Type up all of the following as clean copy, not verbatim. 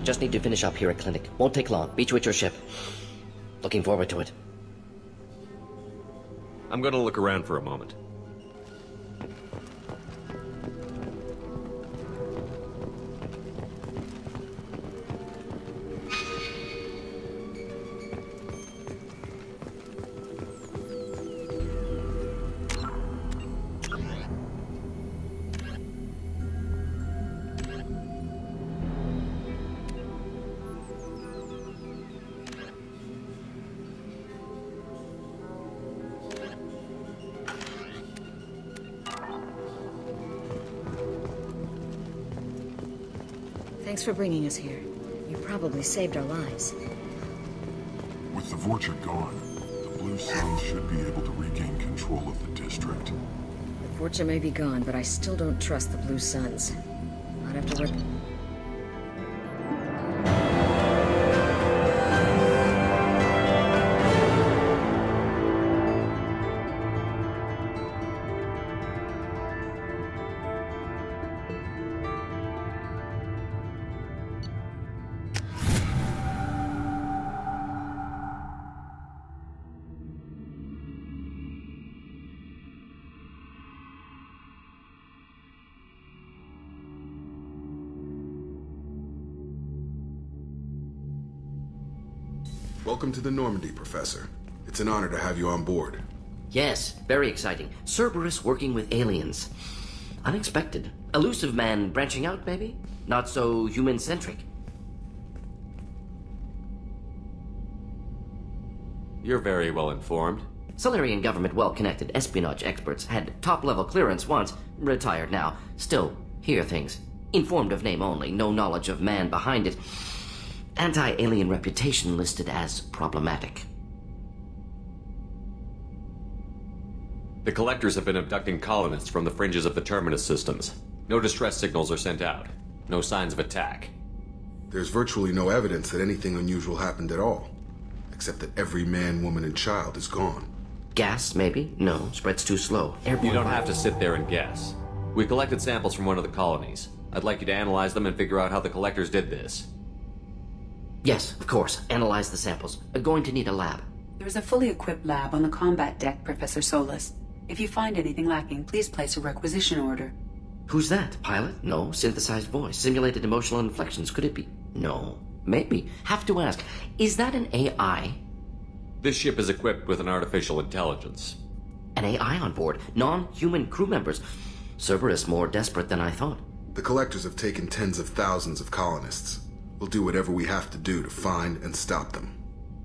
Just need to finish up here at Clinic. Won't take long. Beach you at your ship. Looking forward to it. I'm gonna look around for a moment. Thanks for bringing us here. You probably saved our lives. With the Vorcha gone, the Blue Suns should be able to regain control of the district. The Vorcha may be gone, but I still don't trust the Blue Suns. Not after what... Welcome to the Normandy, Professor. It's an honor to have you on board. Yes, very exciting. Cerberus working with aliens. Unexpected. Elusive man branching out, maybe? Not so human-centric. You're very well informed. Solarian government well-connected espionage experts had top-level clearance once, retired now. Still, hear things. Informed of name only, no knowledge of man behind it. Anti-alien reputation listed as problematic. The Collectors have been abducting colonists from the fringes of the Terminus systems. No distress signals are sent out. No signs of attack. There's virtually no evidence that anything unusual happened at all. Except that every man, woman, and child is gone. Gas, maybe? No, spreads too slow. You don't have to sit there and guess. We collected samples from one of the colonies. I'd like you to analyze them and figure out how the Collectors did this. Yes, of course. Analyze the samples. Going to need a lab. There is a fully equipped lab on the combat deck, Professor Solis. If you find anything lacking, please place a requisition order. Who's that? Pilot? No. Synthesized voice. Simulated emotional inflections. Could it be? No. Maybe. Have to ask. Is that an AI? This ship is equipped with an artificial intelligence. An AI on board? Non-human crew members? Cerberus more desperate than I thought. The Collectors have taken tens of thousands of colonists. We'll do whatever we have to do to find and stop them.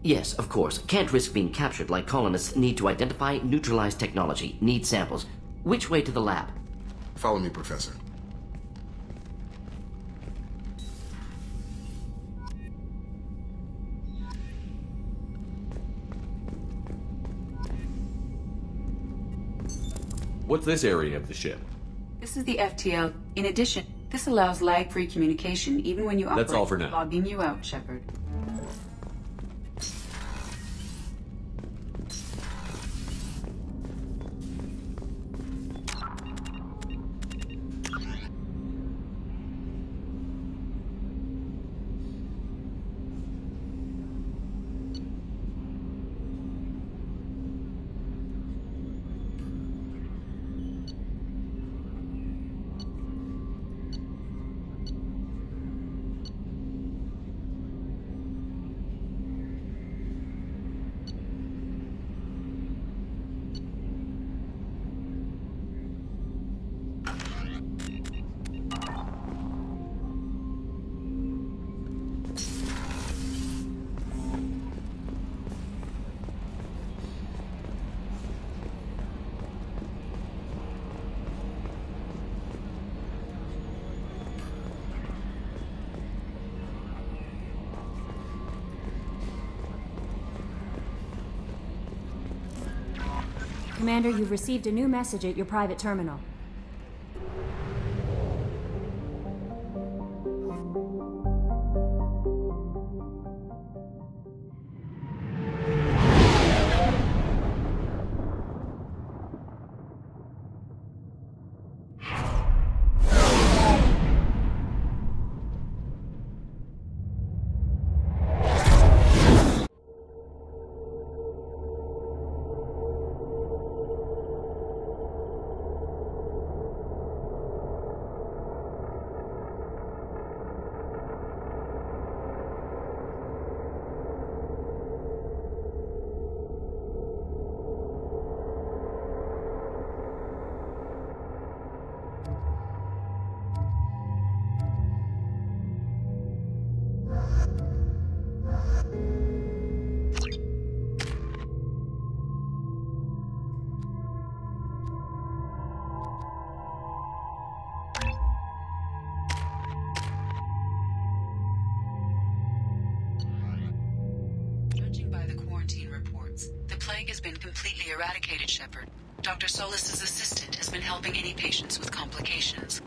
Yes, of course. Can't risk being captured like colonists need to identify, neutralize technology, need samples. Which way to the lab? Follow me, Professor. What's this area of the ship? This is the FTL. In addition, this allows lag-free communication even when you operate. That's all for now. Logging you out, Shepard. Commander, you've received a new message at your private terminal. plague has been completely eradicated, Shepard. Dr. Solis's assistant has been helping any patients with complications.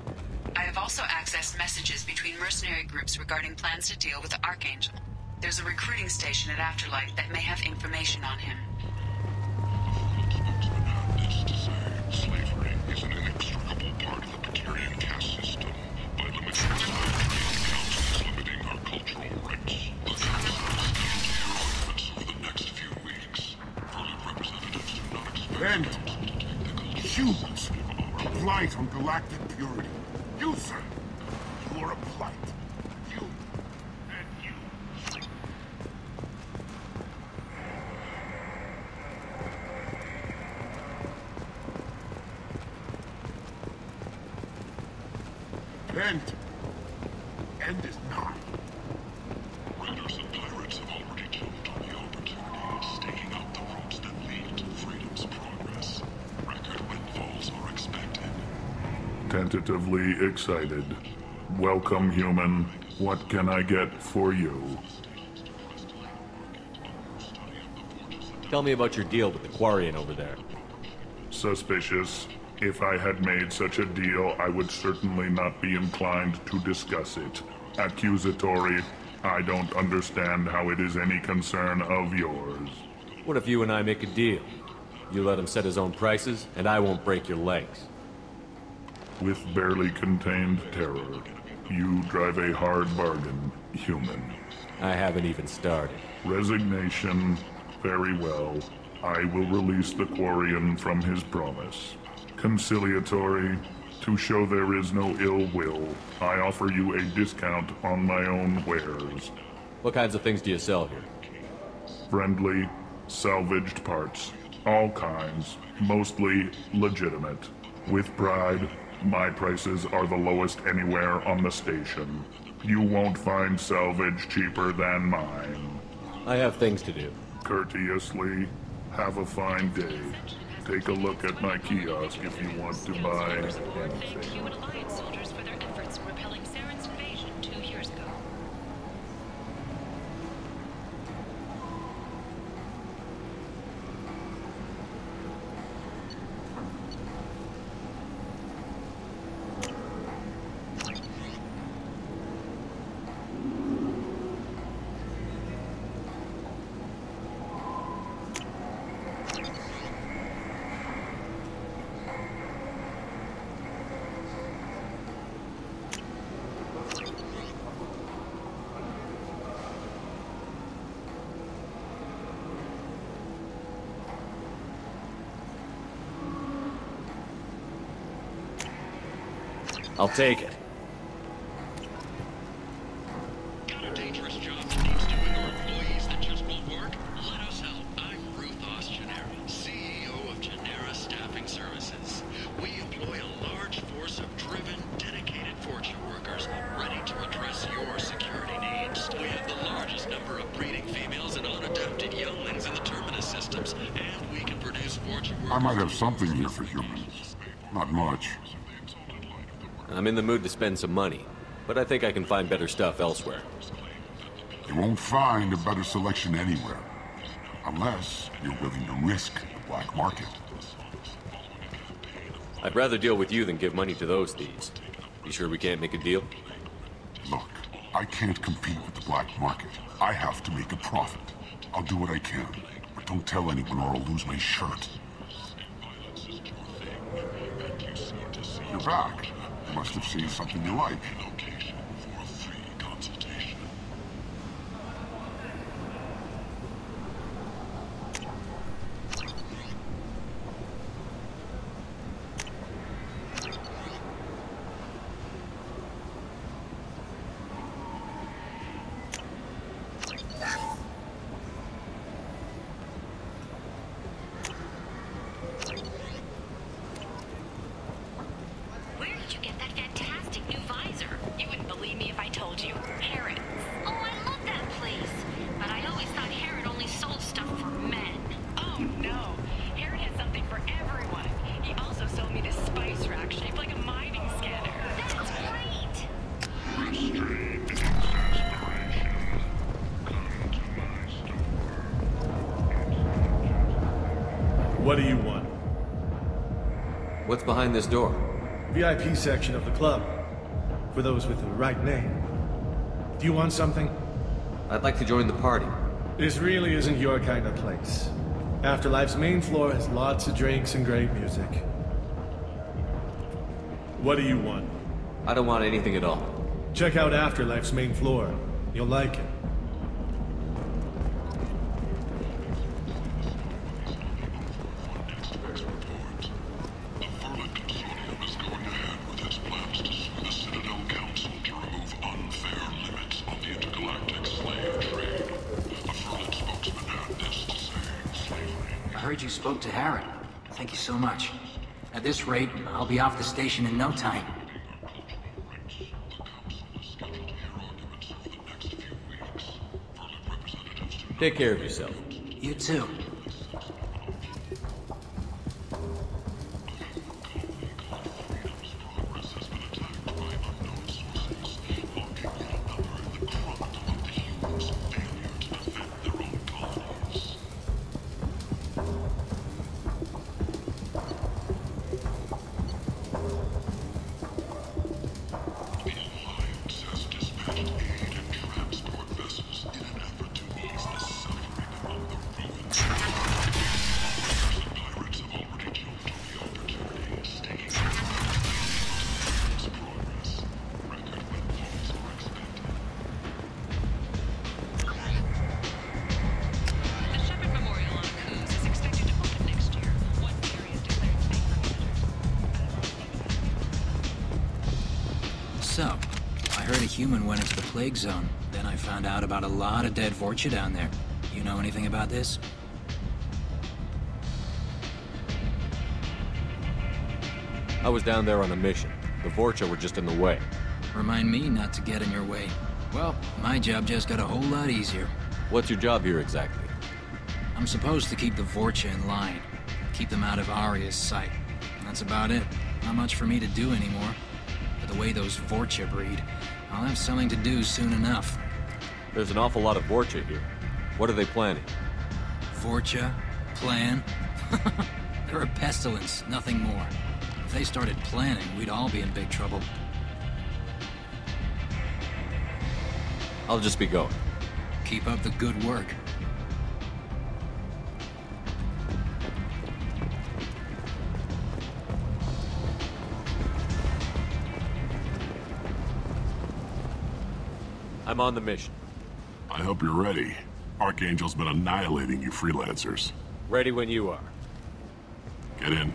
I have also accessed messages between mercenary groups regarding plans to deal with the Archangel. There's a recruiting station at Afterlight that may have information on him. Slavery is an inextricable part of the Praetorian caste system. By limiting the size of the limiting our cultural rights. The Council is coming to your office over the next few weeks. Further representatives do not expect Humans are a blight on galactic purity. You, sir, you are a blight. You and you. End is nigh. Raiders and pirates have already jumped on the opportunity of staking out the roads that lead to freedom's progress. Record windfalls are expected. Tentatively excited. Welcome, human. What can I get for you? Tell me about your deal with the Quarian over there. Suspicious. If I had made such a deal, I would certainly not be inclined to discuss it. Accusatory. I don't understand how it is any concern of yours. What if you and I make a deal? You let him set his own prices, and I won't break your legs. With barely contained terror, you drive a hard bargain, human. I haven't even started. Resignation. Very well. I will release the Quarian from his promise. Conciliatory. To show there is no ill will, I offer you a discount on my own wares. What kinds of things do you sell here? Friendly, salvaged parts. All kinds. Mostly legitimate. With pride, my prices are the lowest anywhere on the station. You won't find salvage cheaper than mine. I have things to do. Courteously, have a fine day. Take a look at my kiosk if you want to buy anything. Human Alliance soldiers for their efforts in repelling Saren's invasion 2 years ago. I'll take it. Got a dangerous job that needs doing or employees that just won't work? Let us help. I'm Ruthos Genera, CEO of Genera Staffing Services. We employ a large force of driven, dedicated Fortune workers ready to address your security needs. We have the largest number of breeding females and unadapted younglings in the Terminus systems, and we can produce Fortune workers. I might have something here for humans. Not much. I'm in the mood to spend some money, but I think I can find better stuff elsewhere. You won't find a better selection anywhere. Unless you're willing to risk the black market. I'd rather deal with you than give money to those thieves. You sure we can't make a deal? Look, I can't compete with the black market. I have to make a profit. I'll do what I can, but don't tell anyone or I'll lose my shirt. You're back. You must have seen something you like. Location for a free consultation. Where did you get that fantastic new visor? What do you want? What's behind this door? VIP section of the club. For those with the right name. Do you want something? I'd like to join the party. This really isn't your kind of place. Afterlife's main floor has lots of drinks and great music. What do you want? I don't want anything at all. Check out Afterlife's main floor. You'll like it. I heard you spoke to Harren. Thank you so much. At this rate, I'll be off the station in no time. Take care of yourself. You too. So, I heard a human went into the plague zone. Then I found out about a lot of dead Vorcha down there. You know anything about this? I was down there on a mission. The Vorcha were just in the way. Remind me not to get in your way. Well, my job just got a whole lot easier. What's your job here exactly? I'm supposed to keep the Vorcha in line. Keep them out of Arya's sight. That's about it. Not much for me to do anymore. But the way those Vorcha breed, I'll have something to do soon enough. There's an awful lot of Vorcha here. What are they planning? Vorcha? Plan? They're a pestilence, nothing more. If they started planning, we'd all be in big trouble. I'll just be going. Keep up the good work. I'm on the mission. I hope you're ready. Archangel's been annihilating you freelancers. Ready when you are. Get in.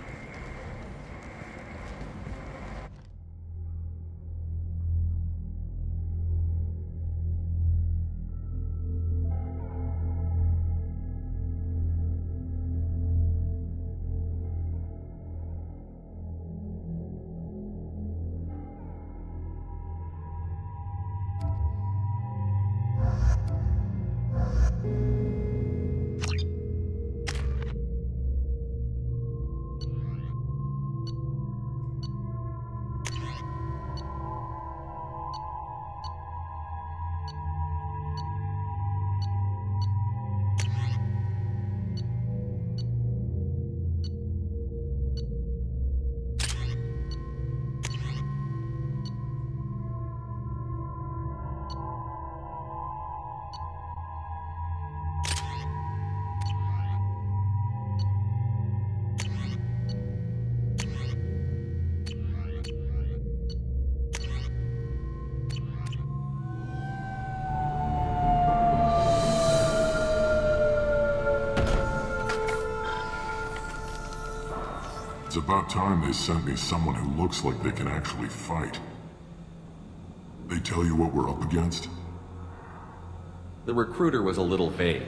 It's about time they sent me someone who looks like they can actually fight. They tell you what we're up against? The recruiter was a little vague.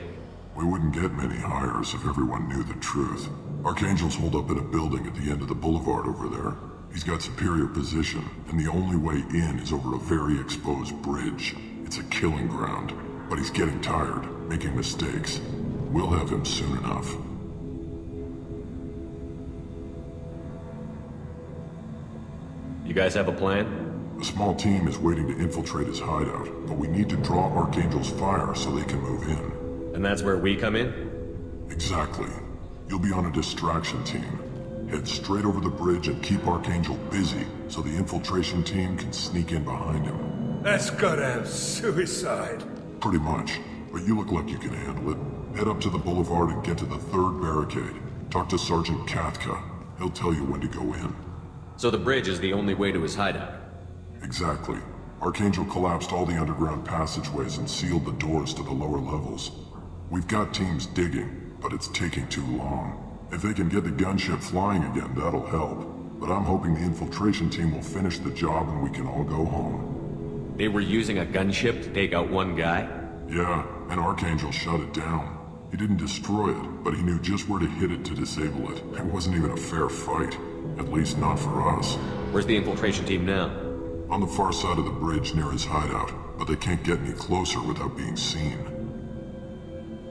We wouldn't get many hires if everyone knew the truth. Archangel's holed up in a building at the end of the boulevard over there. He's got superior position, and the only way in is over a very exposed bridge. It's a killing ground, but he's getting tired, making mistakes. We'll have him soon enough. You guys have a plan? A small team is waiting to infiltrate his hideout, but we need to draw Archangel's fire so they can move in. And that's where we come in? Exactly. You'll be on a distraction team. Head straight over the bridge and keep Archangel busy so the infiltration team can sneak in behind him. That's goddamn suicide. Pretty much, but you look like you can handle it. Head up to the boulevard and get to the 3rd barricade. Talk to Sergeant Katka. He'll tell you when to go in. So the bridge is the only way to his hideout? Exactly. Archangel collapsed all the underground passageways and sealed the doors to the lower levels. We've got teams digging, but it's taking too long. If they can get the gunship flying again, that'll help. But I'm hoping the infiltration team will finish the job and we can all go home. They were using a gunship to take out one guy? Yeah, and Archangel shut it down. He didn't destroy it, but he knew just where to hit it to disable it. It wasn't even a fair fight. At least not for us. Where's the infiltration team now? On the far side of the bridge near his hideout, but they can't get any closer without being seen.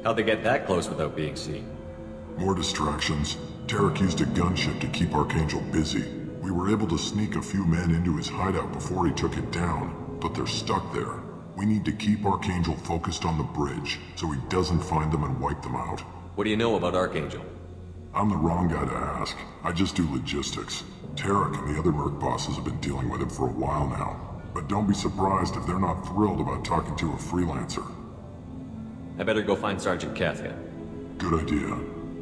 How'd they get that close without being seen? More distractions. Tarek used a gunship to keep Archangel busy. We were able to sneak a few men into his hideout before he took it down, but they're stuck there. We need to keep Archangel focused on the bridge, so he doesn't find them and wipe them out. What do you know about Archangel? I'm the wrong guy to ask. I just do logistics. Tarek and the other Merc bosses have been dealing with him for a while now. But don't be surprised if they're not thrilled about talking to a freelancer. I better go find Sergeant Katka. Good idea.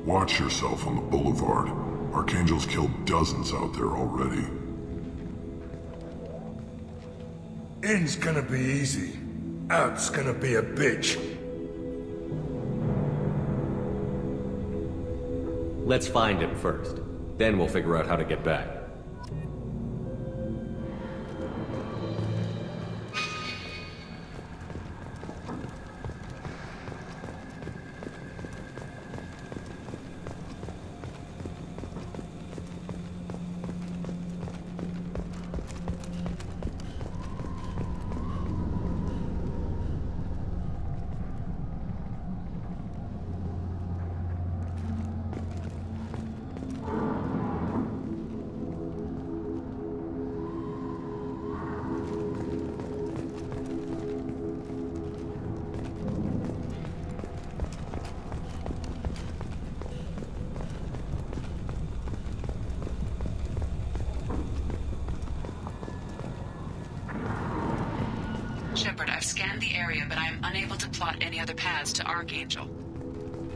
Watch yourself on the boulevard. Archangel's killed dozens out there already. In's gonna be easy. Out's gonna be a bitch. Let's find him first. Then we'll figure out how to get back. Shepard, I've scanned the area, but I am unable to plot any other paths to Archangel.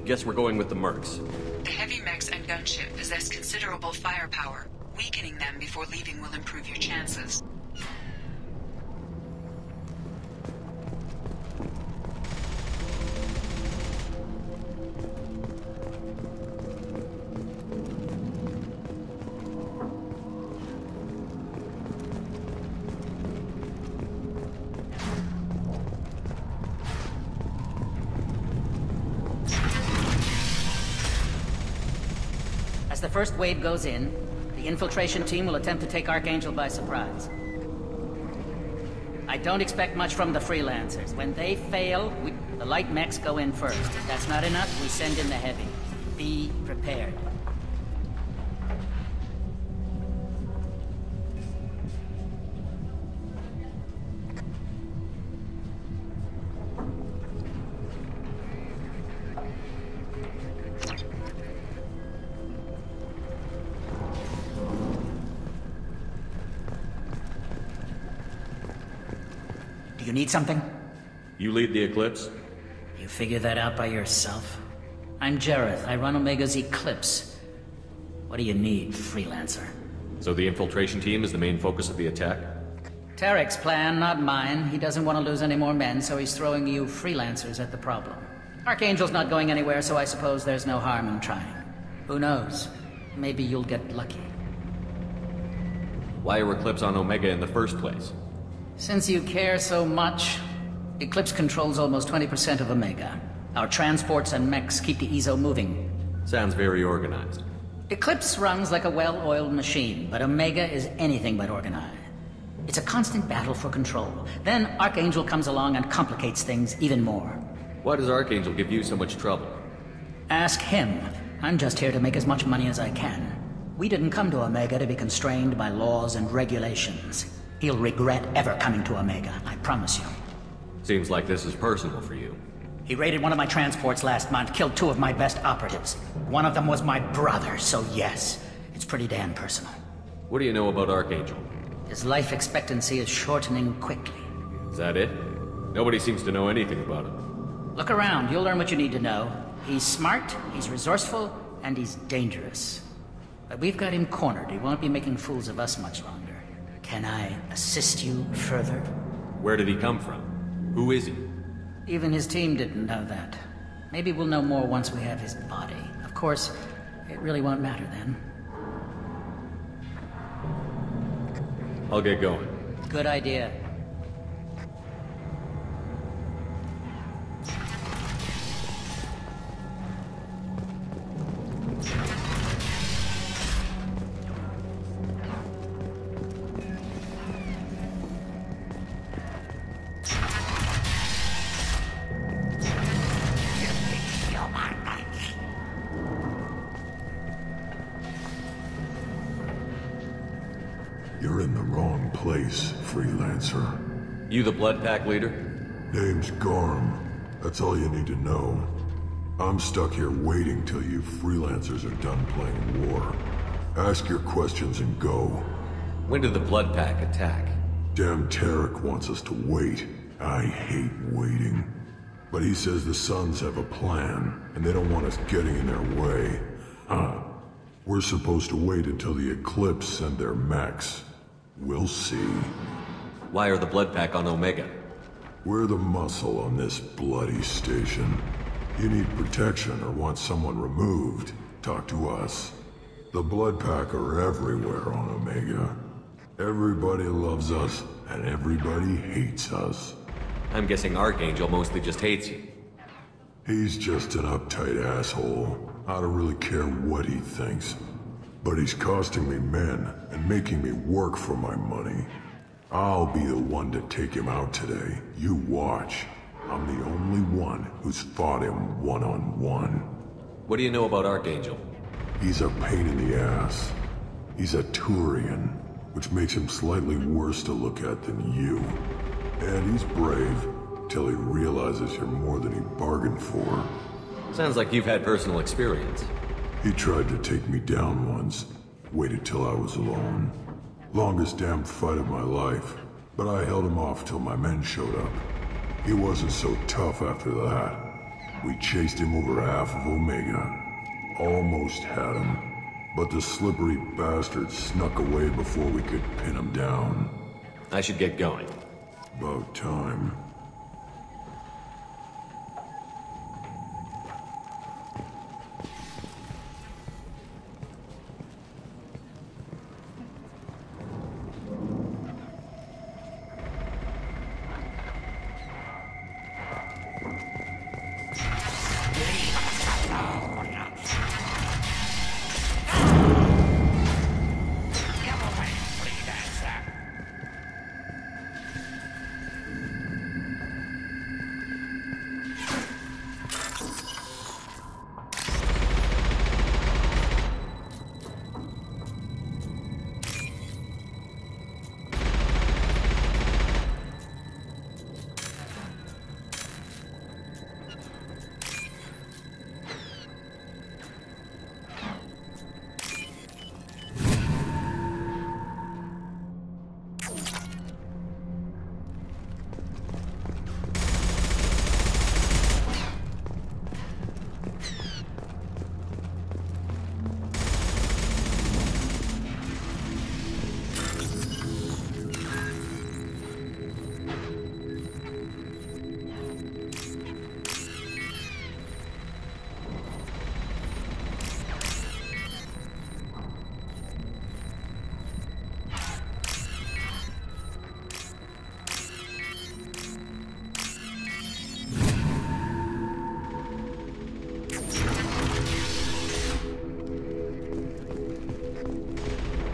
Guess we're going with the Mercs. The heavy mechs and gunship possess considerable firepower. Weakening them before leaving will improve your chances. As the first wave goes in, the infiltration team will attempt to take Archangel by surprise. I don't expect much from the freelancers. When they fail, the light mechs go in first. If that's not enough, we send in the heavy. Be prepared. Do you need something? You lead the Eclipse? You figure that out by yourself? I'm Jareth. I run Omega's Eclipse. What do you need, freelancer? So the infiltration team is the main focus of the attack? Tarek's plan, not mine. He doesn't want to lose any more men, so he's throwing you freelancers at the problem. Archangel's not going anywhere, so I suppose there's no harm in trying. Who knows? Maybe you'll get lucky. Why are Eclipse on Omega in the first place? Since you care so much, Eclipse controls almost 20% of Omega. Our transports and mechs keep the EZO moving. Sounds very organized. Eclipse runs like a well-oiled machine, but Omega is anything but organized. It's a constant battle for control. Then Archangel comes along and complicates things even more. Why does Archangel give you so much trouble? Ask him. I'm just here to make as much money as I can. We didn't come to Omega to be constrained by laws and regulations. He'll regret ever coming to Omega, I promise you. Seems like this is personal for you. He raided one of my transports last month, killed 2 of my best operatives. One of them was my brother, so yes, it's pretty damn personal. What do you know about Archangel? His life expectancy is shortening quickly. Is that it? Nobody seems to know anything about him. Look around, you'll learn what you need to know. He's smart, he's resourceful, and he's dangerous. But we've got him cornered. He won't be making fools of us much longer. Can I assist you further? Where did he come from? Who is he? Even his team didn't know that. Maybe we'll know more once we have his body. Of course, it really won't matter then. I'll get going. Good idea. You're in the wrong place, freelancer. You the Blood Pack leader? Name's Garm. That's all you need to know. I'm stuck here waiting till you freelancers are done playing war. Ask your questions and go. When did the Blood Pack attack? Damn Tarek wants us to wait. I hate waiting. But he says the Suns have a plan, and they don't want us getting in their way. We're supposed to wait until the Eclipse send their mechs. We'll see. Why are the Blood Pack on Omega? We're the muscle on this bloody station. You need protection or want someone removed, talk to us. The Blood Pack are everywhere on Omega. Everybody loves us, and everybody hates us. I'm guessing Archangel mostly just hates you. He's just an uptight asshole. I don't really care what he thinks. But he's costing me men and making me work for my money. I'll be the one to take him out today. You watch. I'm the only one who's fought him one-on-one. What do you know about Archangel? He's a pain in the ass. He's a Turian, which makes him slightly worse to look at than you. And he's brave, till he realizes you're more than he bargained for. Sounds like you've had personal experience. He tried to take me down once. Waited till I was alone. Longest damn fight of my life. But I held him off till my men showed up. He wasn't so tough after that. We chased him over half of Omega. Almost had him. But the slippery bastard snuck away before we could pin him down. I should get going. About time.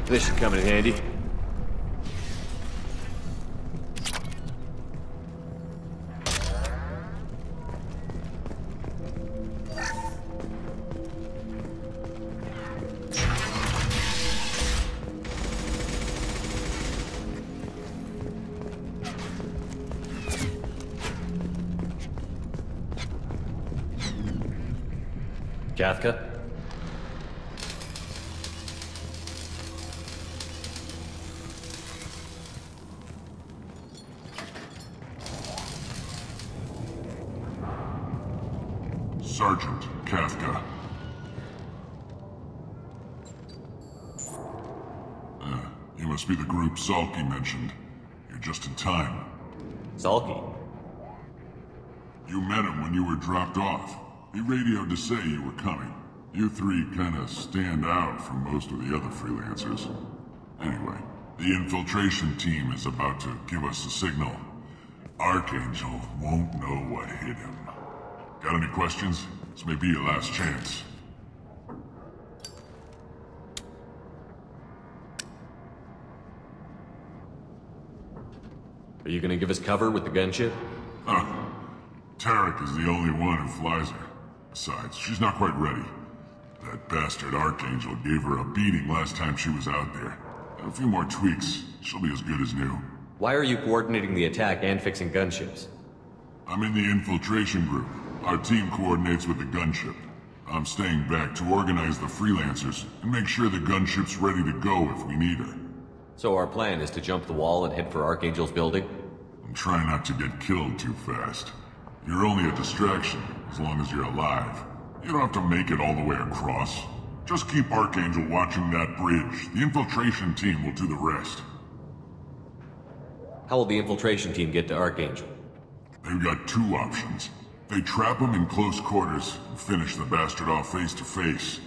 This should come in handy. Kafka? Sergeant Kafka. You must be the group Salky mentioned. You're just in time. Salky? You met him when you were dropped off. He radioed to say you were coming. You three kinda stand out from most of the other freelancers. Anyway, the infiltration team is about to give us a signal. Archangel won't know what hit him. Got any questions? This may be your last chance. Are you gonna give us cover with the gunship? Tarek is the only one who flies her. Besides, she's not quite ready. That bastard Archangel gave her a beating last time she was out there. A few more tweaks, she'll be as good as new. Why are you coordinating the attack and fixing gunships? I'm in the infiltration group. Our team coordinates with the gunship. I'm staying back to organize the freelancers and make sure the gunship's ready to go if we need her. So our plan is to jump the wall and head for Archangel's building? And try not to get killed too fast. You're only a distraction, as long as you're alive. You don't have to make it all the way across. Just keep Archangel watching that bridge. The infiltration team will do the rest. How will the infiltration team get to Archangel? They've got two options. They trap him in close quarters and finish the bastard off face to face.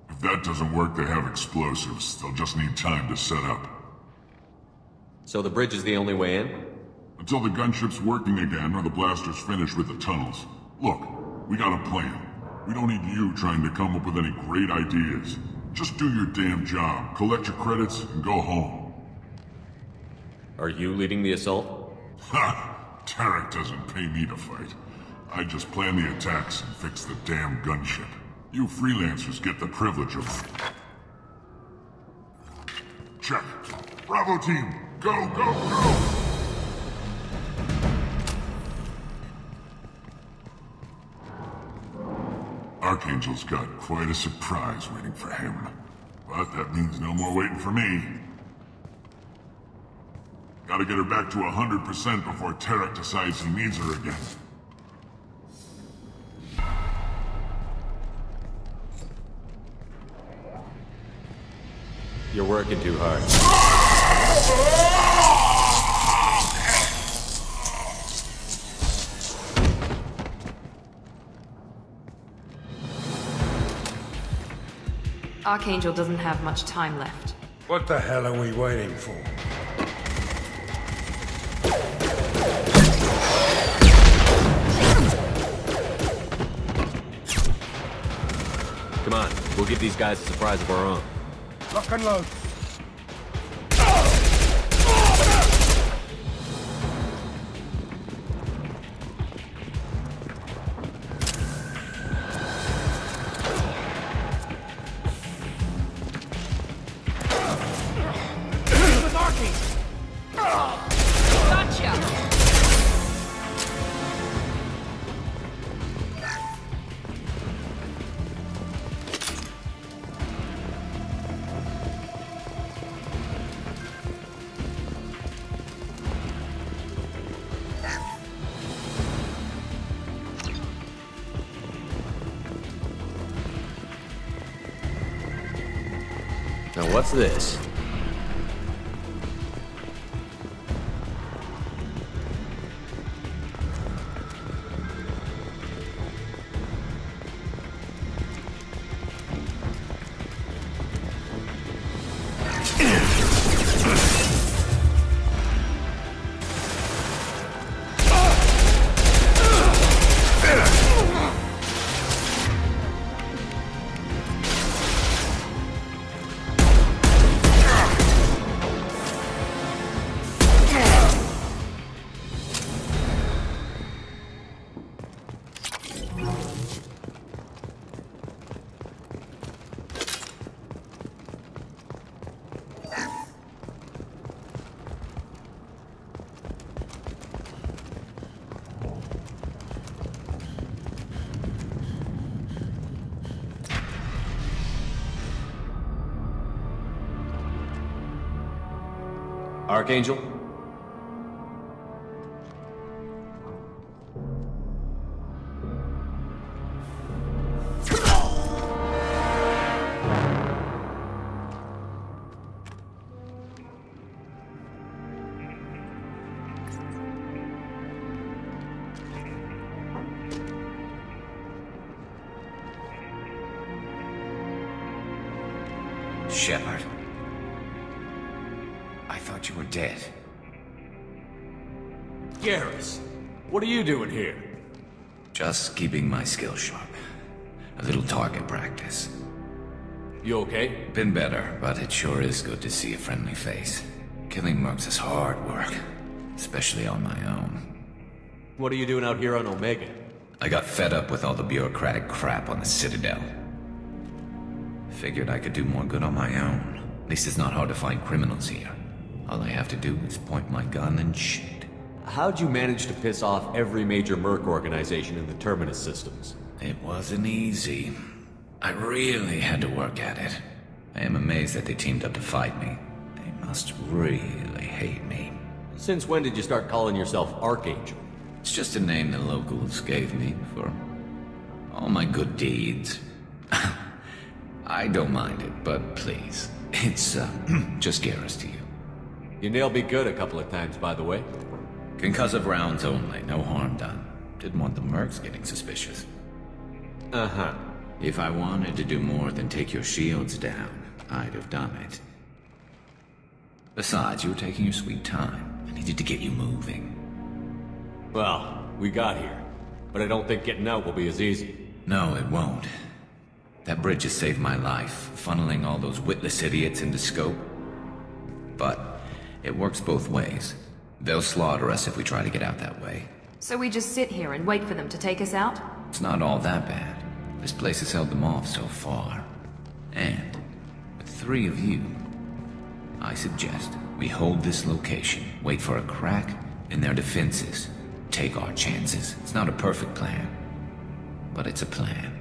If that doesn't work, they have explosives. They'll just need time to set up. So the bridge is the only way in? Until the gunship's working again or the blasters finish with the tunnels. Look, we got a plan. We don't need you trying to come up with any great ideas. Just do your damn job, collect your credits, and go home. Are you leading the assault? Ha! Tarek doesn't pay me to fight. I just plan the attacks and fix the damn gunship. You freelancers get the privilege of... Check. Bravo team, go, go, go! Archangel's got quite a surprise waiting for him. But that means no more waiting for me. Gotta get her back to 100% before Tarek decides he needs her again. You're working too hard. Archangel doesn't have much time left. What the hell are we waiting for? Come on, we'll give these guys a surprise of our own. Lock and load. Now what's this? Archangel? Shepard. I thought you were dead. Garrus, what are you doing here? Just keeping my skill sharp. A little target practice. You okay? Been better, but it sure is good to see a friendly face. Killing mercs is hard work, especially on my own. What are you doing out here on Omega? I got fed up with all the bureaucratic crap on the Citadel. Figured I could do more good on my own. At least it's not hard to find criminals here. All I have to do is point my gun and shoot. How'd you manage to piss off every major merc organization in the Terminus systems? It wasn't easy. I really had to work at it. I am amazed that they teamed up to fight me. They must really hate me. Since when did you start calling yourself Archangel? It's just a name the locals gave me for all my good deeds. I don't mind it, but please, it's just Garrus to you. You nailed me good a couple of times, by the way. Concussive rounds only, no harm done. Didn't want the mercs getting suspicious. Uh-huh. If I wanted to do more than take your shields down, I'd have done it. Besides, you were taking your sweet time. I needed to get you moving. Well, we got here. But I don't think getting out will be as easy. No, it won't. That bridge has saved my life, funneling all those witless idiots into scope. But it works both ways. They'll slaughter us if we try to get out that way. So we just sit here and wait for them to take us out? It's not all that bad. This place has held them off so far. And with 3 of you, I suggest we hold this location, wait for a crack in their defenses, take our chances. It's not a perfect plan, but it's a plan.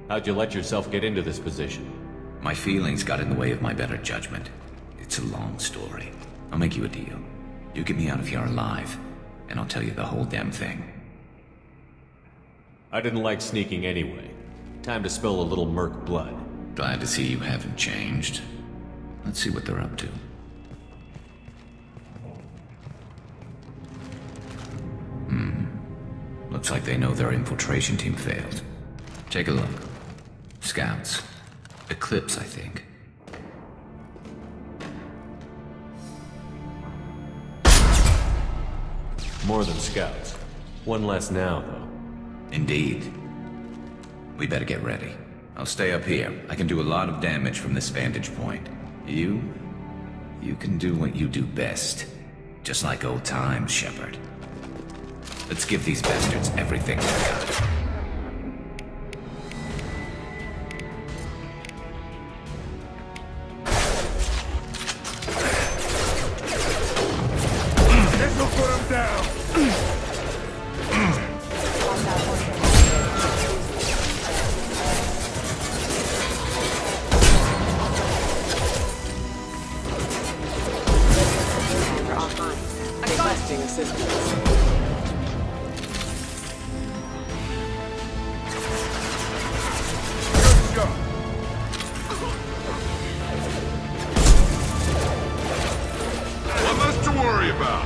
How'd you let yourself get into this position? My feelings got in the way of my better judgment. It's a long story. I'll make you a deal. You get me out of here alive, and I'll tell you the whole damn thing. I didn't like sneaking anyway. Time to spill a little merc blood. Glad to see you haven't changed. Let's see what they're up to. Looks like they know their infiltration team failed. Take a look. Scouts. Eclipse, I think. More than scouts. One less now, though. Indeed. We better get ready. I'll stay up here. I can do a lot of damage from this vantage point. You can do what you do best. Just like old times, Shepard. Let's give these bastards everything they've got. This'll put him down! Requesting assistance. Not much to worry about.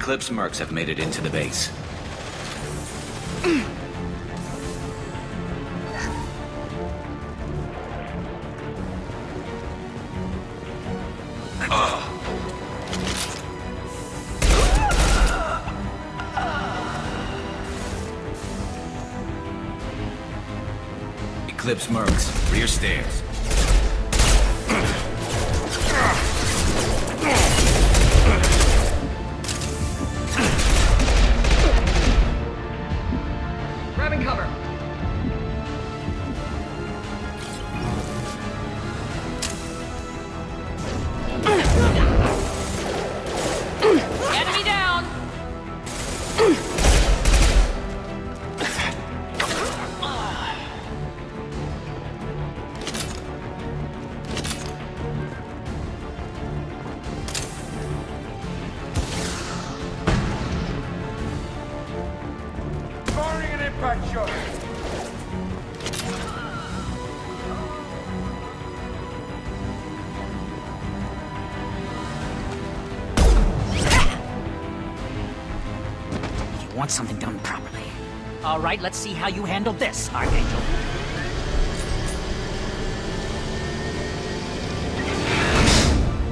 Eclipse mercs have made it into the base. Eclipse mercs, rear stairs. Grabbing cover. Enemy down. Firing an impact shot. You want something done properly. All right, let's see how you handle this, Archangel.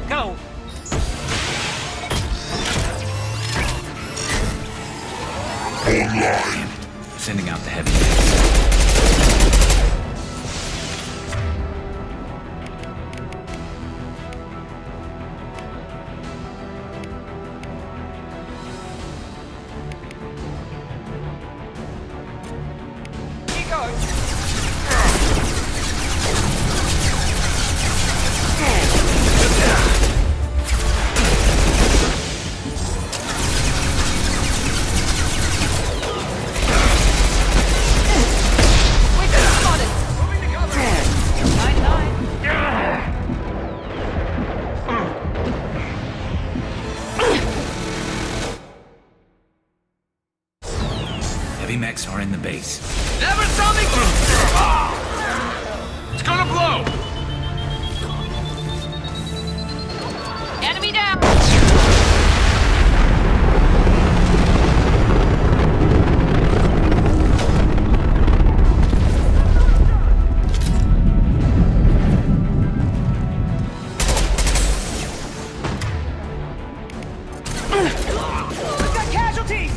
Go! Online. Sending out the heavy. Keep going. Heavy mechs are in the base. Never saw me. It's gonna blow. Enemy down. We've got casualties.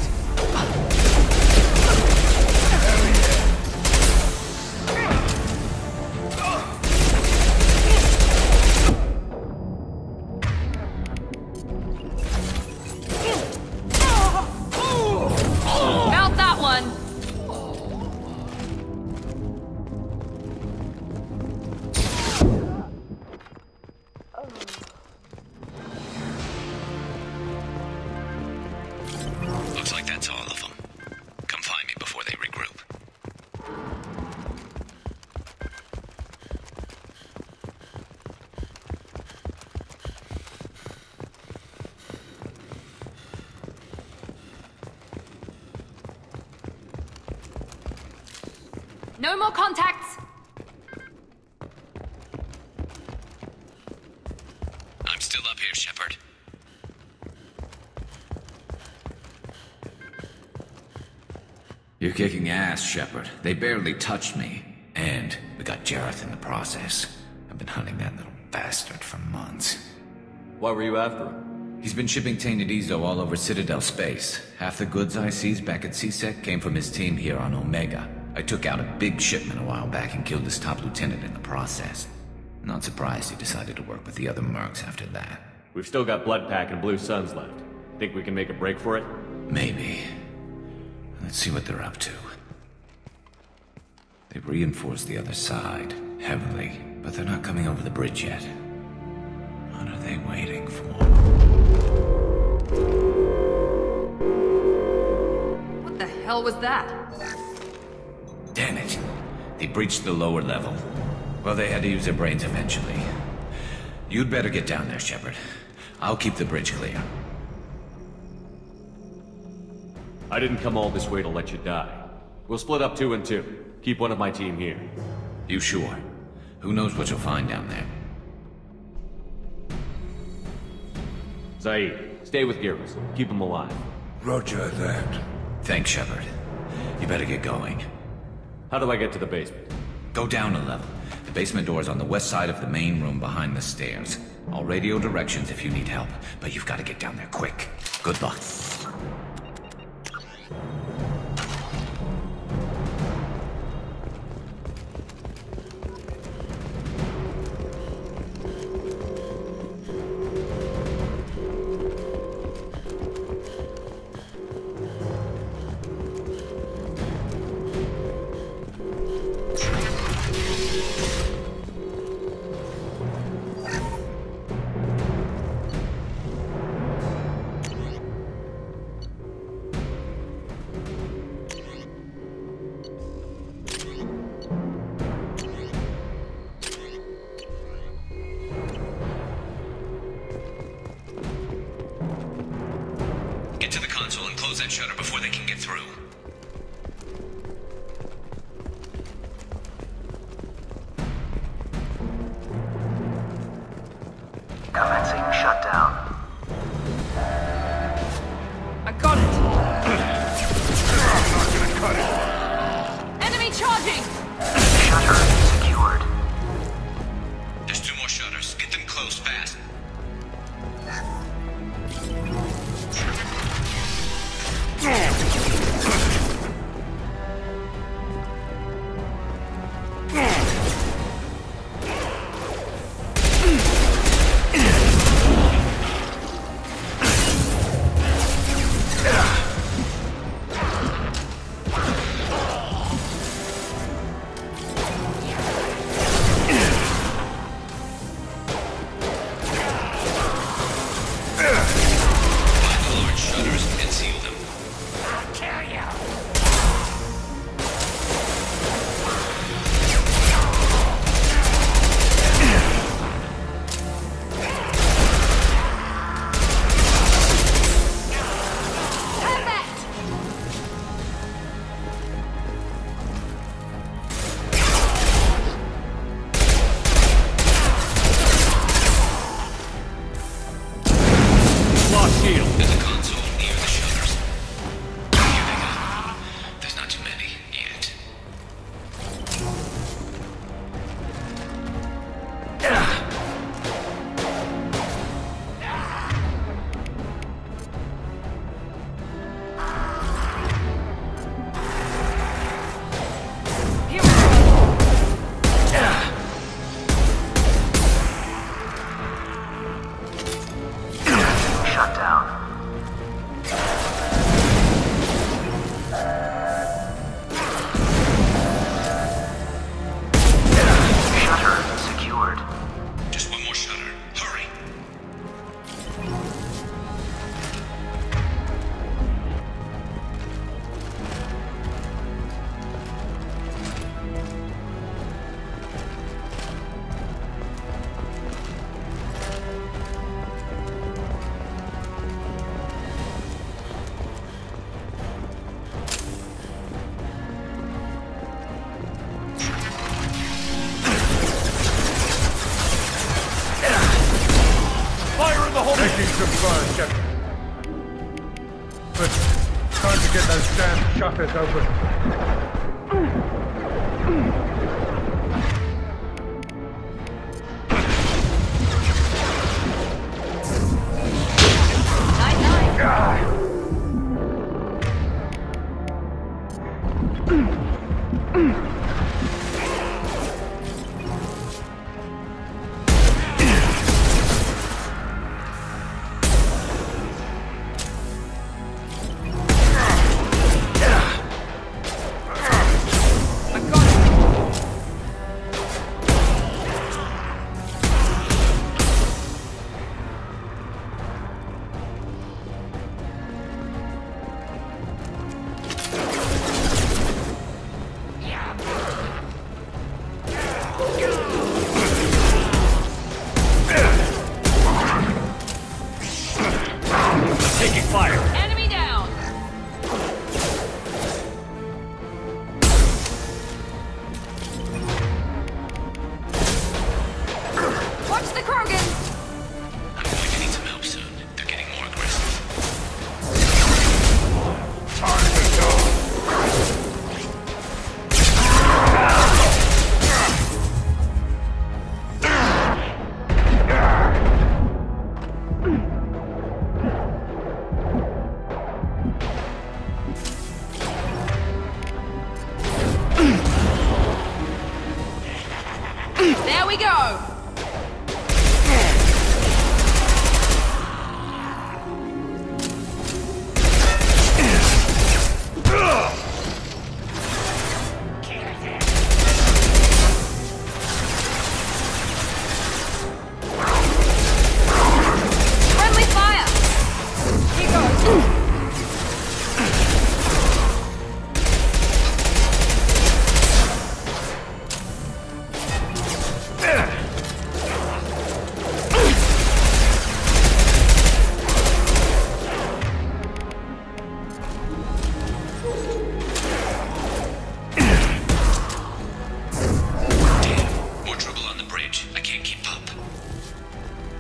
Mount that one. Looks like that's all of them. Come find me before they regroup. No more contacts. I'm still up here, Shepard. You're kicking ass, Shepard. They barely touched me. And we got Jareth in the process. I've been hunting that little bastard for months. Why were you after him? He's been shipping tainted Ezo all over Citadel space. Half the goods I seized back at CSEC came from his team here on Omega. I took out a big shipment a while back and killed his top lieutenant in the process. Not surprised he decided to work with the other mercs after that. We've still got Bloodpack and Blue Suns left. Think we can make a break for it? Maybe. Let's see what they're up to. They've reinforced the other side, heavily, but they're not coming over the bridge yet. What are they waiting for? What the hell was that? Damn it. They breached the lower level. Well, they had to use their brains eventually. You'd better get down there, Shepard. I'll keep the bridge clear. I didn't come all this way to let you die. We'll split up 2 and 2. Keep one of my team here. You sure? Who knows what you'll find down there? Zaid, stay with Geras. Keep him alive. Roger that. Thanks, Shepard. You better get going. How do I get to the basement? Go down a level. The basement door is on the west side of the main room behind the stairs. I'll radio directions if you need help, but you've got to get down there quick. Good luck. Get to the console and close that shutter before they can get through. Commencing shutdown. I got it! I'm not gonna cut it. Enemy charging! Shutter secured. There's 2 more shutters. Get them closed fast. Making some fun, Captain. But time to get those damn shutters open. I'm going to need some help soon. They're getting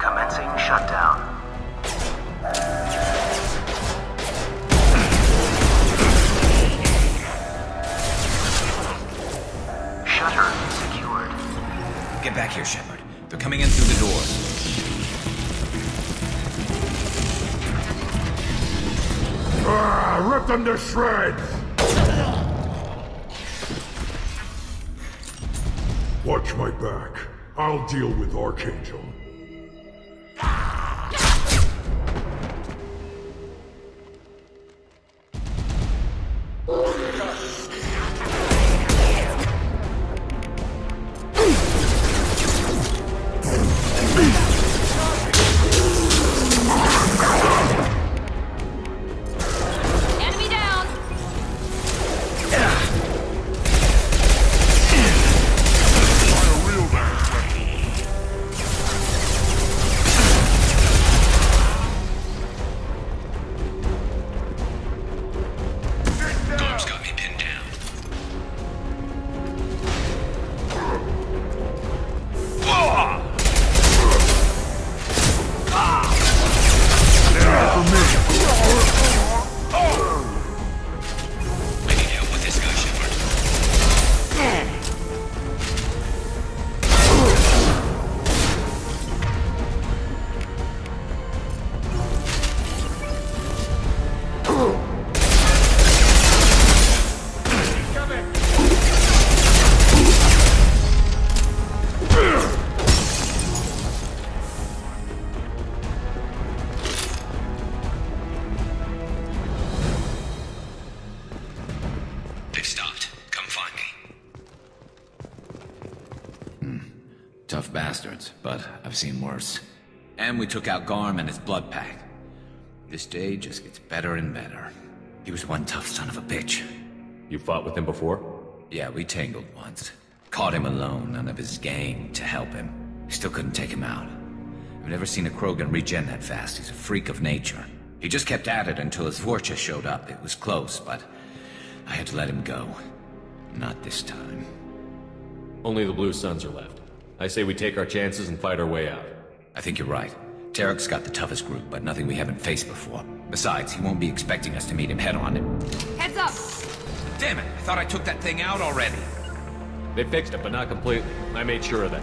Commencing shutdown. Shutter secured. Get back here, Shepard. They're coming in through the doors. Rip them to shreds! Watch my back. I'll deal with Archangel. Enemy down! Gorm's got me pinned down. I need help with this guy, Shepard. They've stopped. Come find me. Tough bastards, but I've seen worse. And we took out Garm and his blood pack. This day just gets better and better. He was one tough son of a bitch. You fought with him before? Yeah, we tangled once. Caught him alone, none of his gang to help him. Still couldn't take him out. I've never seen a Krogan regen that fast. He's a freak of nature. He just kept at it until his Vorcha showed up. It was close, but I had to let him go. Not this time. Only the Blue Suns are left. I say we take our chances and fight our way out. I think you're right. Tarek's got the toughest group, but nothing we haven't faced before. Besides, he won't be expecting us to meet him head-on. Heads up! Damn it! I thought I took that thing out already. They fixed it, but not completely. I made sure of that.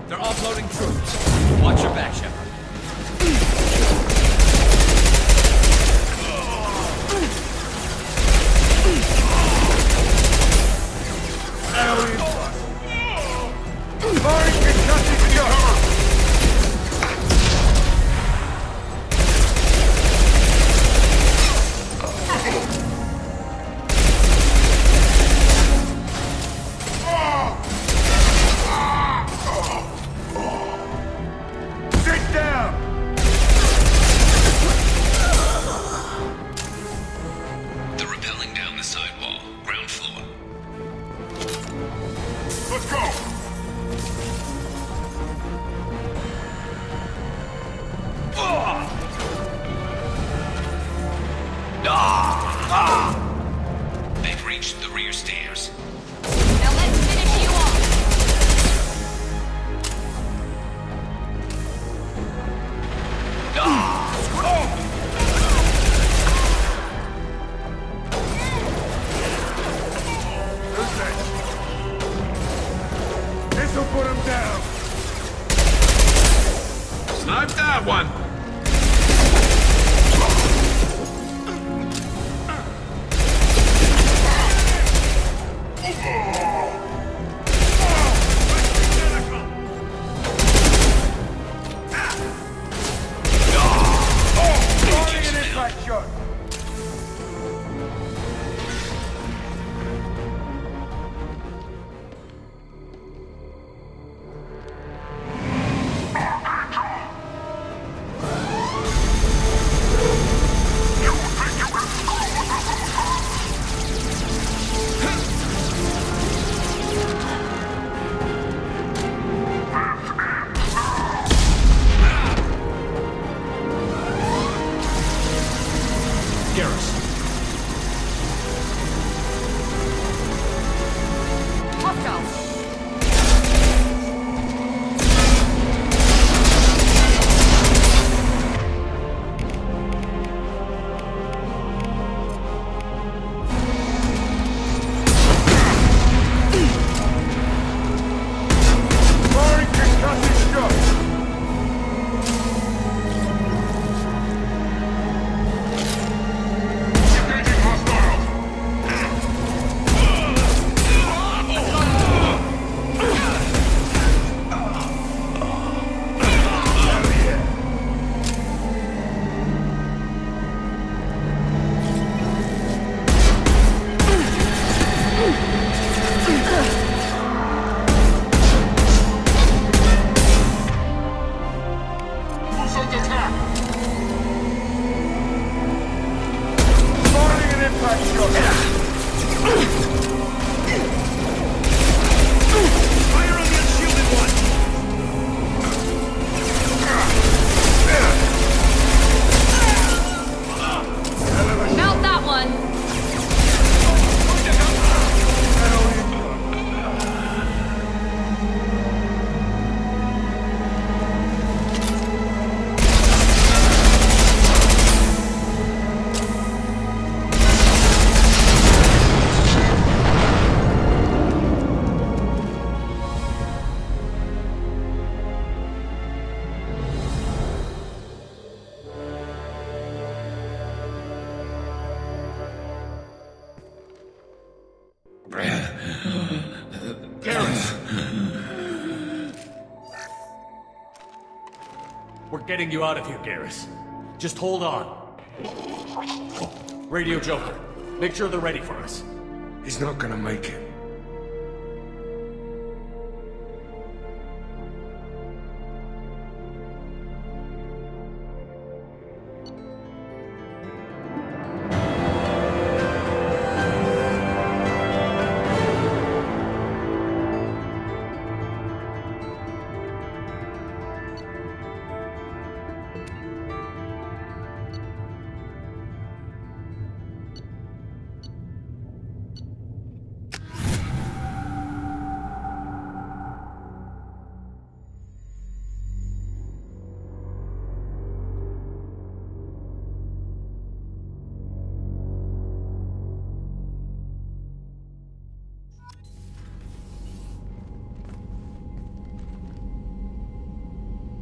They're offloading troops. Watch your back, Shepard. Sit down! They're rappelling down the sidewall. Ground floor. Let's go! They've reached the rear stairs. Now let's finish you off! This'll put him down! Snipe that one! We're getting you out of here, Garrus. Just hold on. Radio Joker, make sure they're ready for us. He's not gonna make it.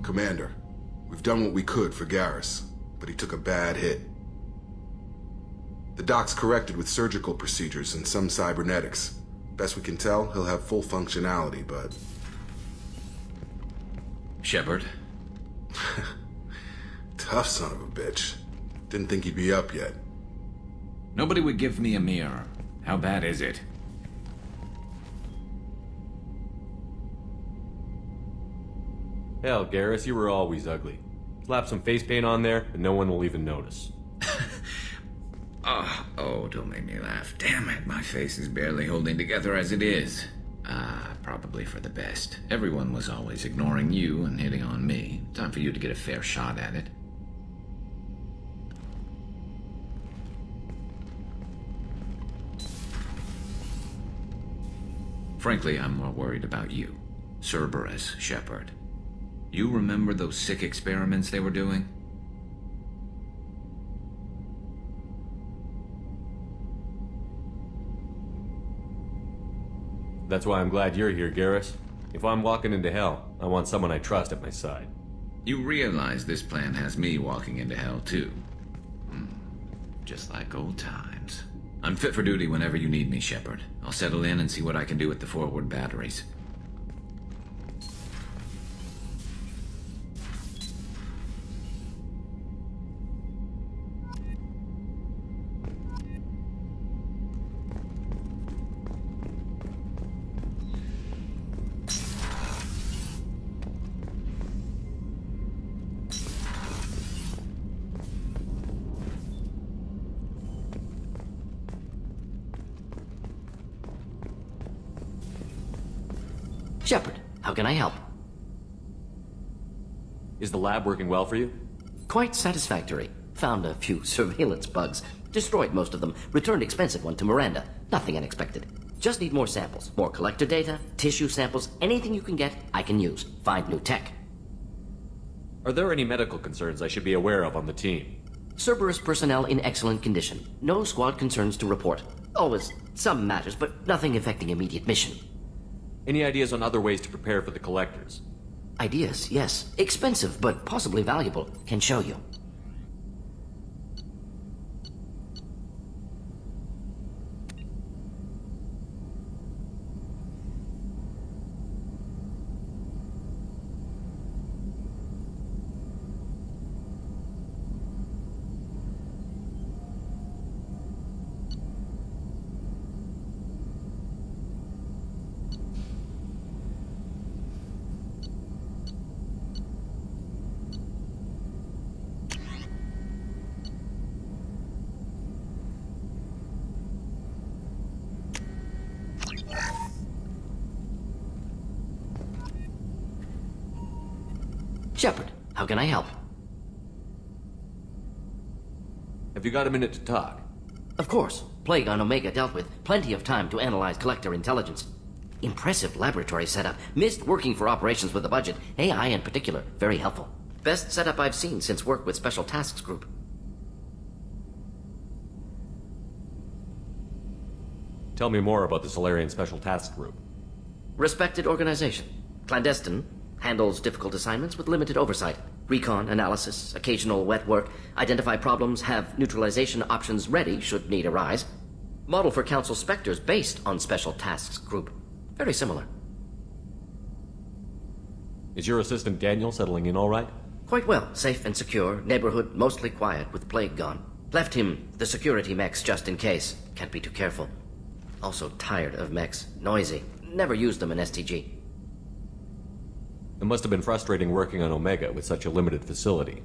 Commander, we've done what we could for Garrus, but he took a bad hit. The doc's corrected with surgical procedures and some cybernetics. Best we can tell, he'll have full functionality, but... Shepard? Tough son of a bitch. Didn't think he'd be up yet. Nobody would give me a mirror. How bad is it? Hell, Garrus, you were always ugly. Slap some face paint on there, and no one will even notice. Oh, don't make me laugh. Damn it, my face is barely holding together as it is. Probably for the best. Everyone was always ignoring you and hitting on me. Time for you to get a fair shot at it. Frankly, I'm more worried about you. Cerberus, Shepard. You remember those sick experiments they were doing? That's why I'm glad you're here, Garrus. If I'm walking into hell, I want someone I trust at my side. You realize this plan has me walking into hell, too. Just like old times. I'm fit for duty whenever you need me, Shepard. I'll settle in and see what I can do with the forward batteries. Shepard, how can I help? Is the lab working well for you? Quite satisfactory. Found a few surveillance bugs. Destroyed most of them. Returned expensive one to Miranda. Nothing unexpected. Just need more samples. More collector data, tissue samples, anything you can get, I can use. Find new tech. Are there any medical concerns I should be aware of on the team? Cerberus personnel in excellent condition. No squad concerns to report. Always some matters, but nothing affecting immediate mission. Any ideas on other ways to prepare for the collectors? Ideas, yes. Expensive, but possibly valuable. Can show you. Shepard, how can I help? Have you got a minute to talk? Of course. Plague on Omega dealt with. Plenty of time to analyze collector intelligence. Impressive laboratory setup. Missed working for operations with a budget. AI in particular. Very helpful. Best setup I've seen since work with Special Tasks Group. Tell me more about the Solarian Special Tasks Group. Respected organization. Clandestine. Handles difficult assignments with limited oversight. Recon, analysis, occasional wet work. Identify problems, have neutralization options ready should need arise. Model for Council Spectres based on Special Tasks Group. Very similar. Is your assistant Daniel settling in all right? Quite well. Safe and secure. Neighborhood mostly quiet with plague gone. Left him the security mechs just in case. Can't be too careful. Also tired of mechs. Noisy. Never used them in STG. It must have been frustrating working on Omega with such a limited facility.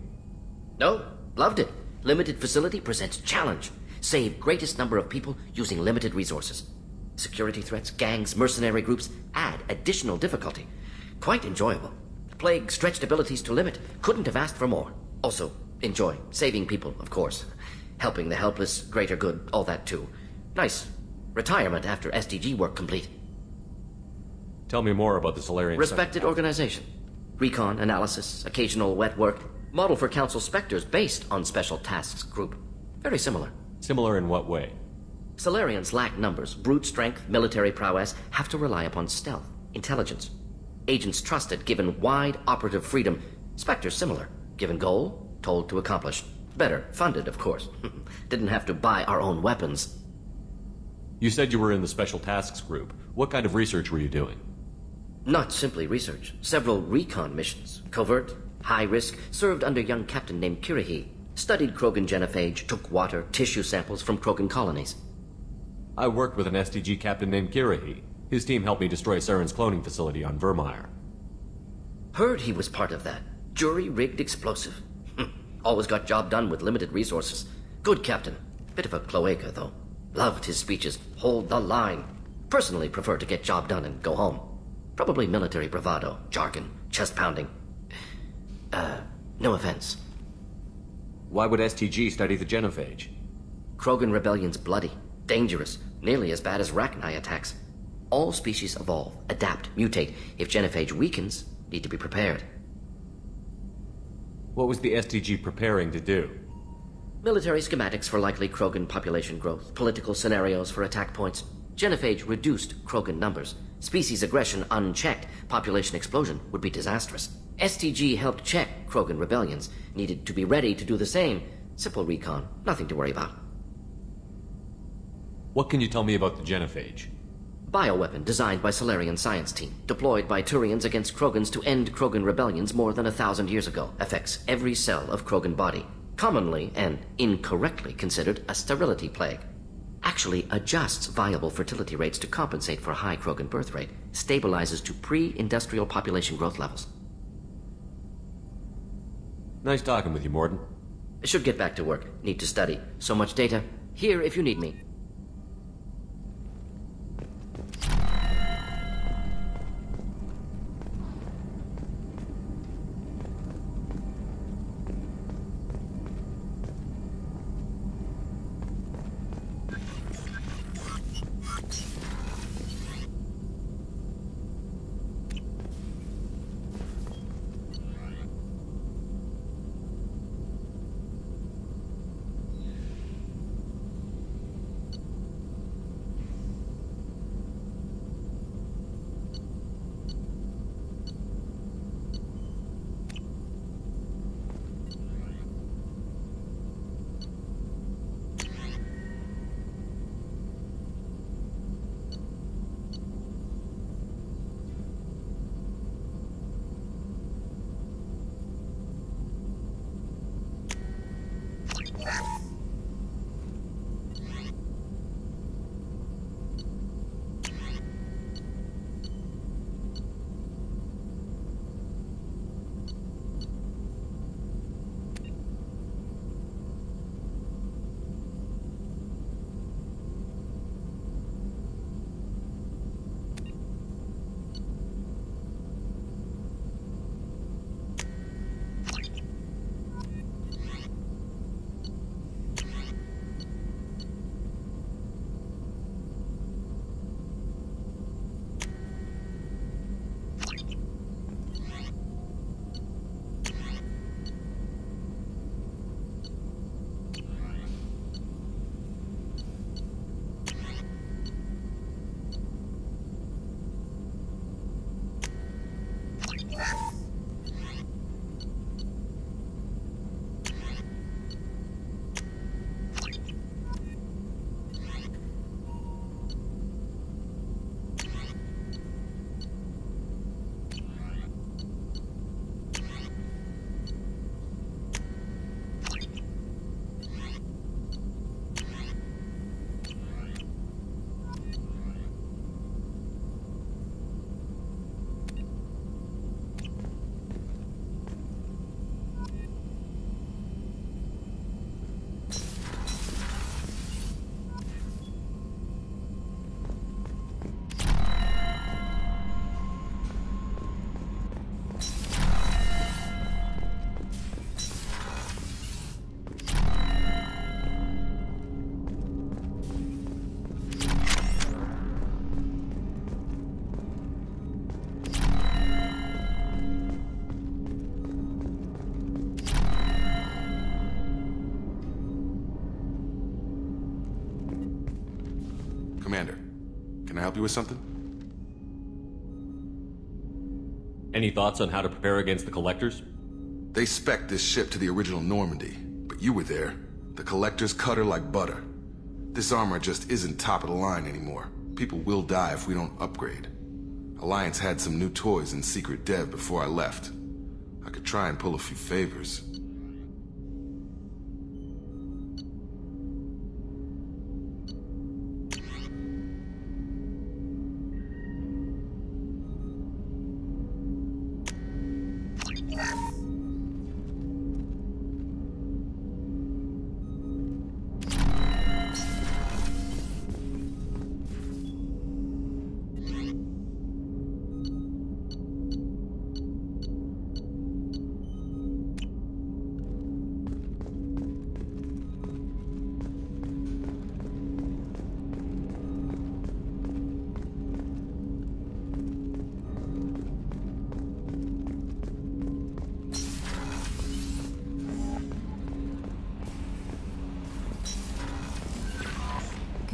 No, loved it. Limited facility presents challenge. Save greatest number of people using limited resources. Security threats, gangs, mercenary groups add additional difficulty. Quite enjoyable. Plague stretched abilities to limit. Couldn't have asked for more. Also, enjoy. Saving people, of course. Helping the helpless, greater good, all that too. Nice. Retirement after SDG work complete. Tell me more about the Salarian... Respected organization. Recon, analysis, occasional wet work. Model for Council Spectres based on Special Tasks Group. Very similar. Similar in what way? Salarians lack numbers, brute strength, military prowess, have to rely upon stealth, intelligence. Agents trusted, given wide operative freedom. Spectres similar. Given goal, told to accomplish. Better, funded, of course. Didn't have to buy our own weapons. You said you were in the Special Tasks Group. What kind of research were you doing? Not simply research. Several recon missions. Covert, high risk, served under a young captain named Kirihi. Studied Krogan genophage, took water, tissue samples from Krogan colonies. I worked with an STG captain named Kirihi. His team helped me destroy Saren's cloning facility on Vermeer. Heard he was part of that. Jury-rigged explosive. Always got job done with limited resources. Good captain. Bit of a cloaca, though. Loved his speeches. Hold the line. Personally prefer to get job done and go home. Probably military bravado, jargon, chest-pounding. No offense. Why would STG study the genophage? Krogan rebellion's bloody, dangerous, nearly as bad as Rachni attacks. All species evolve, adapt, mutate. If genophage weakens, need to be prepared. What was the STG preparing to do? Military schematics for likely Krogan population growth, political scenarios for attack points. Genophage reduced Krogan numbers. Species aggression unchecked, population explosion would be disastrous. STG helped check Krogan rebellions, needed to be ready to do the same. Simple recon, nothing to worry about. What can you tell me about the genophage? Bioweapon designed by Salarian science team, deployed by Turians against Krogans to end Krogan rebellions more than 1,000 years ago. Affects every cell of Krogan body. Commonly and incorrectly considered a sterility plague. Actually adjusts viable fertility rates to compensate for a high Krogan birth rate. Stabilizes to pre-industrial population growth levels. Nice talking with you, Mordin. Should get back to work. Need to study. So much data. Here if you need me. Can I help you with something? Any thoughts on how to prepare against the Collectors? They spec'd this ship to the original Normandy, but you were there. The Collectors cut her like butter. This armor just isn't top of the line anymore. People will die if we don't upgrade. Alliance had some new toys in secret dev before I left. I could try and pull a few favors.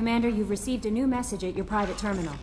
Commander, you've received a new message at your private terminal.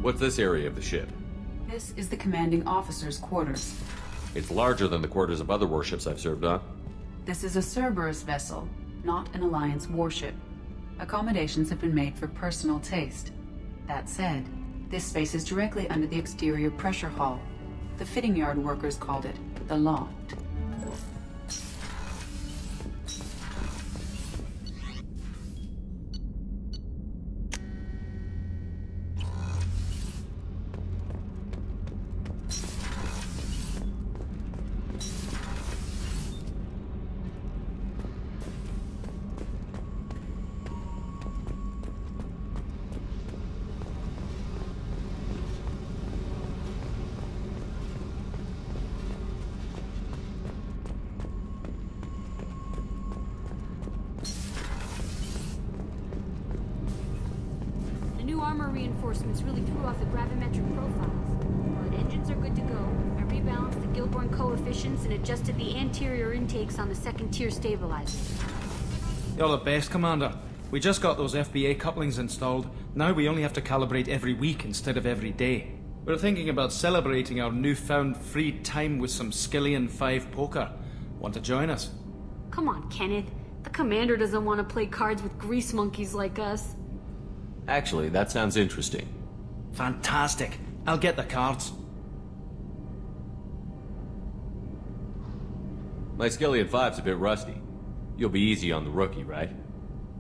What's this area of the ship? This is the commanding officer's quarters. It's larger than the quarters of other warships I've served on. This is a Cerberus vessel, not an Alliance warship. Accommodations have been made for personal taste. That said, this space is directly under the exterior pressure hull. The fitting yard workers called it the loft. Armor reinforcements really threw off the gravimetric profiles. But engines are good to go. I rebalanced the Gilborn coefficients and adjusted the anterior intakes on the second-tier stabilizers. You're the best, Commander. We just got those FBA couplings installed. Now we only have to calibrate every week instead of every day. We're thinking about celebrating our newfound free time with some Skillian 5 poker. Want to join us? Come on, Kenneth. The Commander doesn't want to play cards with grease monkeys like us. Actually, that sounds interesting. Fantastic. I'll get the cards. My Skillian 5's a bit rusty. You'll be easy on the rookie, right?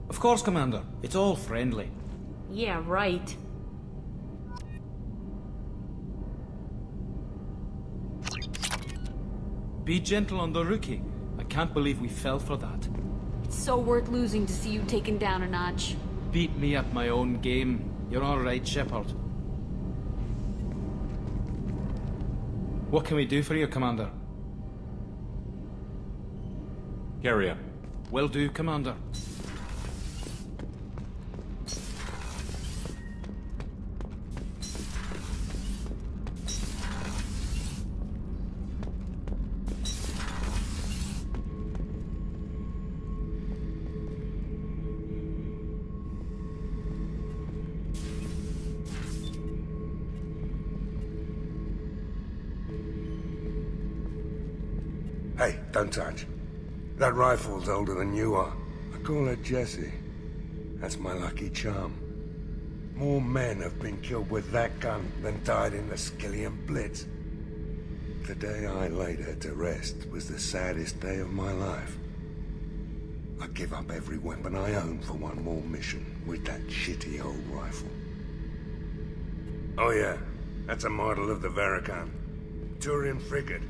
Of course, Commander. It's all friendly. Yeah, right. Be gentle on the rookie. I can't believe we fell for that. It's so worth losing to see you taken down a notch. Beat me at my own game. You're all right, Shepard. What can we do for you, Commander? Carry on. Will do, Commander. Hey, don't touch. That rifle's older than you are. I call her Jessie. That's my lucky charm. More men have been killed with that gun than died in the Skillian Blitz. The day I laid her to rest was the saddest day of my life. I give up every weapon I own for one more mission with that shitty old rifle. Oh yeah, that's a model of the Verikan. Turian frigate.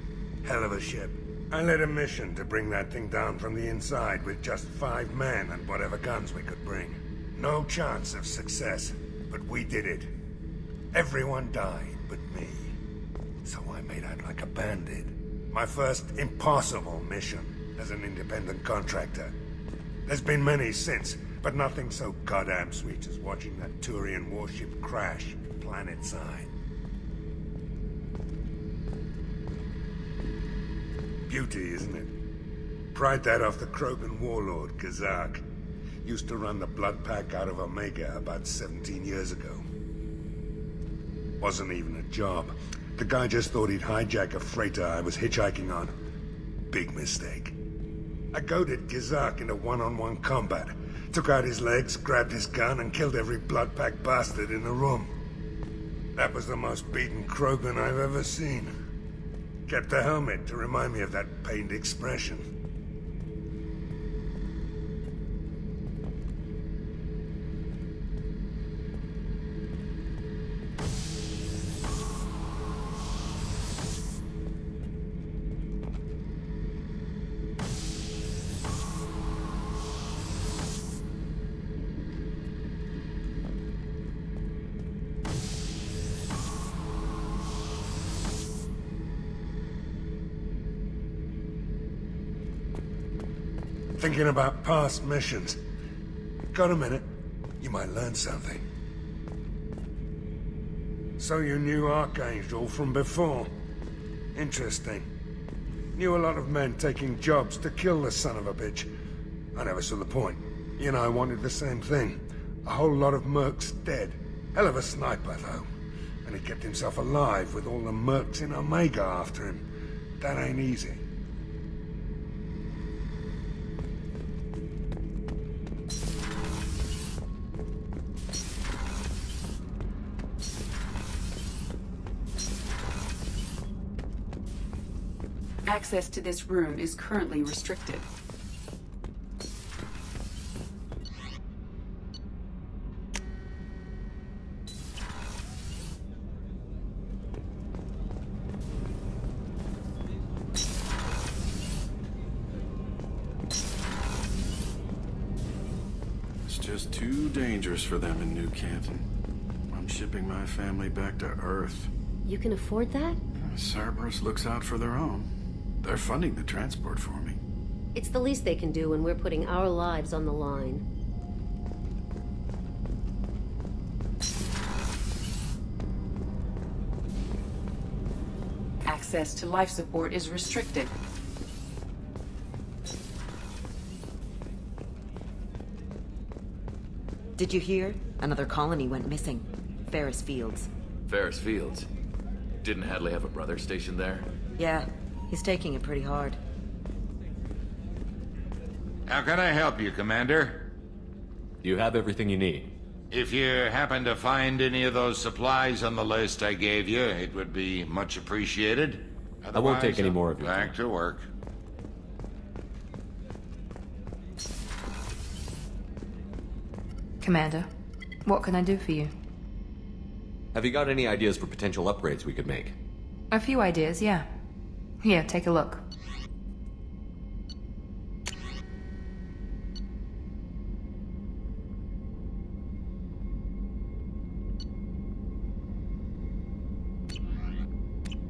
Hell of a ship. I led a mission to bring that thing down from the inside with just 5 men and whatever guns we could bring. No chance of success, but we did it. Everyone died but me. So I made out like a bandit. My first impossible mission as an independent contractor. There's been many since, but nothing so goddamn sweet as watching that Turian warship crash planet-side. Beauty, isn't it? Pried that off the Krogan warlord, Kazak. Used to run the blood pack out of Omega about 17 years ago. Wasn't even a job. The guy just thought he'd hijack a freighter I was hitchhiking on. Big mistake. I goaded Kazak into one-on-one combat. Took out his legs, grabbed his gun, and killed every blood pack bastard in the room. That was the most beaten Krogan I've ever seen. Kept the helmet to remind me of that pained expression. Thinking about past missions. Got a minute? You might learn something. So you knew Archangel from before? Interesting. Knew a lot of men taking jobs to kill the son of a bitch. I never saw the point. You know, I wanted the same thing. A whole lot of mercs dead. Hell of a sniper, though. And he kept himself alive with all the mercs in Omega after him. That ain't easy. Access to this room is currently restricted. It's just too dangerous for them in New Canton. I'm shipping my family back to Earth. You can afford that? Cerberus looks out for their own. They're funding the transport for me. It's the least they can do when we're putting our lives on the line. Access to life support is restricted. Did you hear? Another colony went missing. Ferris Fields. Ferris Fields? Didn't Hadley have a brother stationed there? Yeah, he's taking it pretty hard. How can I help you, Commander? You have everything you need. If you happen to find any of those supplies on the list I gave you, it would be much appreciated. I won't take any more of your time. Back to work. Commander, what can I do for you? Have you got any ideas for potential upgrades we could make? A few ideas, yeah. Here, take a look.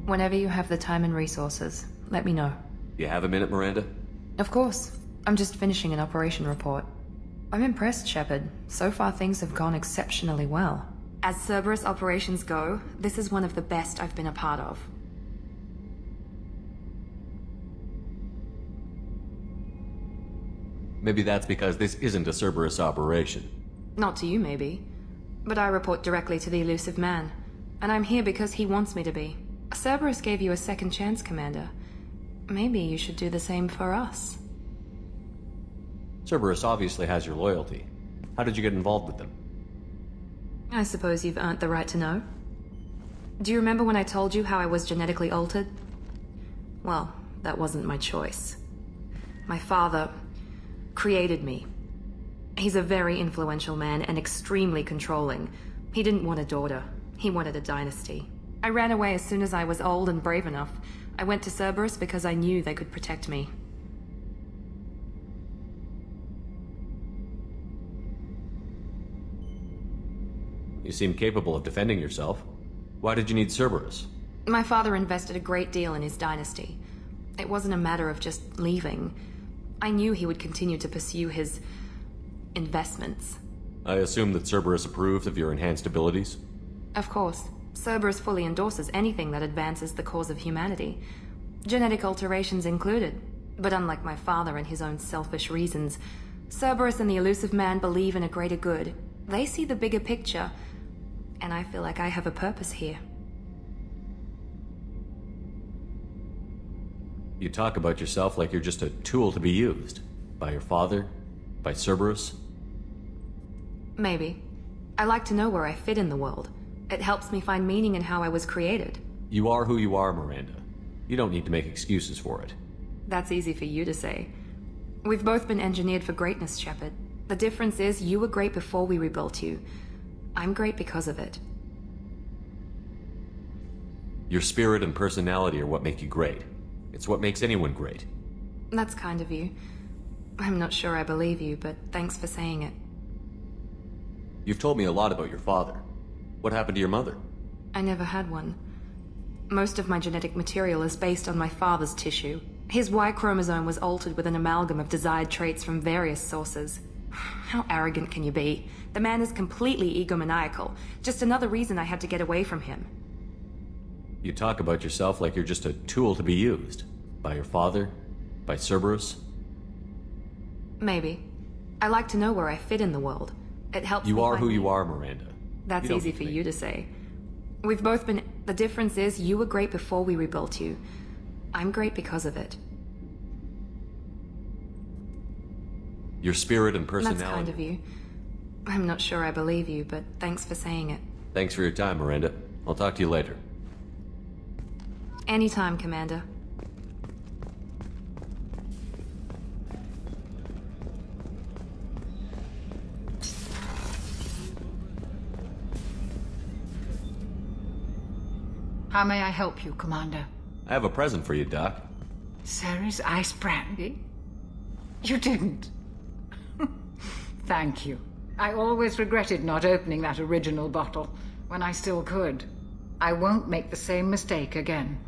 Whenever you have the time and resources, let me know. You have a minute, Miranda? Of course. I'm just finishing an operation report. I'm impressed, Shepard. So far things have gone exceptionally well. As Cerberus operations go, this is one of the best I've been a part of. Maybe that's because this isn't a Cerberus operation. Not to you, maybe. But I report directly to the Elusive Man. And I'm here because he wants me to be. Cerberus gave you a second chance, Commander. Maybe you should do the same for us. Cerberus obviously has your loyalty. How did you get involved with them? I suppose you've earned the right to know. Do you remember when I told you how I was genetically altered? Well, that wasn't my choice. My father created me. He's a very influential man and extremely controlling. He didn't want a daughter. He wanted a dynasty. I ran away as soon as I was old and brave enough. I went to Cerberus because I knew they could protect me. You seem capable of defending yourself. Why did you need Cerberus? My father invested a great deal in his dynasty. It wasn't a matter of just leaving. I knew he would continue to pursue his investments. I assume that Cerberus approved of your enhanced abilities? Of course. Cerberus fully endorses anything that advances the cause of humanity. Genetic alterations included. But unlike my father and his own selfish reasons, Cerberus and the Elusive Man believe in a greater good. They see the bigger picture, and I feel like I have a purpose here. You talk about yourself like you're just a tool to be used. By your father? By Cerberus? Maybe. I like to know where I fit in the world. It helps me find meaning in how I was created. You are who you are, Miranda. You don't need to make excuses for it. That's easy for you to say. We've both been engineered for greatness, Shepard. The difference is you were great before we rebuilt you. I'm great because of it. Your spirit and personality are what make you great. It's what makes anyone great. That's kind of you. I'm not sure I believe you, but thanks for saying it. You've told me a lot about your father. What happened to your mother? I never had one. Most of my genetic material is based on my father's tissue. His Y chromosome was altered with an amalgam of desired traits from various sources. How arrogant can you be? The man is completely egomaniacal. Just another reason I had to get away from him. You talk about yourself like you're just a tool to be used. By your father? By Cerberus? Maybe. I like to know where I fit in the world. It helps You me are find who me. you are, Miranda. That's You don't easy need for me. you to say. We've both been... The difference is you were great before we rebuilt you. I'm great because of it. Your spirit and personality. That's kind of you. I'm not sure I believe you, but thanks for saying it. Thanks for your time, Miranda. I'll talk to you later. Anytime, Commander. How may I help you, Commander? I have a present for you, Doc. Ceres ice brandy? You didn't. Thank you. I always regretted not opening that original bottle when I still could. I won't make the same mistake again.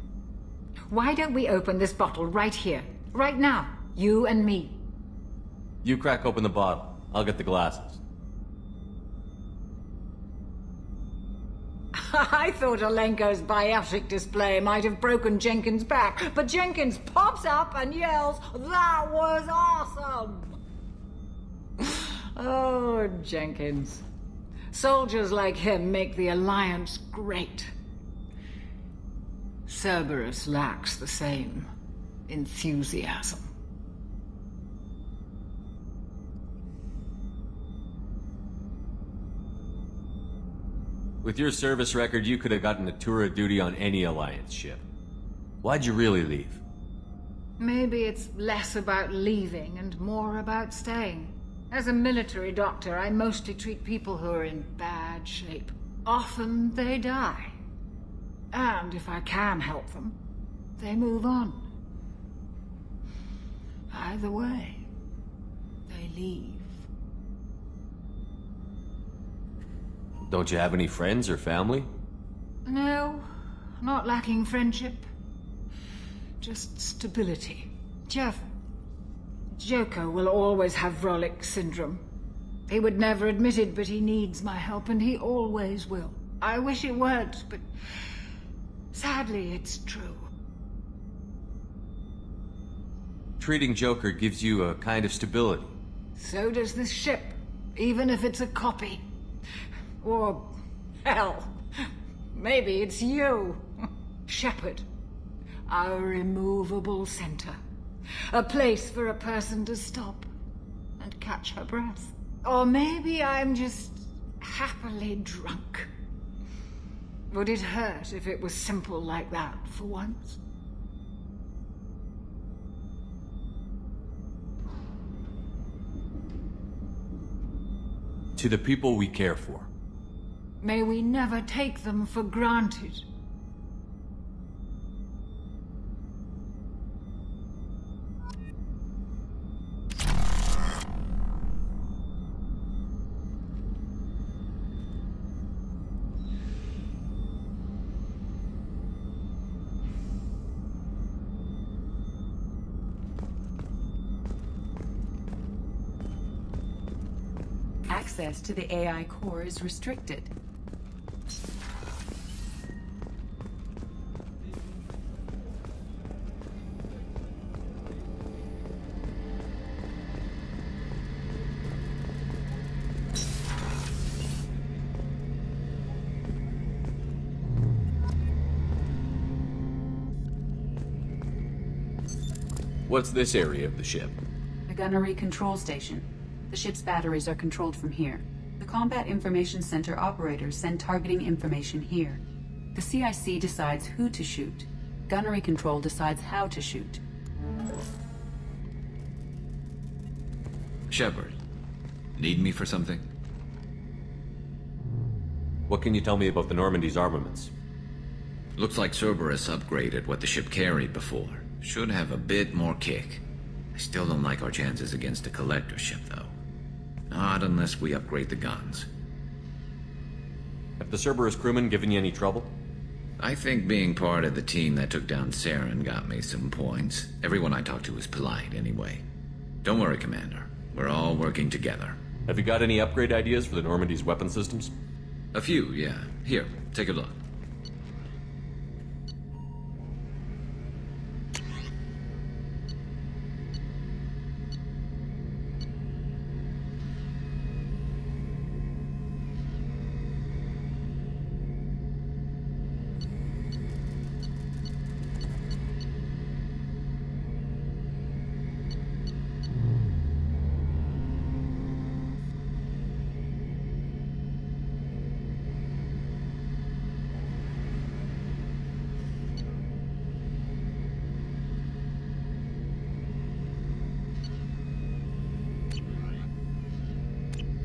Why don't we open this bottle right here, right now, you and me? You crack open the bottle. I'll get the glasses. I thought Alenko's biotic display might have broken Jenkins' back, but Jenkins pops up and yells, "That was awesome!" Oh, Jenkins. Soldiers like him make the Alliance great. Cerberus lacks the same enthusiasm. With your service record, you could have gotten a tour of duty on any Alliance ship. Why'd you really leave? Maybe it's less about leaving and more about staying. As a military doctor, I mostly treat people who are in bad shape. Often they die. And if I can help them, they move on. Either way, they leave. Don't you have any friends or family? No, not lacking friendship. Just stability. Joker will always have Vrolic syndrome. He would never admit it, but he needs my help, and he always will. I wish it weren't, but sadly, it's true. Treating Joker gives you a kind of stability. So does this ship, even if it's a copy. Or, hell, maybe it's you, Shepard. Our immovable center. A place for a person to stop and catch her breath. Or maybe I'm just happily drunk. Would it hurt if it was simple like that for once? To the people we care for. May we never take them for granted. Access to the AI core is restricted. What's this area of the ship? The gunnery control station. The ship's batteries are controlled from here. The Combat Information Center operators send targeting information here. The CIC decides who to shoot. Gunnery control decides how to shoot. Shepard, need me for something? What can you tell me about the Normandy's armaments? Looks like Cerberus upgraded what the ship carried before. Should have a bit more kick. I still don't like our chances against a Collector ship, though. Not unless we upgrade the guns. Have the Cerberus crewmen given you any trouble? I think being part of the team that took down Saren got me some points. Everyone I talked to was polite, anyway. Don't worry, Commander. We're all working together. Have you got any upgrade ideas for the Normandy's weapon systems? A few, yeah. Here, take a look.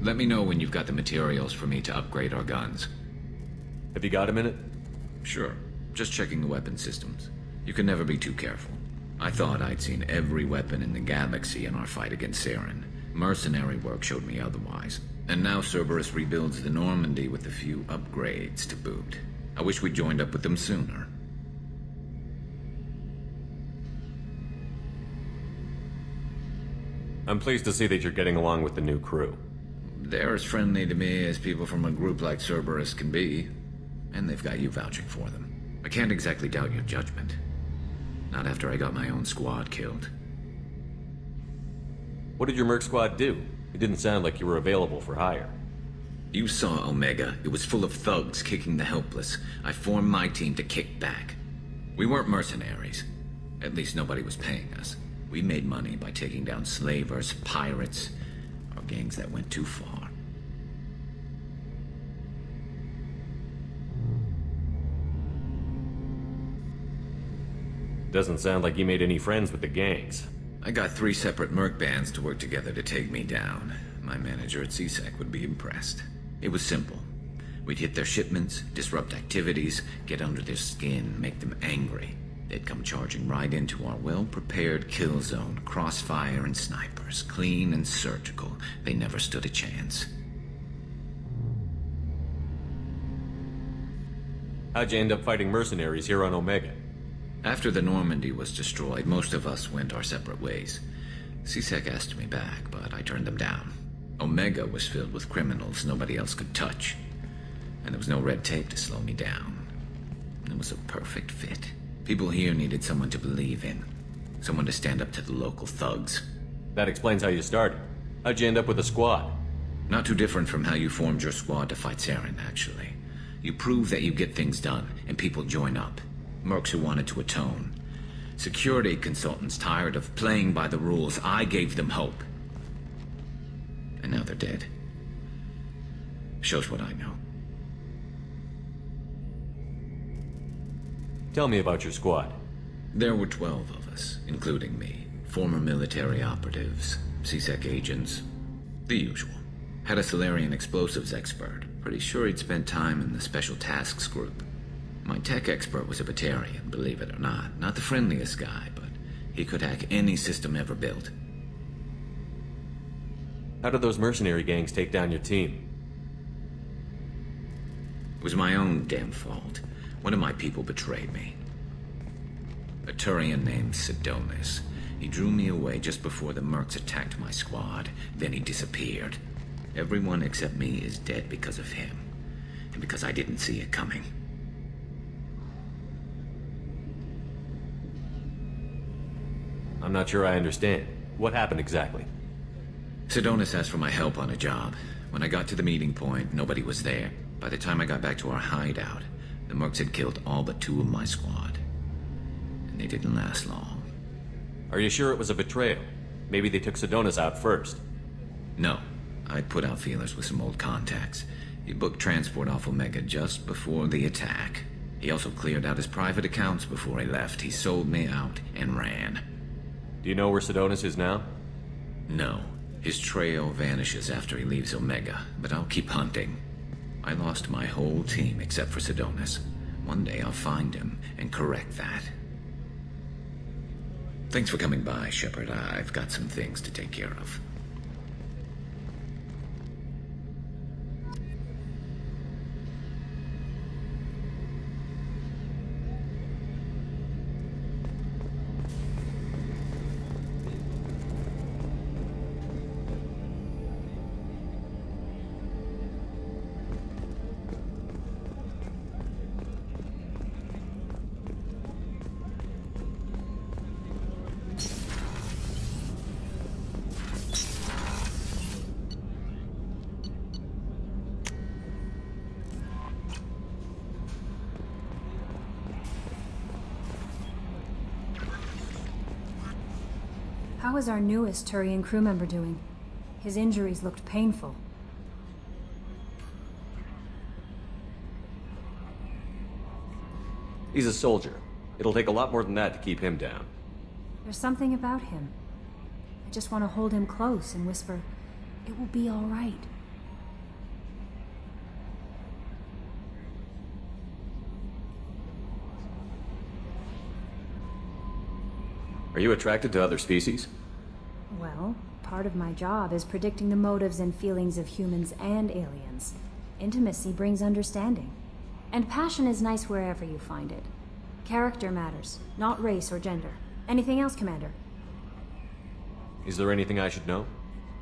Let me know when you've got the materials for me to upgrade our guns. Have you got a minute? Sure. Just checking the weapon systems. You can never be too careful. I thought I'd seen every weapon in the galaxy in our fight against Saren. Mercenary work showed me otherwise. And now Cerberus rebuilds the Normandy with a few upgrades to boot. I wish we'd joined up with them sooner. I'm pleased to see that you're getting along with the new crew. They're as friendly to me as people from a group like Cerberus can be. And they've got you vouching for them. I can't exactly doubt your judgment. Not after I got my own squad killed. What did your Merc squad do? It didn't sound like you were available for hire. You saw Omega. It was full of thugs kicking the helpless. I formed my team to kick back. We weren't mercenaries. At least nobody was paying us. We made money by taking down slavers, pirates, or gangs that went too far. Doesn't sound like you made any friends with the gangs. I got 3 separate merc bands to work together to take me down. My manager at CSEC would be impressed. It was simple. We'd hit their shipments, disrupt activities, get under their skin, make them angry. They'd come charging right into our well-prepared kill zone, crossfire and snipers, clean and surgical. They never stood a chance. How'd you end up fighting mercenaries here on Omega? After the Normandy was destroyed, most of us went our separate ways. CSEC asked me back, but I turned them down. Omega was filled with criminals nobody else could touch. And there was no red tape to slow me down. It was a perfect fit. People here needed someone to believe in. Someone to stand up to the local thugs. That explains how you started. How'd you end up with a squad? Not too different from how you formed your squad to fight Saren, actually. You prove that you get things done, and people join up. Mercs who wanted to atone. Security consultants tired of playing by the rules. I gave them hope. And now they're dead. Shows what I know. Tell me about your squad. There were 12 of us, including me. Former military operatives, CSEC agents, the usual. Had a Salarian explosives expert. Pretty sure he'd spent time in the Special Tasks Group. My tech expert was a Batarian, believe it or not. Not the friendliest guy, but he could hack any system ever built. How did those mercenary gangs take down your team? It was my own damn fault. One of my people betrayed me. A Turian named Sidonis. He drew me away just before the mercs attacked my squad. Then he disappeared. Everyone except me is dead because of him. And because I didn't see it coming. I'm not sure I understand. What happened exactly? Sidonis asked for my help on a job. When I got to the meeting point, nobody was there. By the time I got back to our hideout, the mercs had killed all but 2 of my squad. And they didn't last long. Are you sure it was a betrayal? Maybe they took Sidonis out first. No. I'd put out feelers with some old contacts. He booked transport off Omega just before the attack. He also cleared out his private accounts before he left. He sold me out and ran. Do you know where Sidonis is now? No. His trail vanishes after he leaves Omega, but I'll keep hunting. I lost my whole team except for Sidonis. One day I'll find him and correct that. Thanks for coming by, Shepard. I've got some things to take care of. How is our newest Turian crew member doing? His injuries looked painful. He's a soldier. It'll take a lot more than that to keep him down. There's something about him. I just want to hold him close and whisper, "It will be all right." Are you attracted to other species? Well, part of my job is predicting the motives and feelings of humans and aliens. Intimacy brings understanding. And passion is nice wherever you find it. Character matters, not race or gender. Anything else, Commander? Is there anything I should know?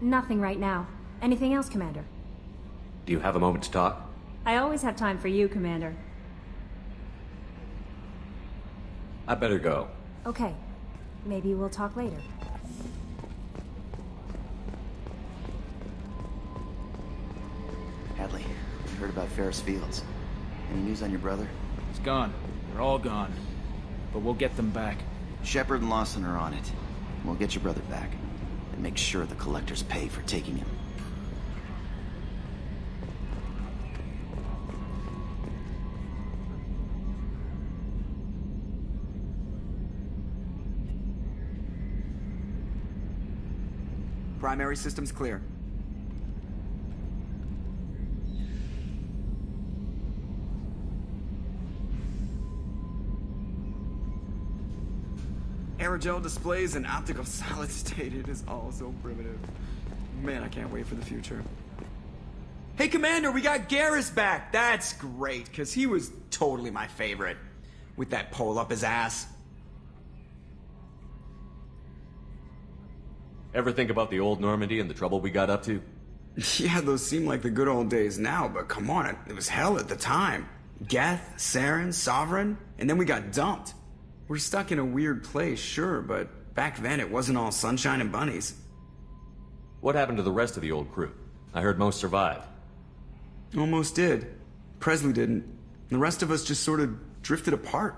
Nothing right now. Anything else, Commander? Do you have a moment to talk? I always have time for you, Commander. I better go. Okay. Maybe we'll talk later. Hadley, I heard about Ferris Fields. Any news on your brother? He's gone. They're all gone. But we'll get them back. Shepard and Lawson are on it. We'll get your brother back. And make sure the collectors pay for taking him. Primary systems clear. Aerogel displays in optical solid state. It is all so primitive. Man, I can't wait for the future. Hey, Commander, we got Garrus back. That's great, because he was totally my favorite. With that pole up his ass. Ever think about the old Normandy and the trouble we got up to? Yeah, those seem like the good old days now, but come on, it was hell at the time. Geth, Saren, Sovereign, and then we got dumped. We're stuck in a weird place, sure, but back then it wasn't all sunshine and bunnies. What happened to the rest of the old crew? I heard most survived. Almost did. Presley didn't. The rest of us just sort of drifted apart.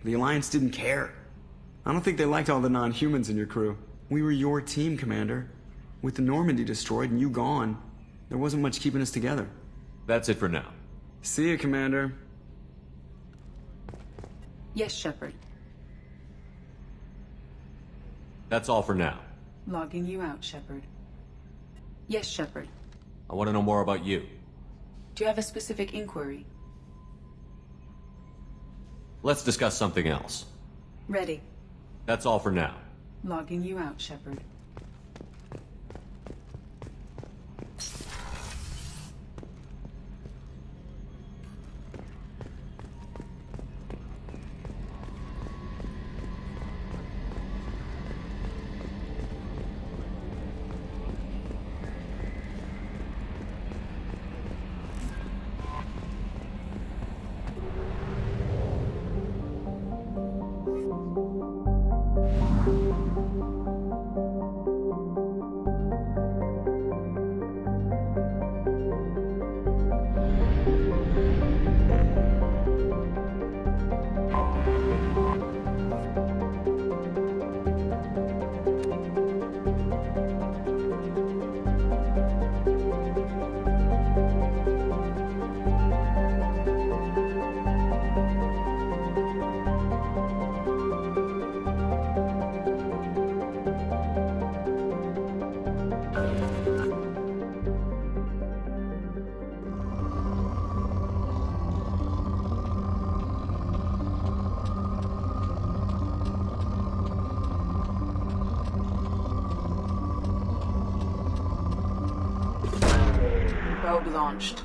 The Alliance didn't care. I don't think they liked all the non-humans in your crew. We were your team, Commander. With the Normandy destroyed and you gone, there wasn't much keeping us together. That's it for now. See you, Commander. Yes, Shepard. That's all for now. Logging you out, Shepard. Yes, Shepard. I want to know more about you. Do you have a specific inquiry? Let's discuss something else. Ready. That's all for now. Logging you out, Shepard. Probe launched.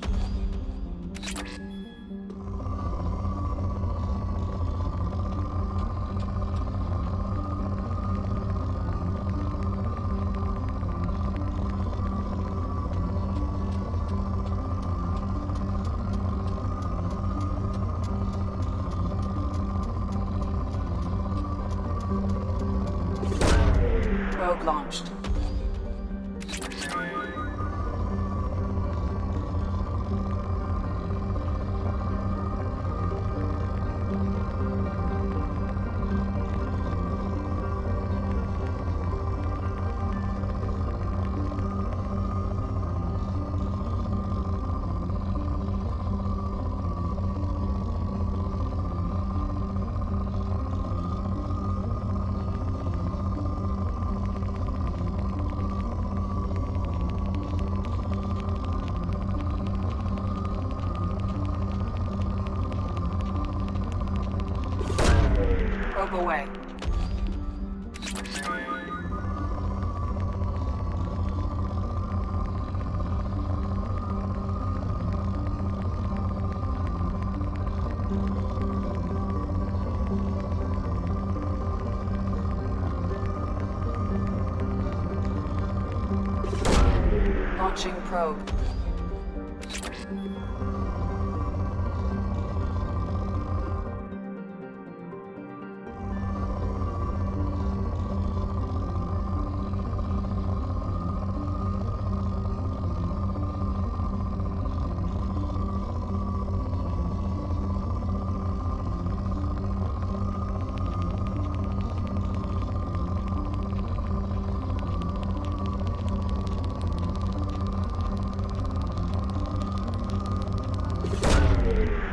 Probe launched. Probe away. Launching probe.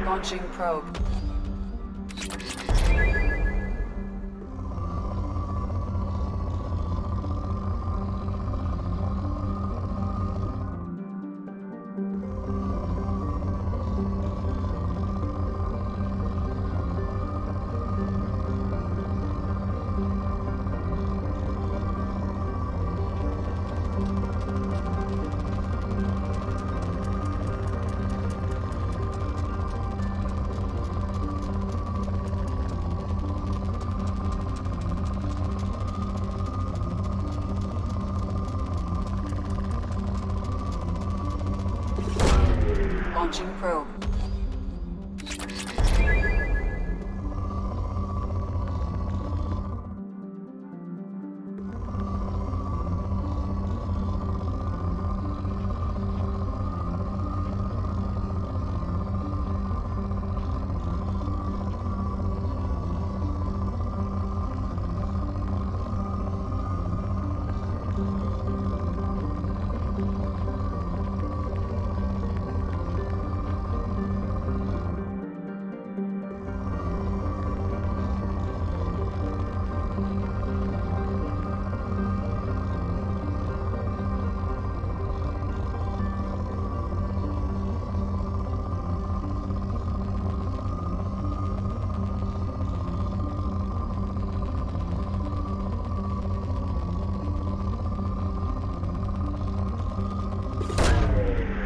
Launching probe. Launching probe.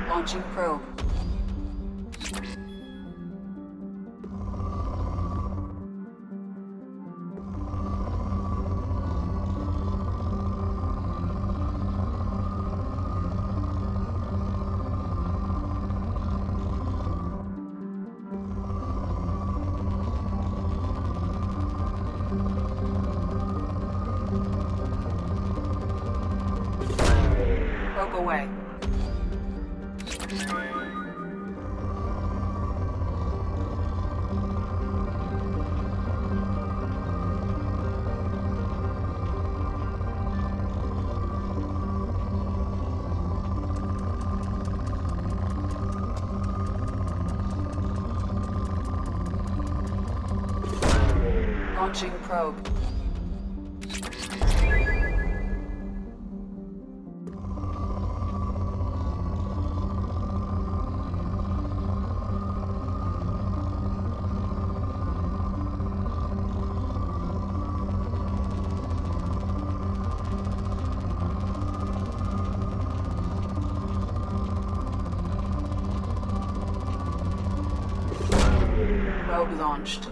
Launching probe. Probe away. Launching probe. Probe launched.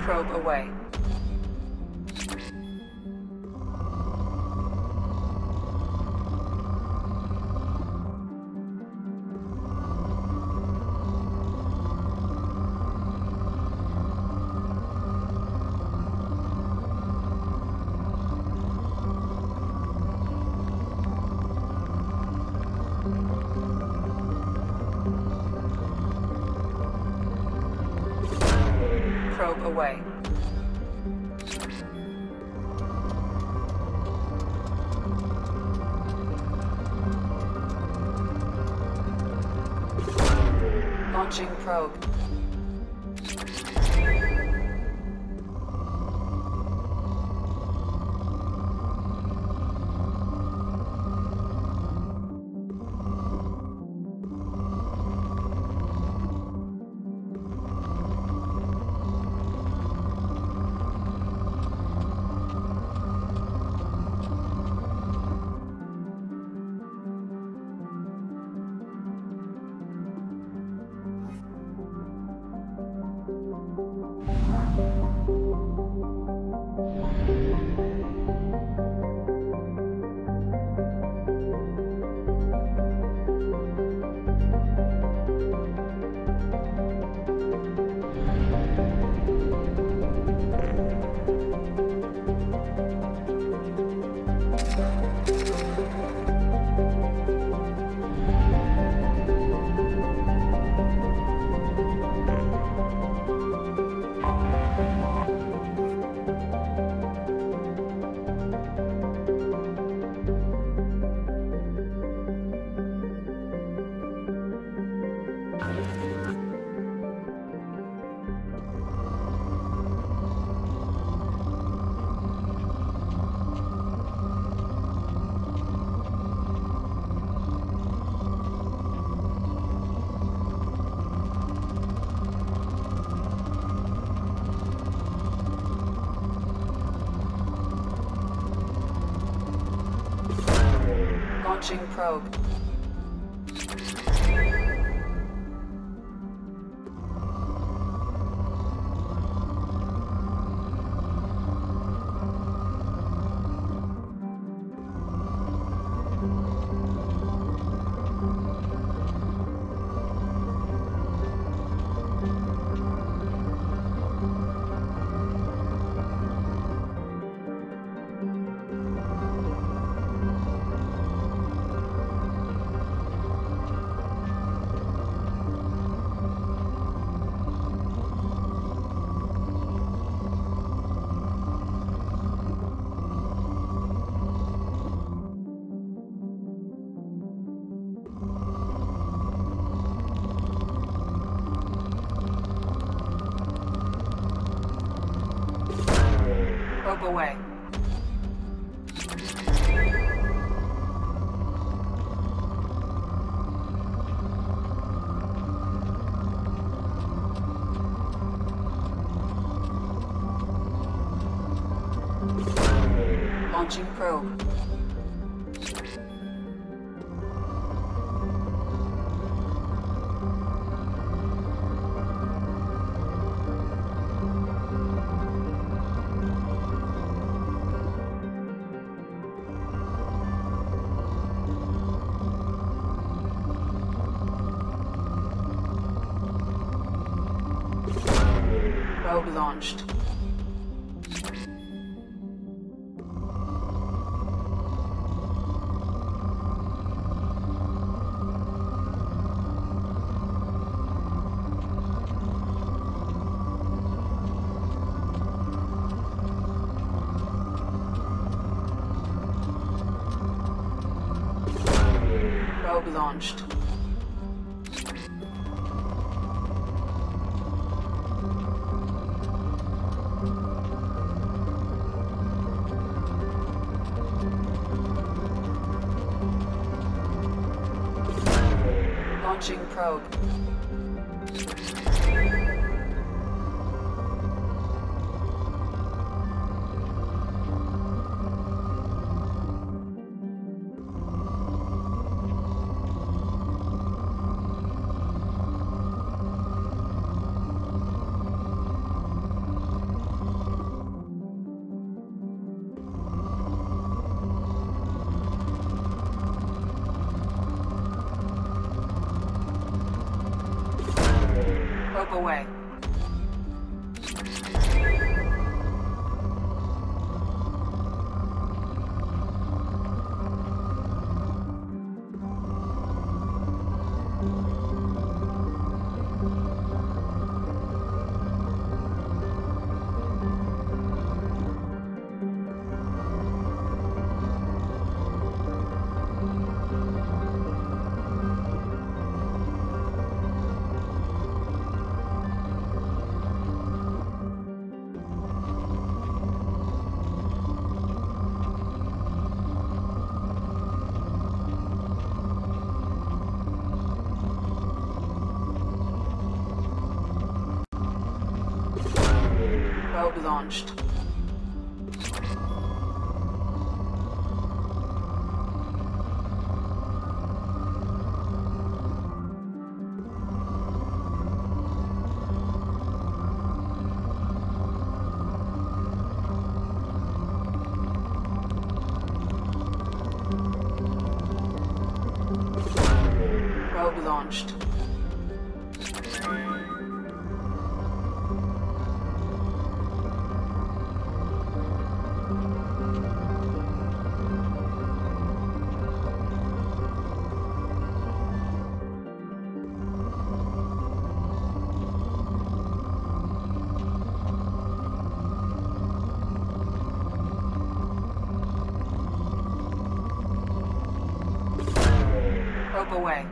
Probe away. Probe away. Launching probe. Launching probe. Probe away. Launching probe. Probe launched. Probe launched. Launching probe. Probe away. Probe launched. Probe launched. Probe away.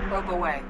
Probe away.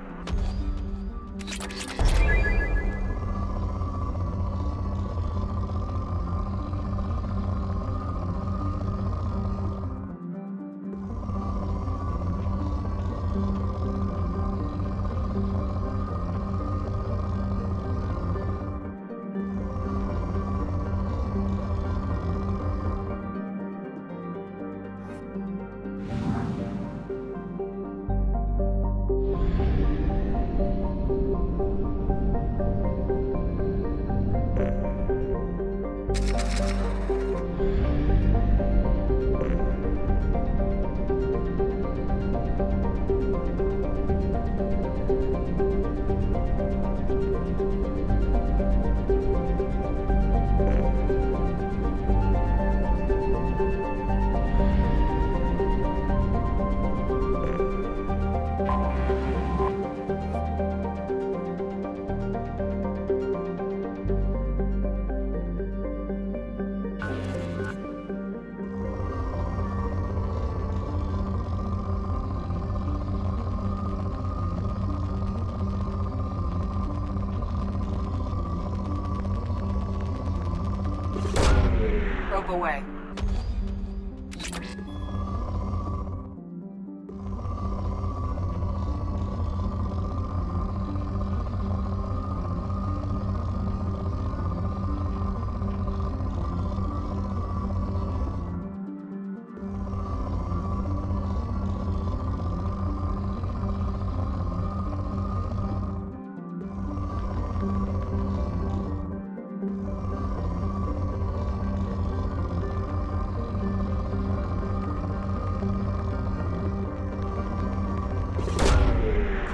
away.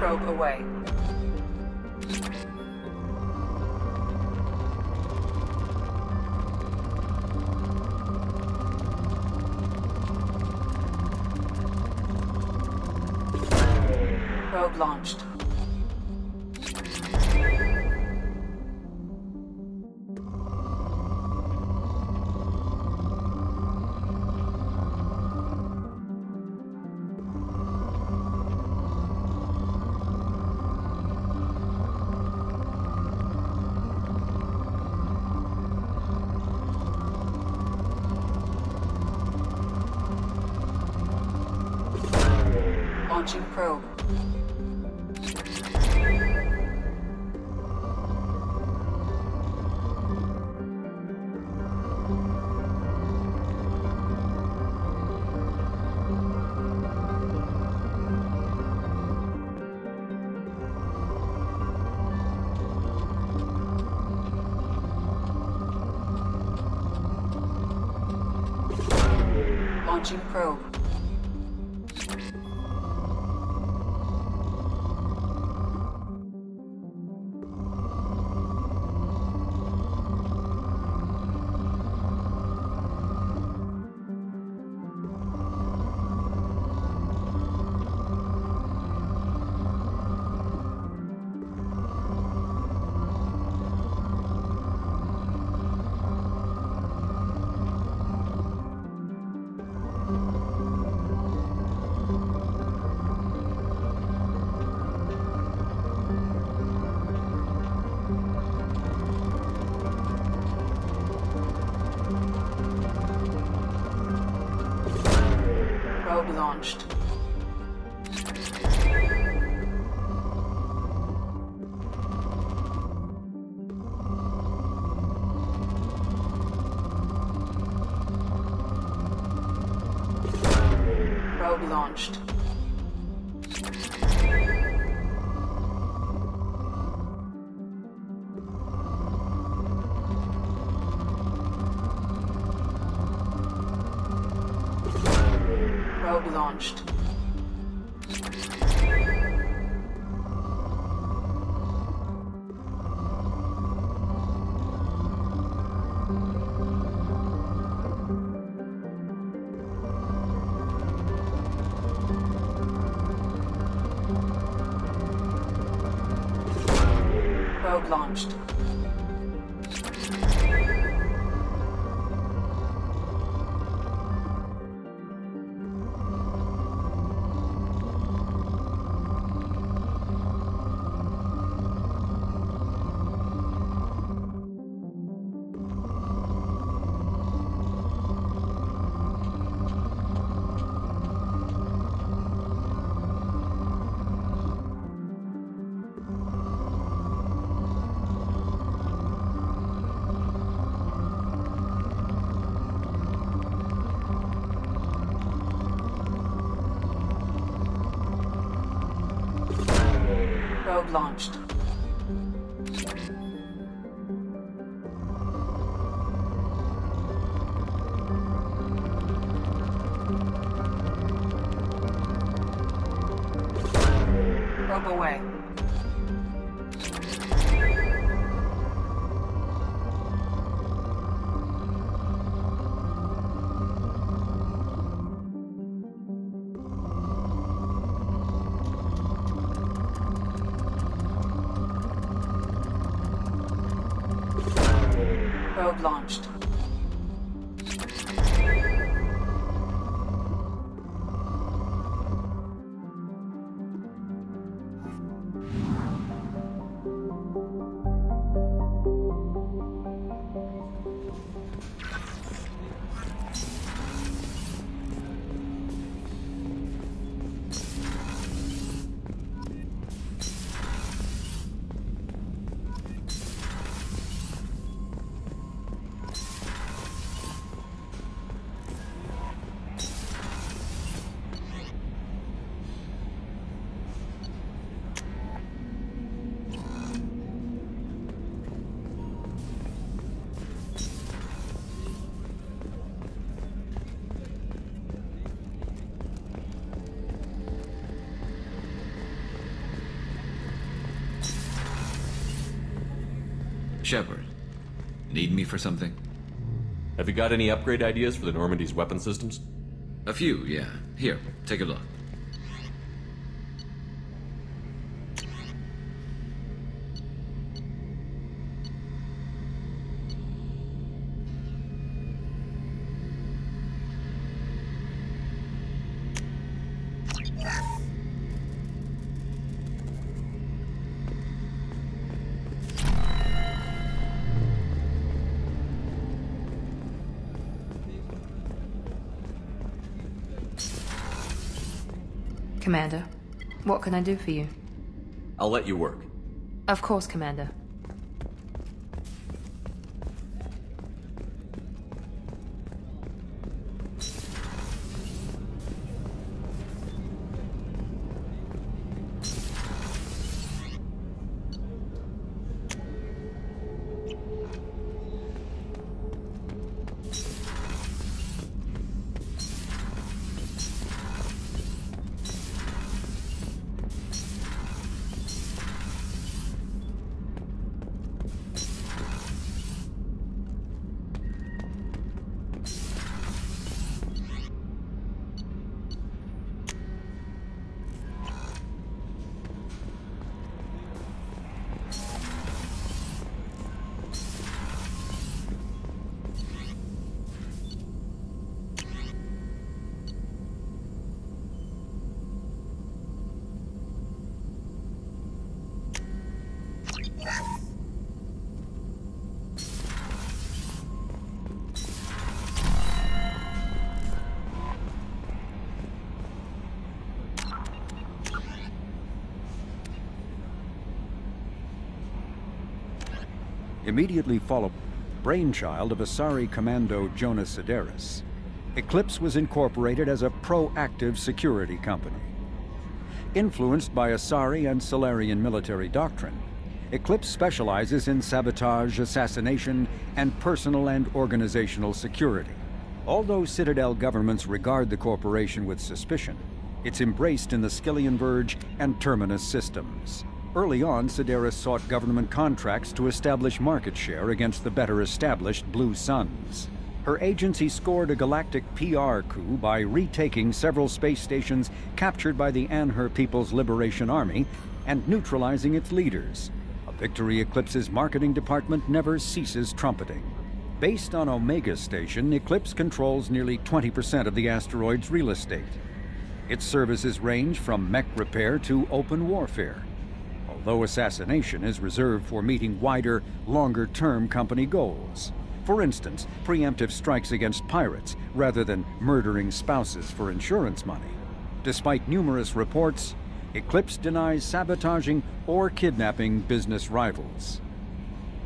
Probe away. Probe launched. Launching probe. Launching probe. Probe launched. Probe launched. Probe launched. Probe launched. Probe launched. Probe away. Probe launched. Shepard, need me for something? Have you got any upgrade ideas for the Normandy's weapon systems? A few, yeah. Here, take a look. Commander, what can I do for you? I'll let you work. Of course, Commander. Immediately followed, brainchild of Asari Commando Jonas Sederis, Eclipse was incorporated as a proactive security company. Influenced by Asari and Salarian military doctrine, Eclipse specializes in sabotage, assassination, and personal and organizational security. Although Citadel governments regard the corporation with suspicion, it's embraced in the Skillian Verge and Terminus systems. Early on, Sederis sought government contracts to establish market share against the better-established Blue Suns. Her agency scored a galactic PR coup by retaking several space stations captured by the Anhur People's Liberation Army and neutralizing its leaders, a victory Eclipse's marketing department never ceases trumpeting. Based on Omega Station, Eclipse controls nearly 20% of the asteroid's real estate. Its services range from mech repair to open warfare, although assassination is reserved for meeting wider, longer-term company goals. For instance, preemptive strikes against pirates, rather than murdering spouses for insurance money. Despite numerous reports, Eclipse denies sabotaging or kidnapping business rivals.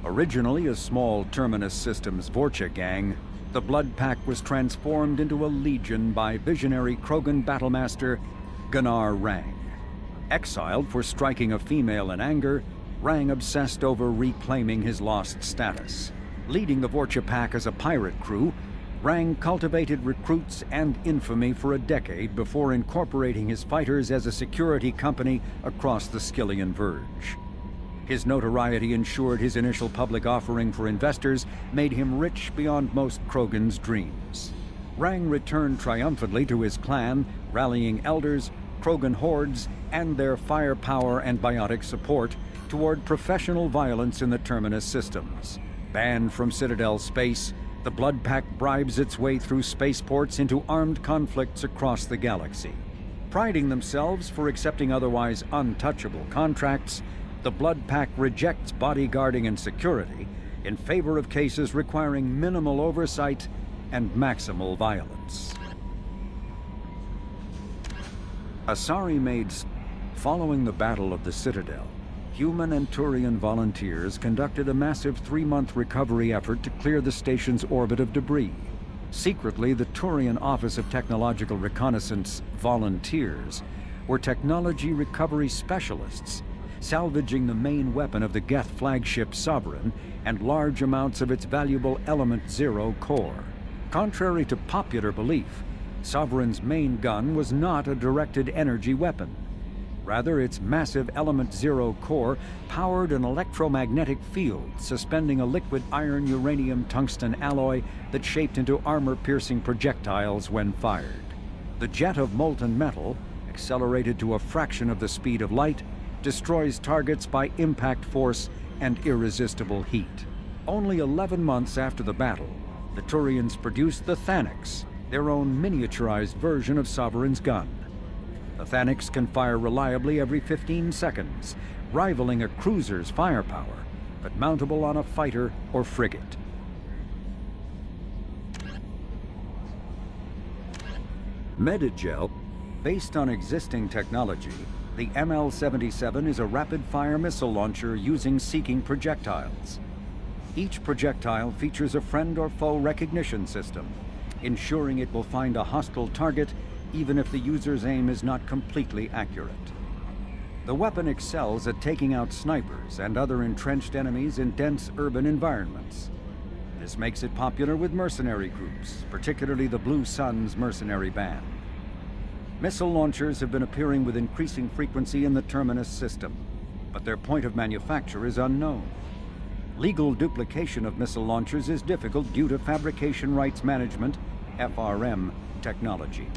Originally a small Terminus Systems Vorcha gang, the Blood Pack was transformed into a legion by visionary Krogan battlemaster Gunnar Rang. Exiled for striking a female in anger, Rang obsessed over reclaiming his lost status. Leading the Vorcha Pack as a pirate crew, Rang cultivated recruits and infamy for a decade before incorporating his fighters as a security company across the Skillian Verge. His notoriety ensured his initial public offering for investors made him rich beyond most Krogan's dreams. Rang returned triumphantly to his clan, rallying elders, Krogan hordes, and their firepower and biotic support toward professional violence in the Terminus systems. Banned from Citadel space, the Blood Pack bribes its way through spaceports into armed conflicts across the galaxy. Priding themselves for accepting otherwise untouchable contracts, the Blood Pack rejects bodyguarding and security in favor of cases requiring minimal oversight and maximal violence. Asari maids. Following the Battle of the Citadel, human and Turian volunteers conducted a massive 3-month recovery effort to clear the station's orbit of debris. Secretly, the Turian Office of Technological Reconnaissance volunteers were technology recovery specialists, salvaging the main weapon of the Geth flagship Sovereign and large amounts of its valuable Element Zero core. Contrary to popular belief, Sovereign's main gun was not a directed energy weapon. Rather, its massive Element Zero core powered an electromagnetic field suspending a liquid iron uranium tungsten alloy that shaped into armor-piercing projectiles when fired. The jet of molten metal, accelerated to a fraction of the speed of light, destroys targets by impact force and irresistible heat. Only 11 months after the battle, the Turians produced the Thanix, their own miniaturized version of Sovereign's gun. The Thanix can fire reliably every 15 seconds, rivaling a cruiser's firepower, but mountable on a fighter or frigate. Medigel, based on existing technology, the ML-77 is a rapid-fire missile launcher using seeking projectiles. Each projectile features a friend or foe recognition system, ensuring it will find a hostile target even if the user's aim is not completely accurate. The weapon excels at taking out snipers and other entrenched enemies in dense urban environments. This makes it popular with mercenary groups, particularly the Blue Suns mercenary band. Missile launchers have been appearing with increasing frequency in the Terminus system, but their point of manufacture is unknown. Legal duplication of missile launchers is difficult due to Fabrication Rights Management, FRM, technology.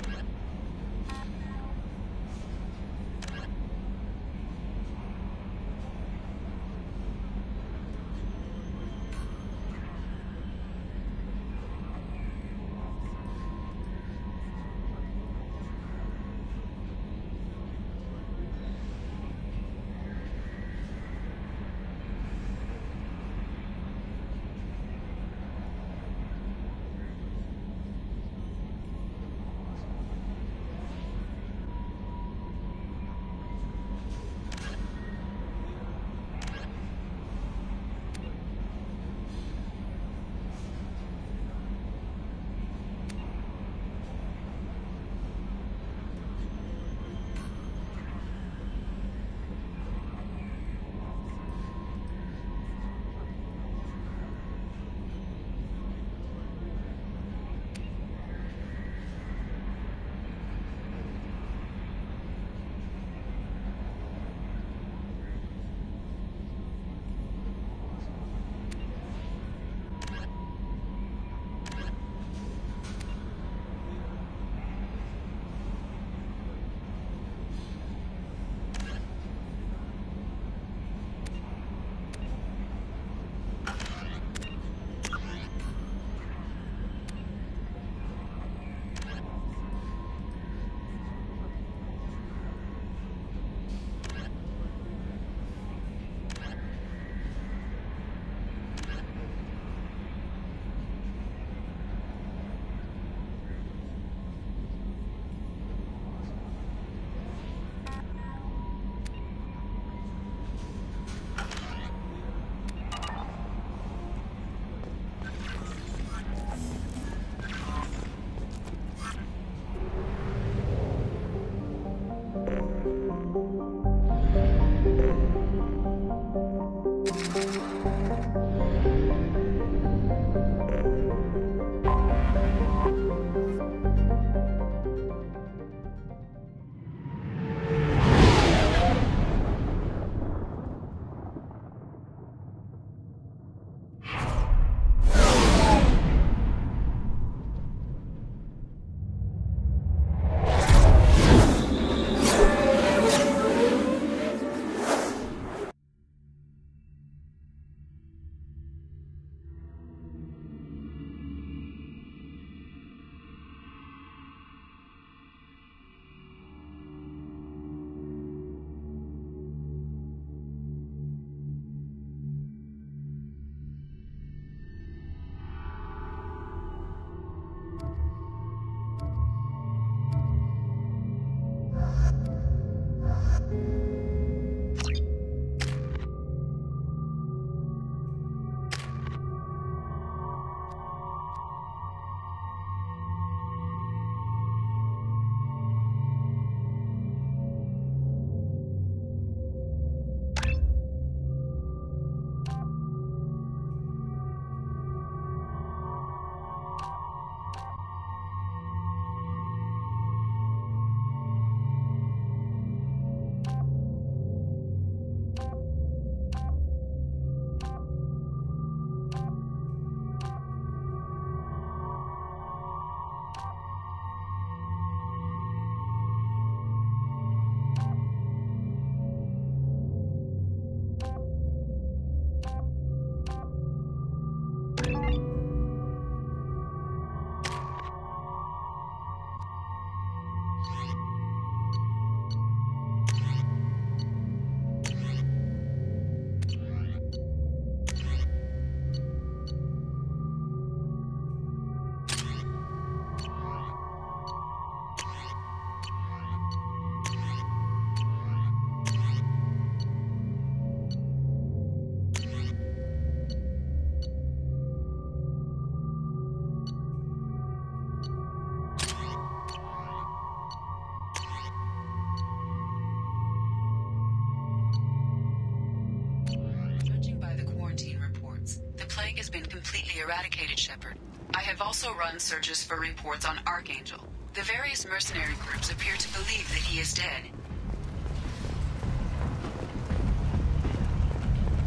has been completely eradicated, Shepard. I have also run searches for reports on Archangel. The various mercenary groups appear to believe that he is dead.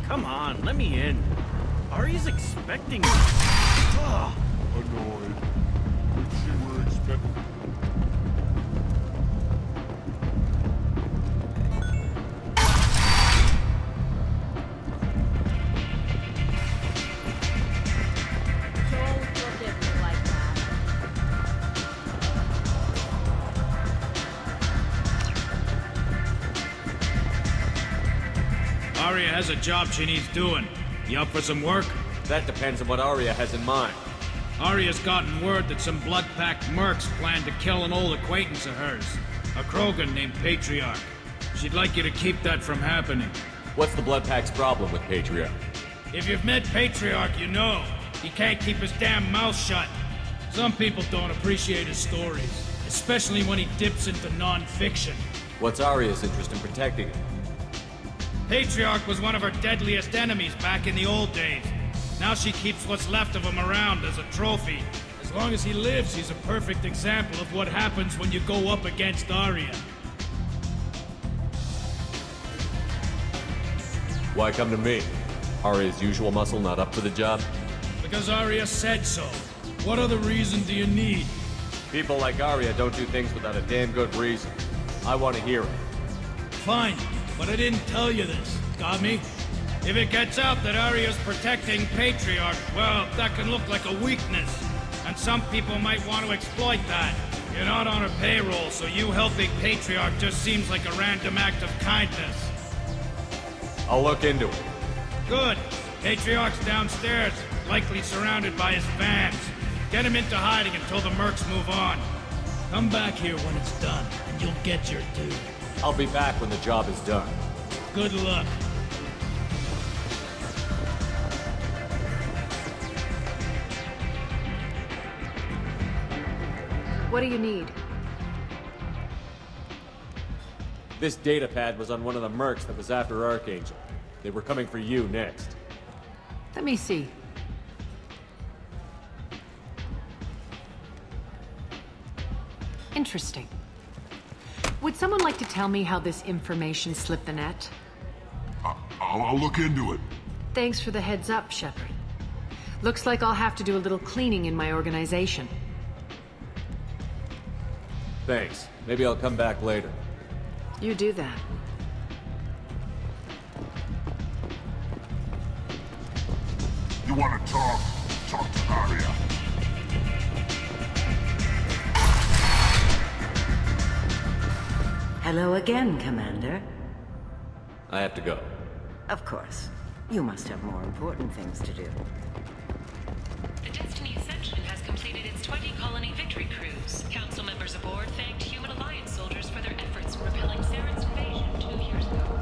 Come on, let me in. Aria's expecting me. Annoyed. But she were expecting. Aria has a job she needs doing. You up for some work? That depends on what Aria has in mind. Aria's gotten word that some blood-packed mercs plan to kill an old acquaintance of hers. A Krogan named Patriarch. She'd like you to keep that from happening. What's the Bloodpack's problem with Patriarch? If you've met Patriarch, you know. He can't keep his damn mouth shut. Some people don't appreciate his stories, especially when he dips into non-fiction. What's Aria's interest in protecting it? Patriarch was one of her deadliest enemies back in the old days. Now she keeps what's left of him around as a trophy. As long as he lives, he's a perfect example of what happens when you go up against Aria. Why come to me? Aria's usual muscle not up for the job? Because Aria said so. What other reason do you need? People like Aria don't do things without a damn good reason. I want to hear it. Fine, but I didn't tell you this. Got me? If it gets out that Aria's protecting Patriarch, well, that can look like a weakness. And some people might want to exploit that. You're not on her payroll, so you helping Patriarch just seems like a random act of kindness. I'll look into it. Good. Patriarch's downstairs, likely surrounded by his fans. Get him into hiding until the mercs move on. Come back here when it's done, and you'll get your due. I'll be back when the job is done. Good luck. What do you need? This data pad was on one of the mercs that was after Archangel. They were coming for you next. Let me see. Interesting. Would someone like to tell me how this information slipped the net? I'll look into it. Thanks for the heads up, Shepard. Looks like I'll have to do a little cleaning in my organization. Thanks. Maybe I'll come back later. You do that. You want to talk? Talk to Aria. Hello again, Commander. I have to go. Of course. You must have more important things to do. The Destiny Ascension has completed its 20-colony victory cruise. Council members aboard thanked Human Alliance soldiers for their efforts in repelling Saren's invasion 2 years ago.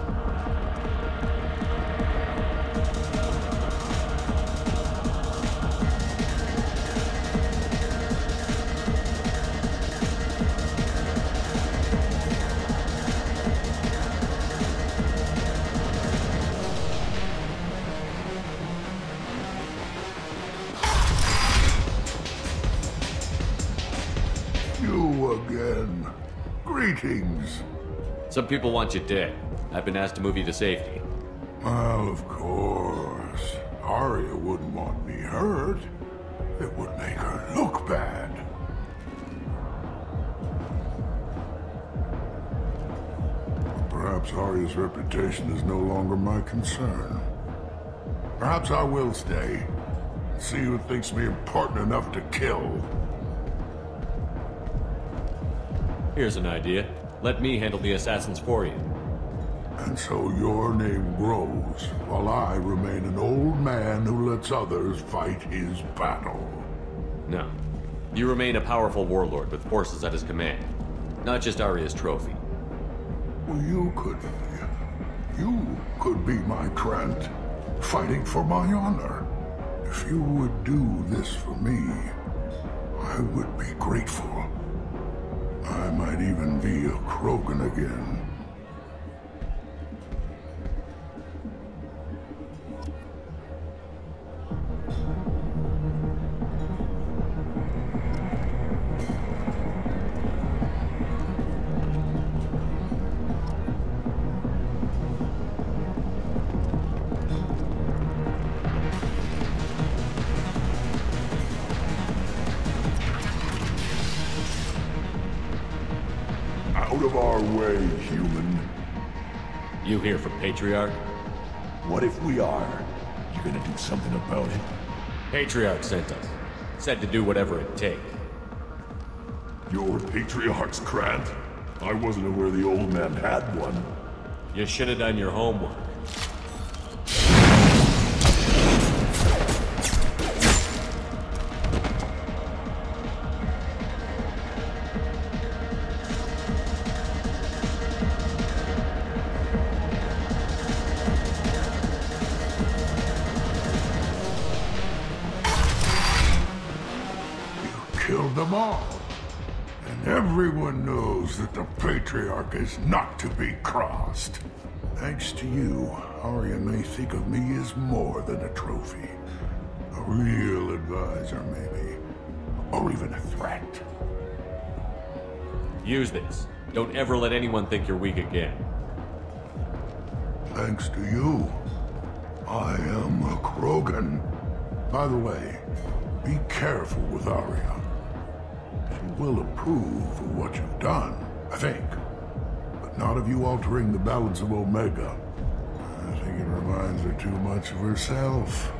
Again. Greetings. Some people want you dead. I've been asked to move you to safety. Well, of course. Aria wouldn't want me hurt. It would make her look bad. Perhaps Aria's reputation is no longer my concern. Perhaps I will stay. See who thinks me important enough to kill. Here's an idea. Let me handle the assassins for you. And so your name grows, while I remain an old man who lets others fight his battle. No. You remain a powerful warlord with forces at his command. Not just Aria's trophy. Well, you could be my Trent, fighting for my honor. If you would do this for me, I would be grateful. I might even be a Krogan again. Out of our way, human. You here for Patriarch? What if we are? You gonna do something about it? Patriarch sent us. Said to do whatever it takes. Your Patriarch's Krant? I wasn't aware the old man had one. You should have done your homework. Killed them all. And everyone knows that the Patriarch is not to be crossed. Thanks to you, Arya may think of me as more than a trophy. A real advisor, maybe. Or even a threat. Use this. Don't ever let anyone think you're weak again. Thanks to you, I am a Krogan. By the way, be careful with Arya. She will approve of what you've done, I think. But not of you altering the balance of Omega. I think it reminds her too much of herself.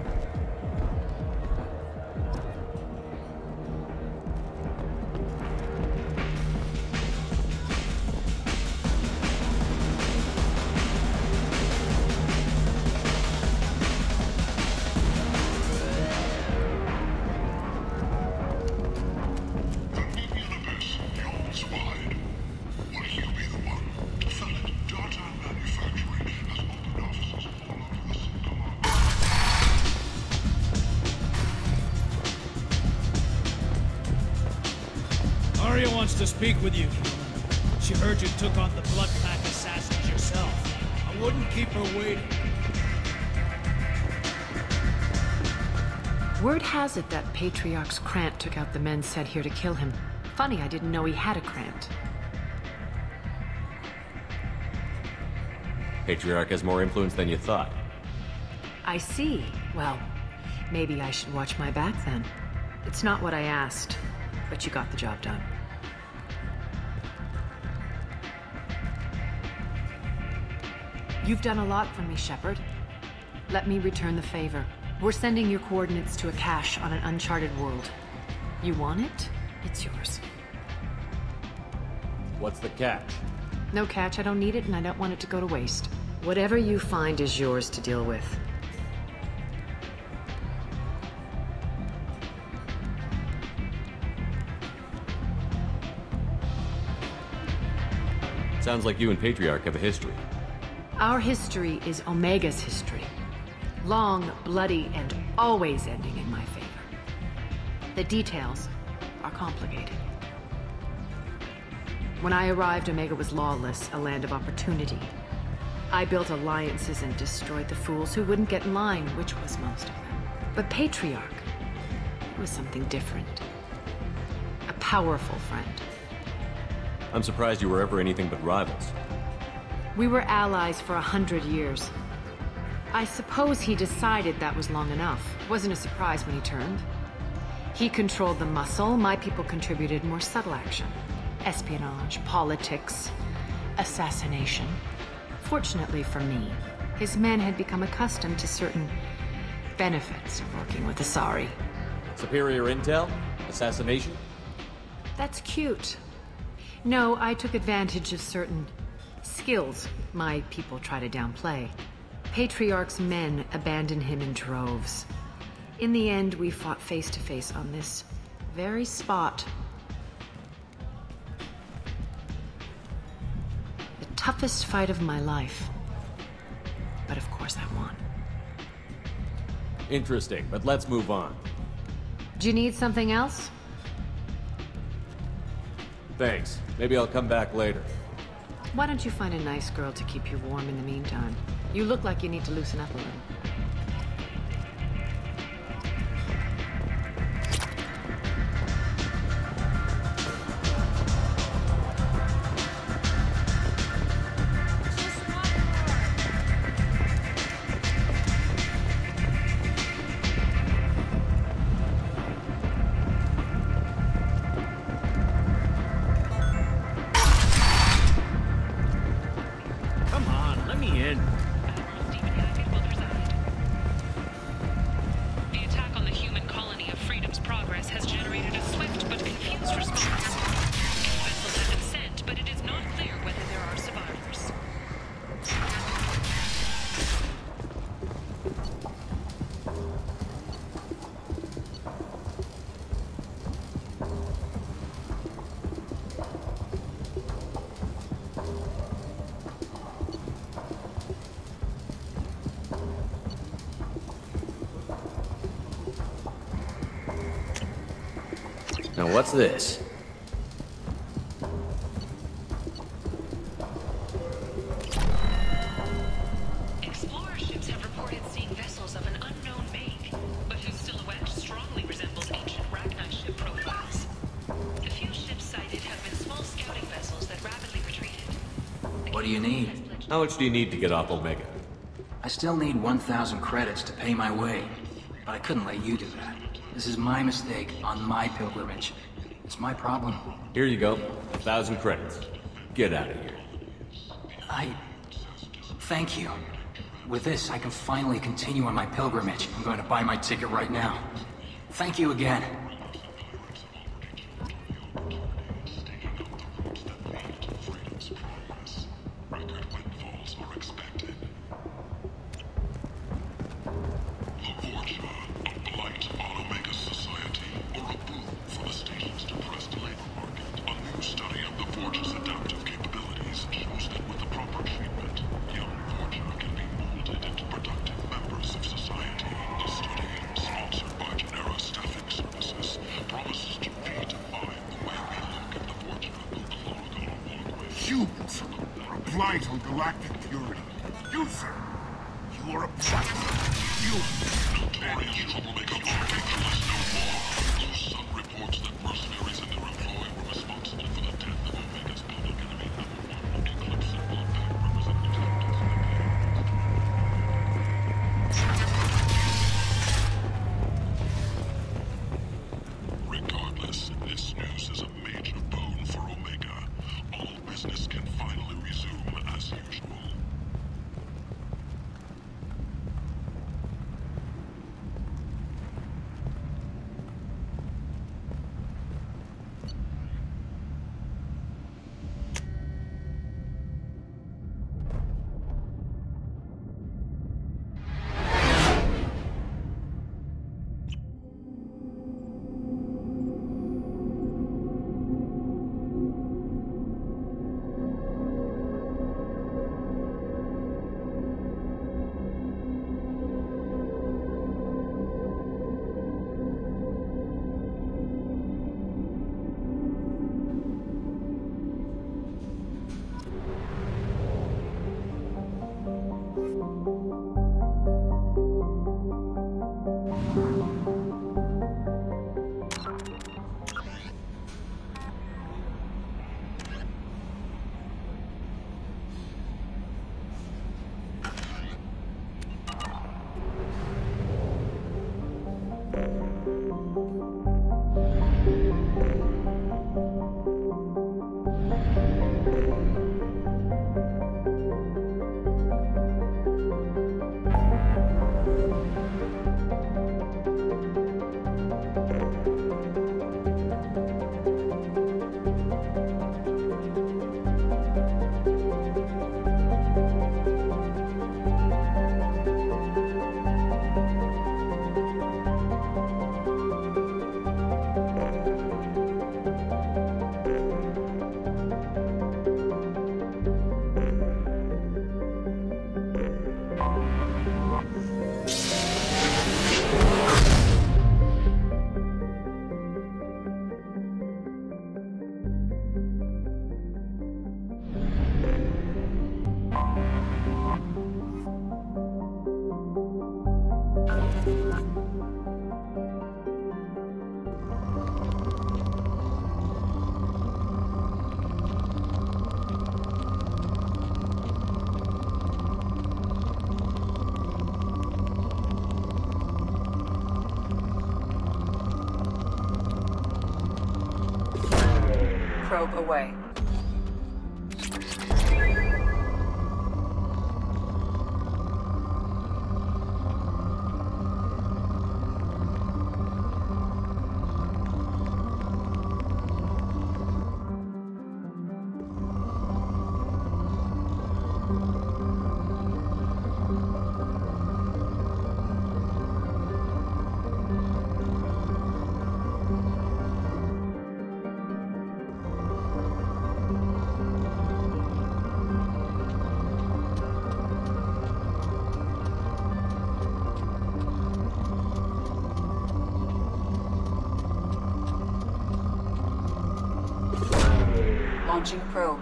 Arya wants to speak with you, human. She heard you took on the Blood Pack assassins yourself. I wouldn't keep her waiting. Word has it that Patriarch's Krant took out the men sent here to kill him. Funny, I didn't know he had a Krant. Patriarch has more influence than you thought. I see. Well, maybe I should watch my back then. It's not what I asked, but you got the job done. You've done a lot for me, Shepard. Let me return the favor. We're sending your coordinates to a cache on an uncharted world. You want it? It's yours. What's the catch? No catch, I don't need it, and I don't want it to go to waste. Whatever you find is yours to deal with. Sounds like you and Patriarch have a history. Our history is Omega's history. Long, bloody, and always ending in my favor. The details are complicated. When I arrived, Omega was lawless, a land of opportunity. I built alliances and destroyed the fools who wouldn't get in line, which was most of them. But Patriarch was something different. A powerful friend. I'm surprised you were ever anything but rivals. We were allies for 100 years. I suppose he decided that was long enough. Wasn't a surprise when he turned. He controlled the muscle, my people contributed more subtle action. Espionage, politics, assassination. Fortunately for me, his men had become accustomed to certain benefits of working with Asari. Superior intel? Assassination? That's cute. No, I took advantage of certain skills my people try to downplay. Patriarch's men abandoned him in droves. In the end, we fought face to face on this very spot. The toughest fight of my life. But of course I won. Interesting, but let's move on. Do you need something else? Thanks. Maybe I'll come back later. Why don't you find a nice girl to keep you warm in the meantime? You look like you need to loosen up a little. what's this? Explorer ships have reported seeing vessels of an unknown make, but whose silhouette strongly resembles ancient Rachni ship profiles. The few ships sighted have been small scouting vessels that rapidly retreated. What do you need? How much do you need to get off Omega? I still need 1,000 credits to pay my way, but I couldn't let you do that. This is my mistake on my pilgrimage. It's my problem. Here you go. 1,000 credits. Get out of here. Thank you. With this, I can finally continue on my pilgrimage. I'm going to buy my ticket right now. Thank you again. Humans are a blight on galactic purity. You, sir, you are a blight. You, notorious troublemaker, are victimless no more. Your son reports that mercenaries in their employ were responsible for the death of Omega's public enemy #1, Eclipse and Bloodpack representatives. Regardless, this news is a major boon for Omega. All business can finally resume as usual. Probe away. Launching probe.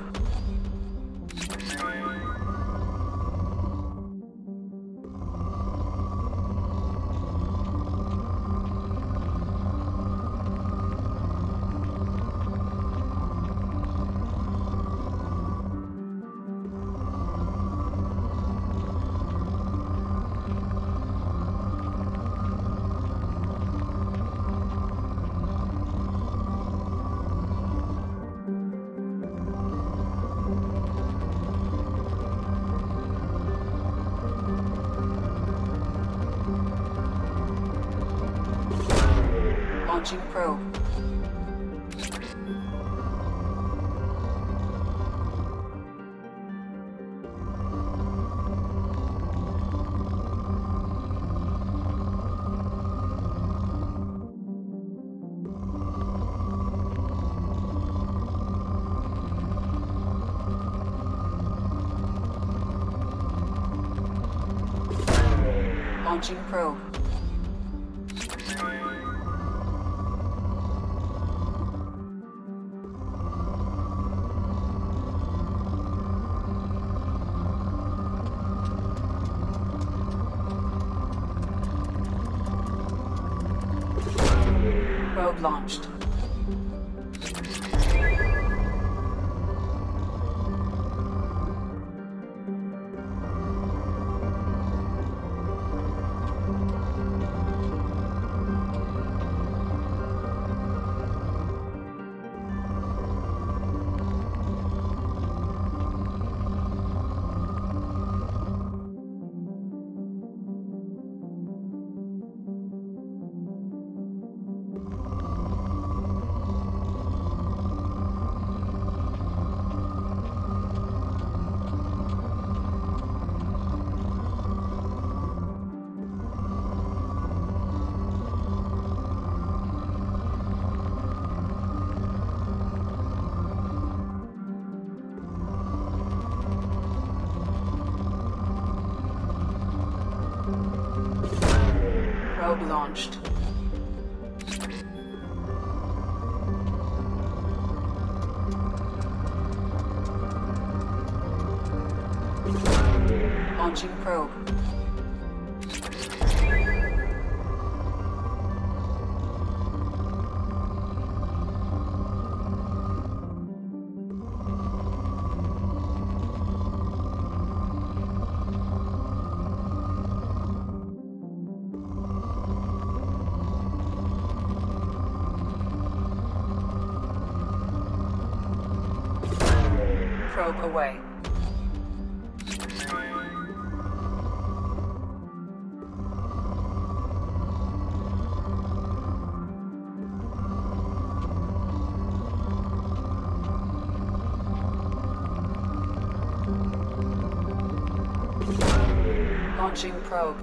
Launching probe. Launching probe. Probe launched. Probe launched. Launching probe. Probe away. Launching probe.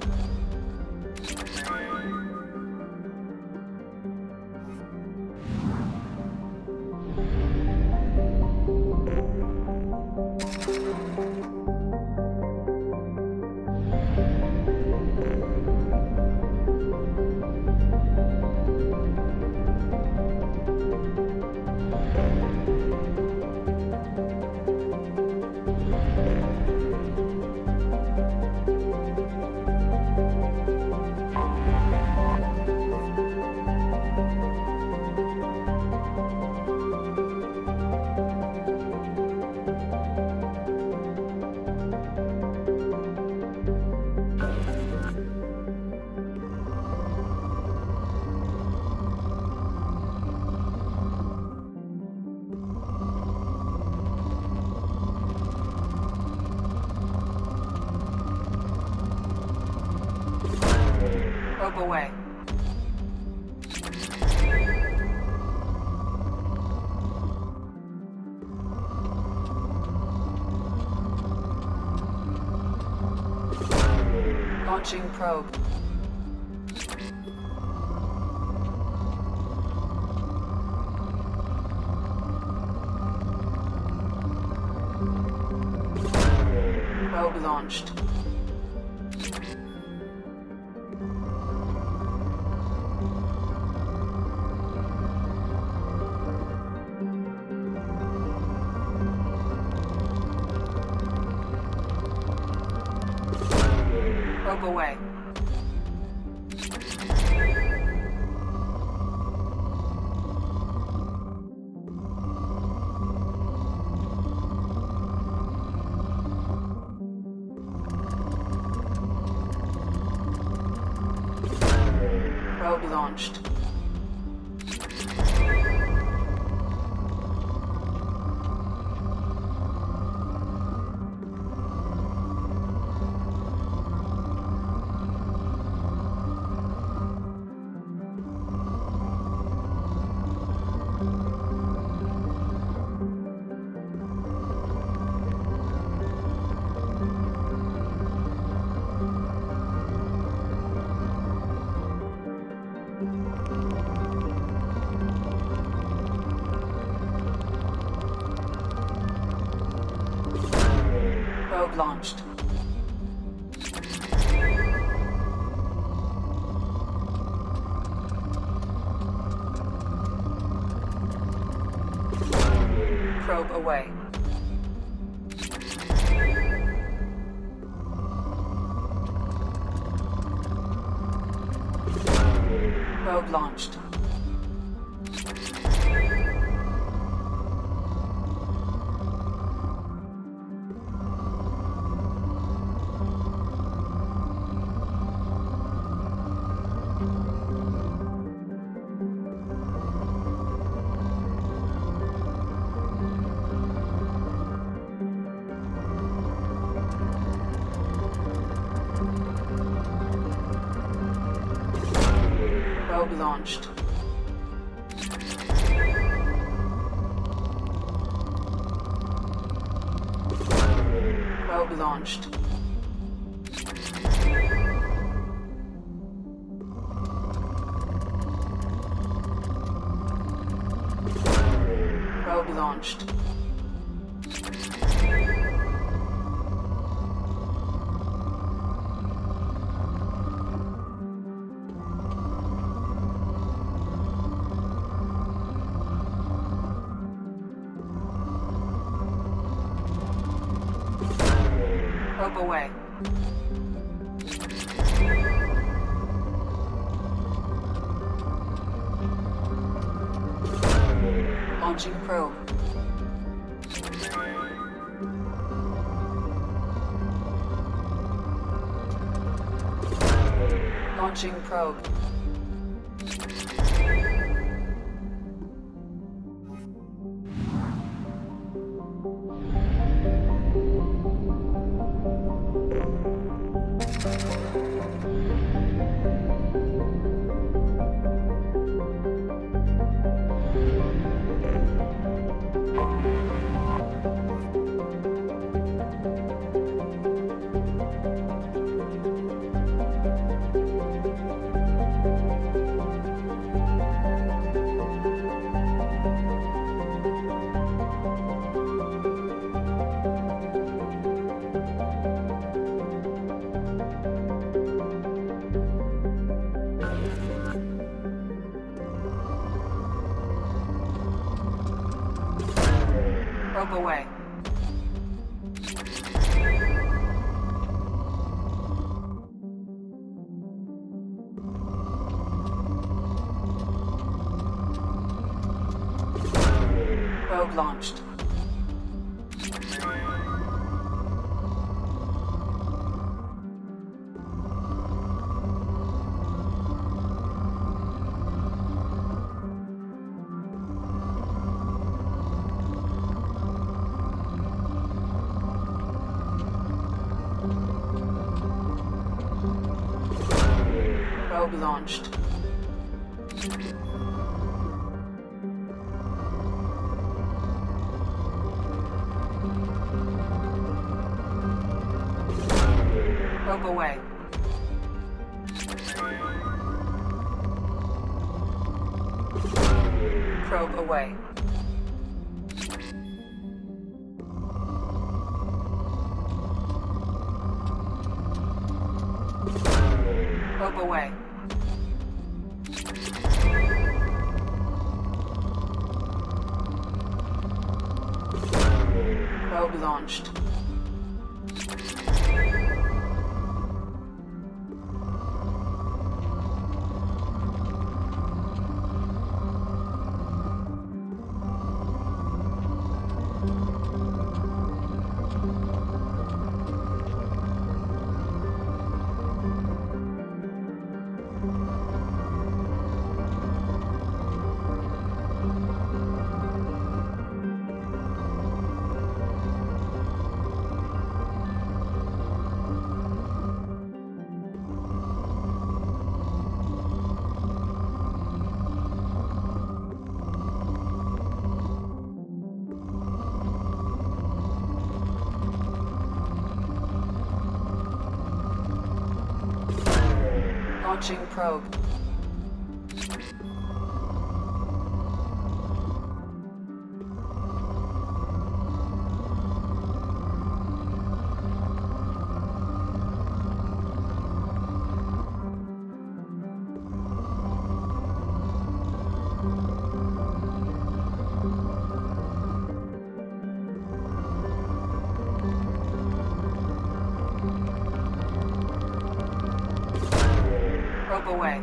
Probe away. Launching probe. Probe launched. Probe away. Probe launched. Probe launched. Probe away. Probe launched. Probe launched. Probe launched. Probe launched. Probe away. Launching probe. Launching probe. Probe away. Probe launched. Probe launched. Probe away. Probe away. Probe away. Probe launched. Launching probe. Probe away.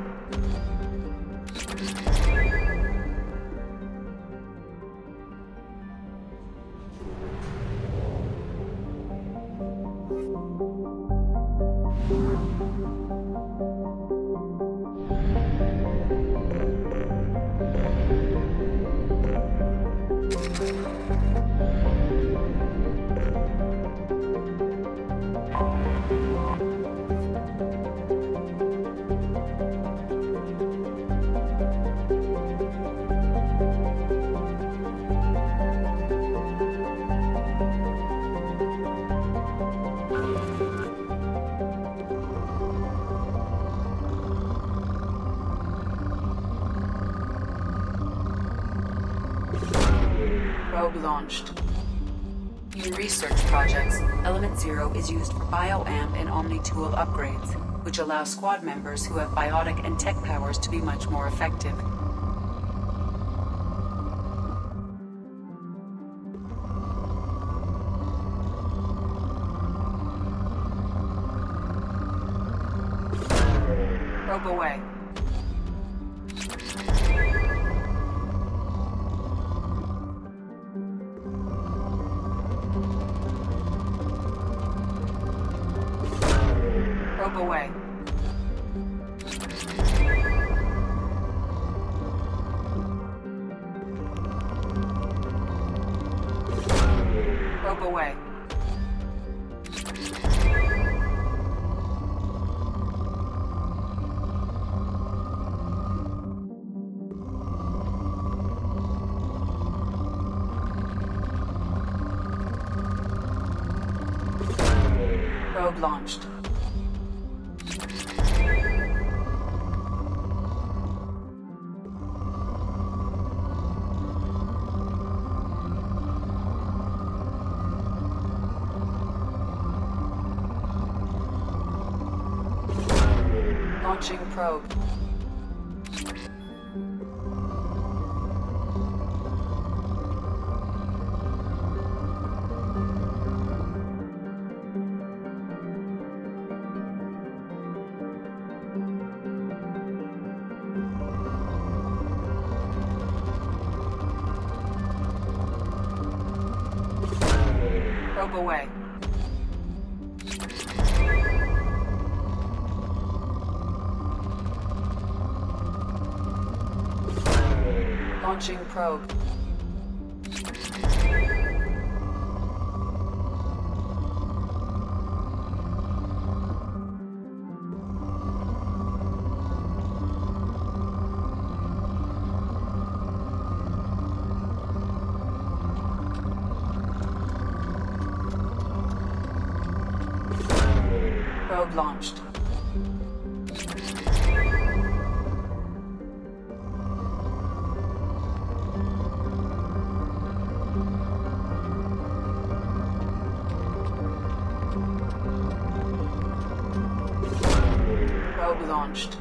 Probe launched. In research projects, Element Zero is used for Bioamp and Omni-Tool upgrades, which allow squad members who have biotic and tech powers to be much more effective. Probe away. Probe away. Probe away. Probe launched. Launching probe. Probe away. Launching probe. Probe launched. Probe launched.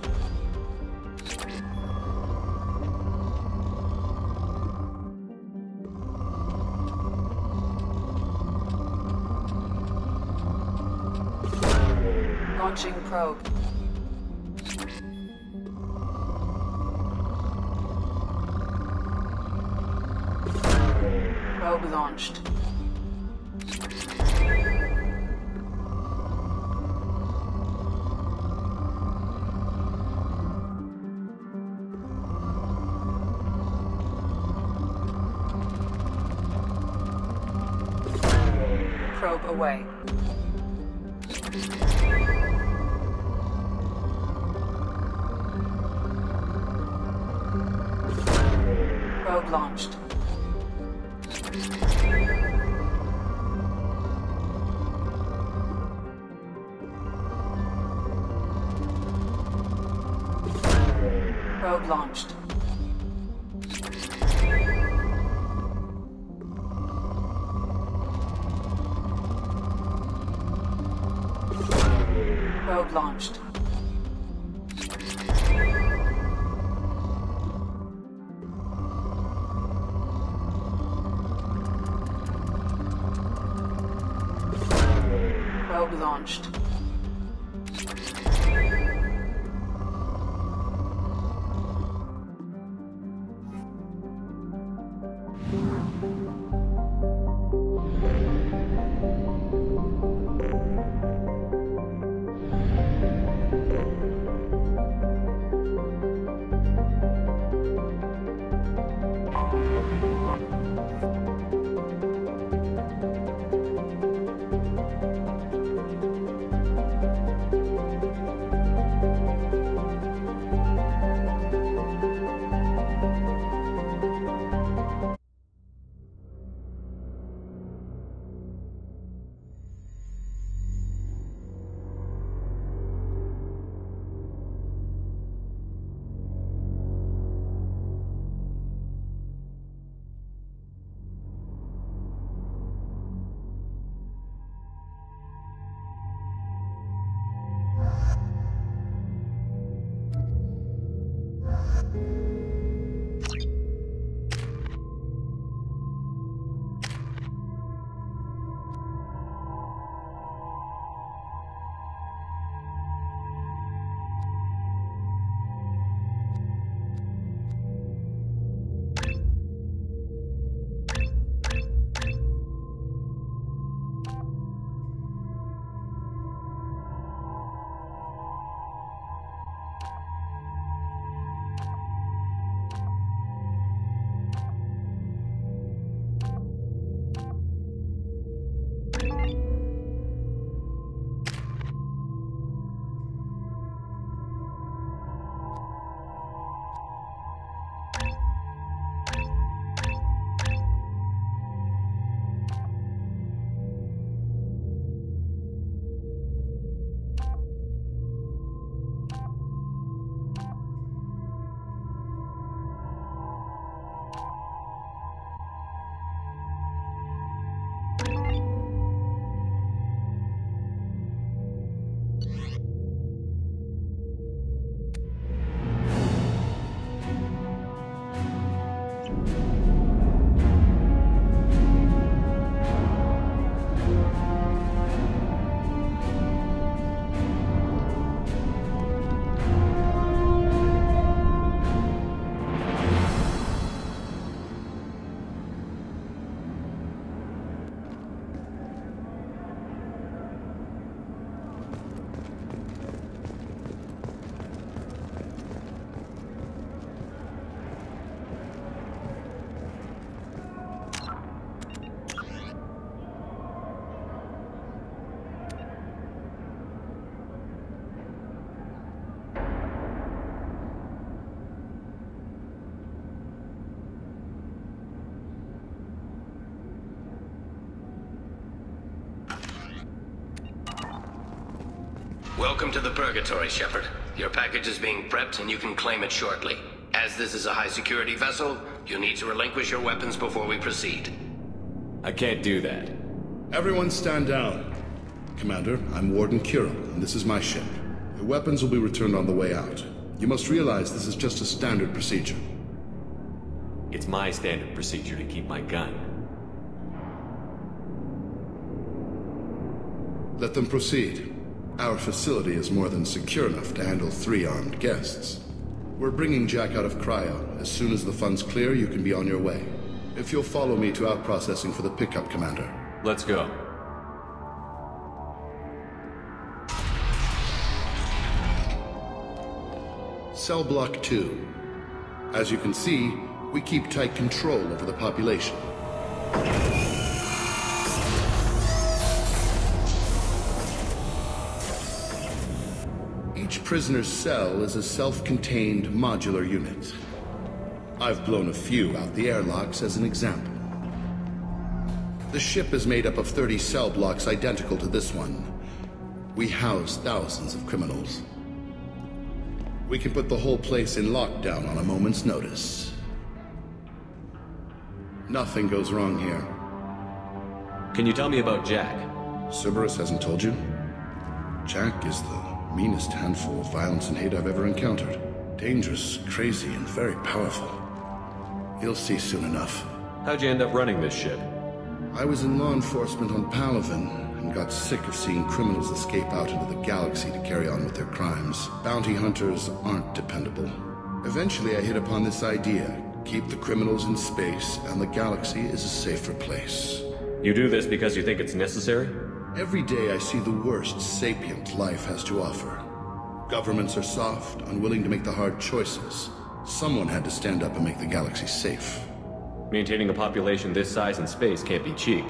Launching probe. Probe launched. Probe away. Probe launched. Probe launched. Probe launched. Probe launched. Welcome to the Purgatory, Shepard. Your package is being prepped and you can claim it shortly. As this is a high-security vessel, you'll need to relinquish your weapons before we proceed. I can't do that. Everyone stand down. Commander, I'm Warden Kirill, and this is my ship. Your weapons will be returned on the way out. You must realize this is just a standard procedure. It's my standard procedure to keep my gun. Let them proceed. Our facility is more than secure enough to handle 3 armed guests. We're bringing Jack out of cryo. As soon as the funds clear, you can be on your way. If you'll follow me to out processing for the pickup, Commander. Let's go. Cell Block 2. As you can see, we keep tight control over the population. Each prisoner's cell is a self-contained modular unit. I've blown a few out the airlocks as an example. The ship is made up of 30 cell blocks identical to this one. We house thousands of criminals. We can put the whole place in lockdown on a moment's notice. Nothing goes wrong here. Can you tell me about Jack? Cerberus hasn't told you? Jack is the meanest handful of violence and hate I've ever encountered. Dangerous, crazy, and very powerful. You'll see soon enough. How'd you end up running this ship? I was in law enforcement on Palaven, and got sick of seeing criminals escape out into the galaxy to carry on with their crimes. Bounty hunters aren't dependable. Eventually I hit upon this idea. Keep the criminals in space, and the galaxy is a safer place. You do this because you think it's necessary? Every day I see the worst sapient life has to offer. Governments are soft, unwilling to make the hard choices. Someone had to stand up and make the galaxy safe. Maintaining a population this size in space can't be cheap.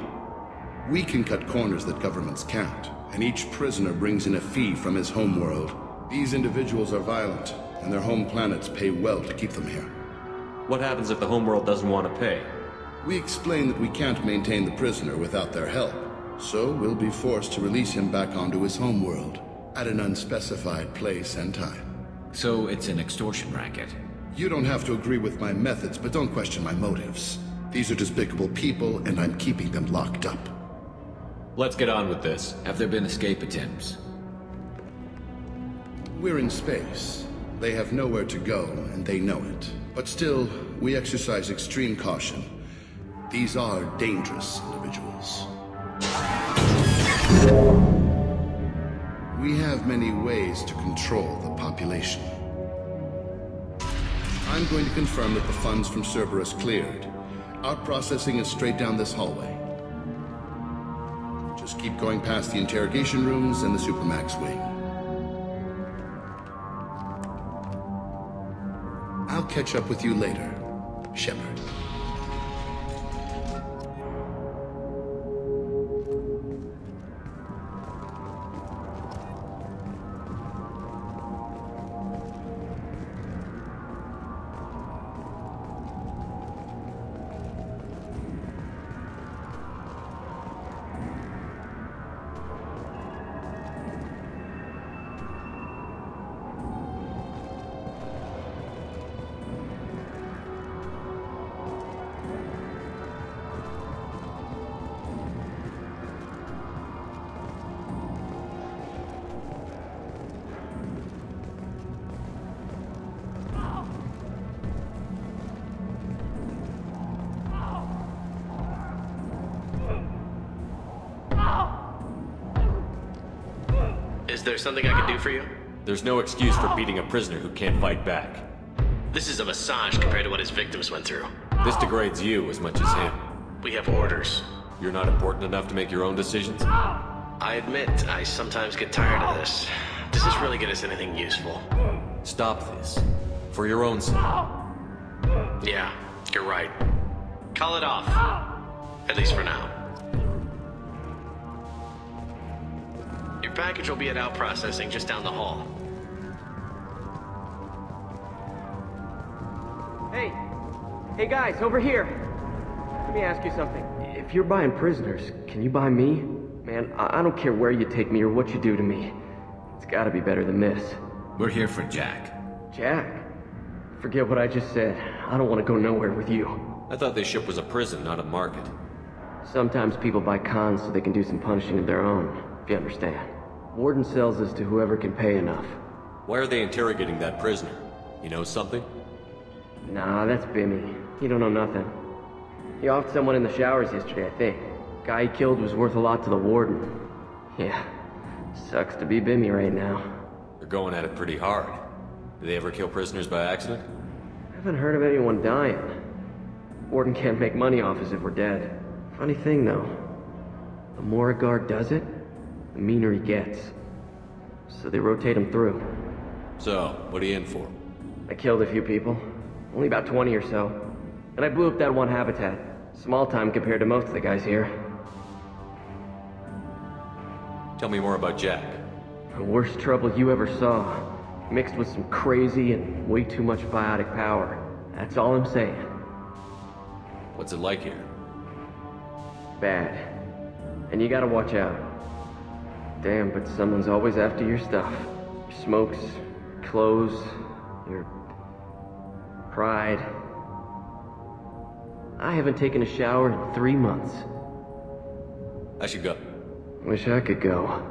We can cut corners that governments can't, and each prisoner brings in a fee from his homeworld. These individuals are violent, and their home planets pay well to keep them here. What happens if the homeworld doesn't want to pay? We explain that we can't maintain the prisoner without their help, so we'll be forced to release him back onto his homeworld, at an unspecified place and time. So it's an extortion racket? You don't have to agree with my methods, but don't question my motives. These are despicable people, and I'm keeping them locked up. Let's get on with this. Have there been escape attempts? We're in space. They have nowhere to go, and they know it. But still, we exercise extreme caution. These are dangerous individuals. We have many ways to control the population. I'm going to confirm that the funds from Cerberus cleared. Our processing is straight down this hallway. Just keep going past the interrogation rooms and the Supermax wing. I'll catch up with you later, Shepard. Is there something I can do for you? There's no excuse for beating a prisoner who can't fight back. This is a massage compared to what his victims went through. This degrades you as much as him. We have orders. You're not important enough to make your own decisions? I admit, I sometimes get tired of this. Does this really get us anything useful? Stop this. For your own sake. Yeah, you're right. Call it off. At least for now. Your package will be at out processing just down the hall. Hey guys, over here. Let me ask you something. If you're buying prisoners, can you buy me? Man, I don't care where you take me or what you do to me. It's gotta be better than this. We're here for Jack. Jack? Forget what I just said. I don't want to go nowhere with you. I thought this ship was a prison, not a market. Sometimes people buy cons so they can do some punishing of their own, if you understand. Warden sells this to whoever can pay enough. Why are they interrogating that prisoner? You know something? Nah, that's Bimmy. He don't know nothing. He offed someone in the showers yesterday, I think. Guy he killed was worth a lot to the Warden. Yeah, sucks to be Bimmy right now. They're going at it pretty hard. Do they ever kill prisoners by accident? I haven't heard of anyone dying. Warden can't make money off us if we're dead. Funny thing, though. The more a guard does it, the meaner he gets. So they rotate him through. So, what are you in for? I killed a few people. Only about 20 or so. And I blew up that one habitat. Small time compared to most of the guys here. Tell me more about Jack. The worst trouble you ever saw. Mixed with some crazy and way too much biotic power. That's all I'm saying. What's it like here? Bad. And you gotta watch out. Damn, but someone's always after your stuff. Your smokes, clothes, your pride. I haven't taken a shower in 3 months. I should go. Wish I could go.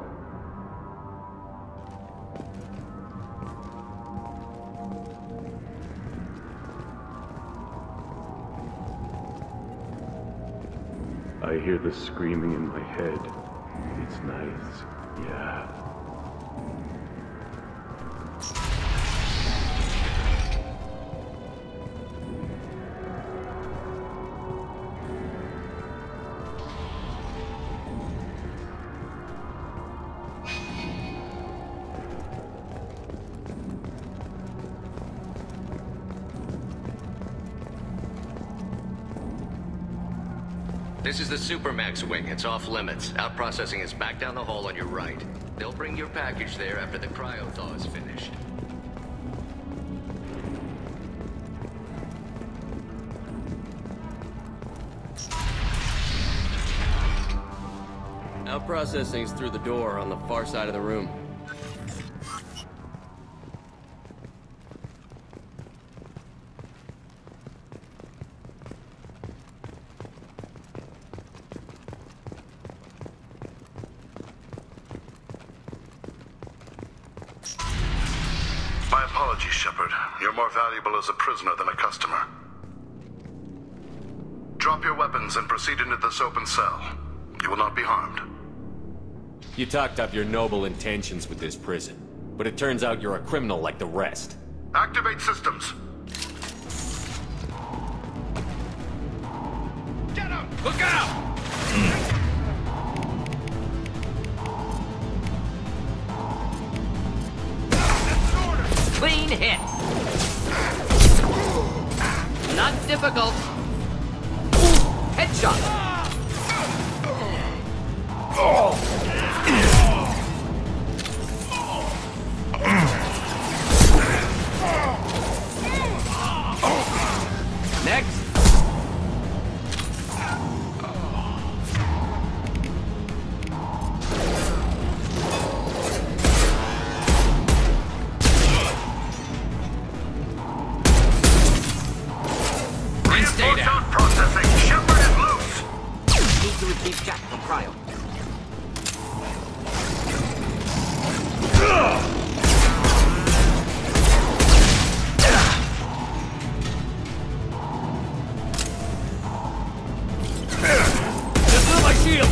I hear the screaming in my head. It's nice, yeah. This is the Supermax wing. It's off limits. Out processing is back down the hall on your right. They'll bring your package there after the cryo-thaw is finished. Out processing's through the door on the far side of the room. My apologies, Shepard. You're more valuable as a prisoner than a customer. Drop your weapons and proceed into this open cell. You will not be harmed. You talked up your noble intentions with this prison, but it turns out you're a criminal like the rest. Activate systems. Get him! Look out! Clean hit. Not difficult. Headshot. Next. Reinforcement processing. Shepard is loose. Need to retrieve Jack from cryo. Just blew my shield.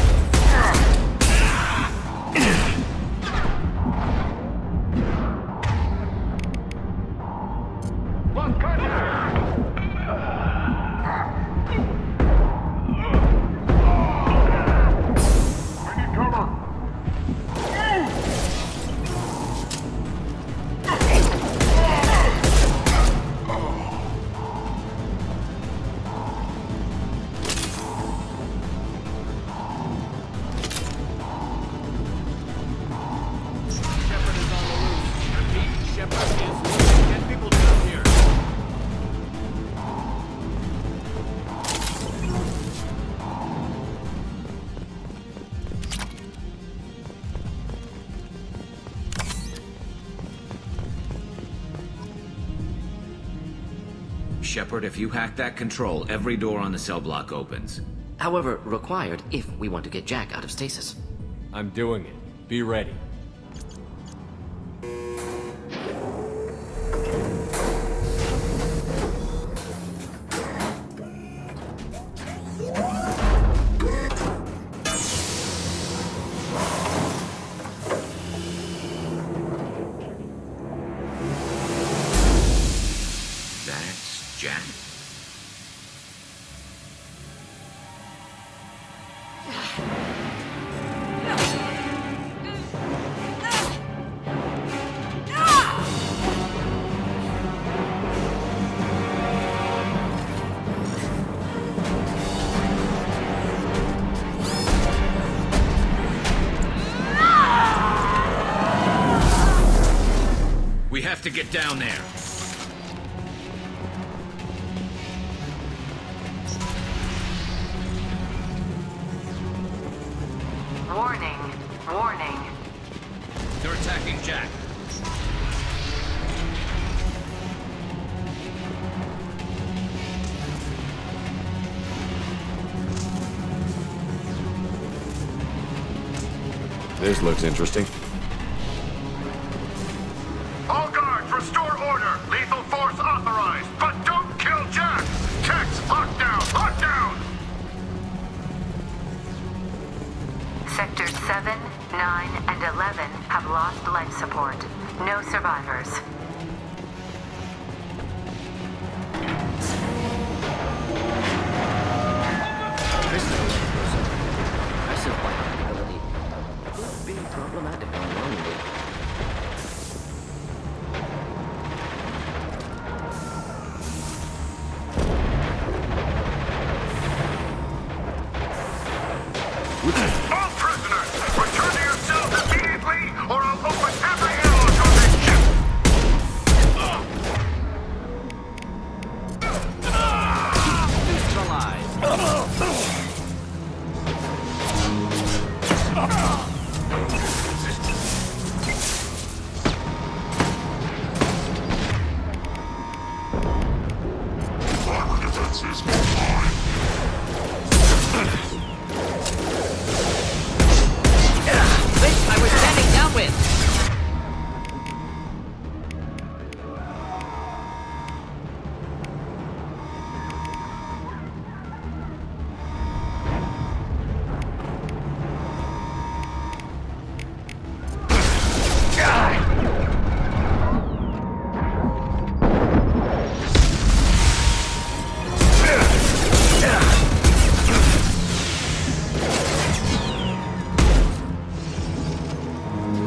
Shepard, if you hack that control, every door on the cell block opens. However, required if we want to get Jack out of stasis. I'm doing it. Be ready. That's Jack. We have to get down there. Warning. Warning. They're attacking Jack. This looks interesting. All guards, restore order! Lethal force authorized, but don't kill Jack! Tex, lockdown! Lockdown! Sectors 7, 9, and 11 have lost life support. No survivors. Aggressive biology could be problematic on Normandy. All prisoners, return to your cells immediately, or I'll open every airlock on this ship! Our defenses will lie. This I was standing down with!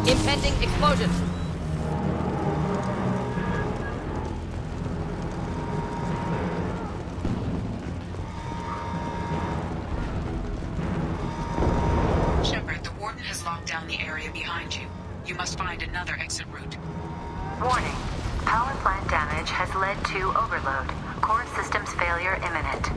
Impending explosion! Shepard, the Warden has locked down the area behind you. You must find another exit route. Warning. Power plant damage has led to overload. Core systems failure imminent.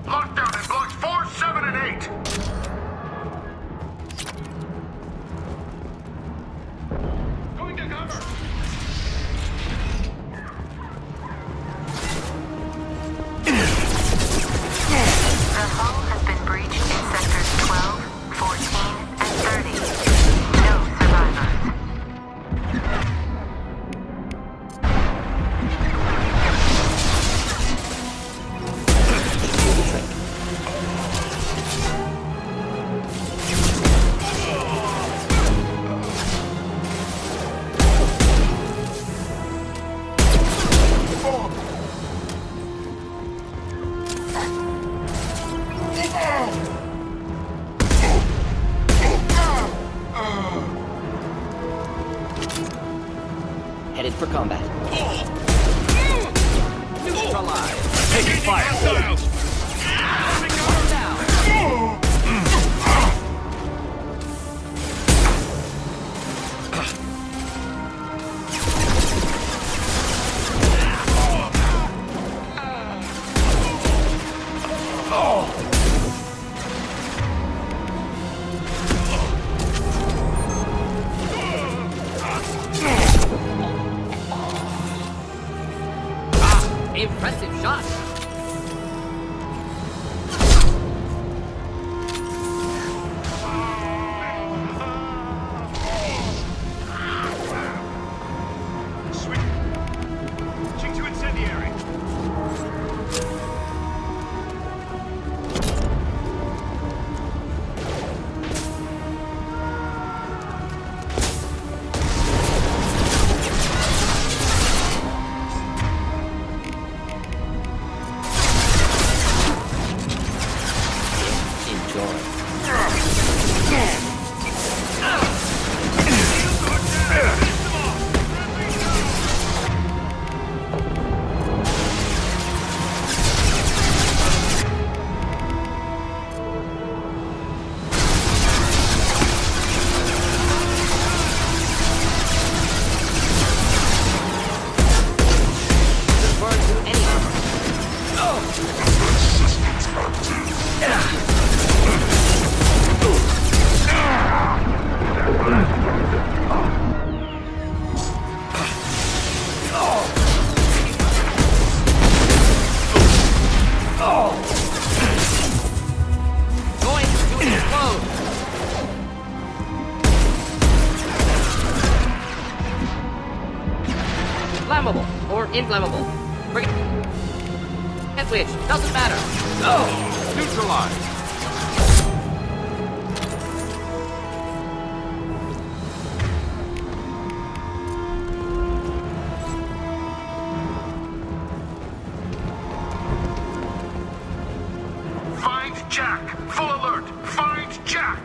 Lockdown in blocks 4, 7, and 8! Going to cover! The hull has been breached in sectors 12, 14, and 30. No survivors. Headed for combat. Neutralized. Taking fire. Impressive shot. Switching to incendiary. Inflammable. Bring it. Can't switch. Doesn't matter. Oh! Neutralized. Find Jack! Full alert! Find Jack!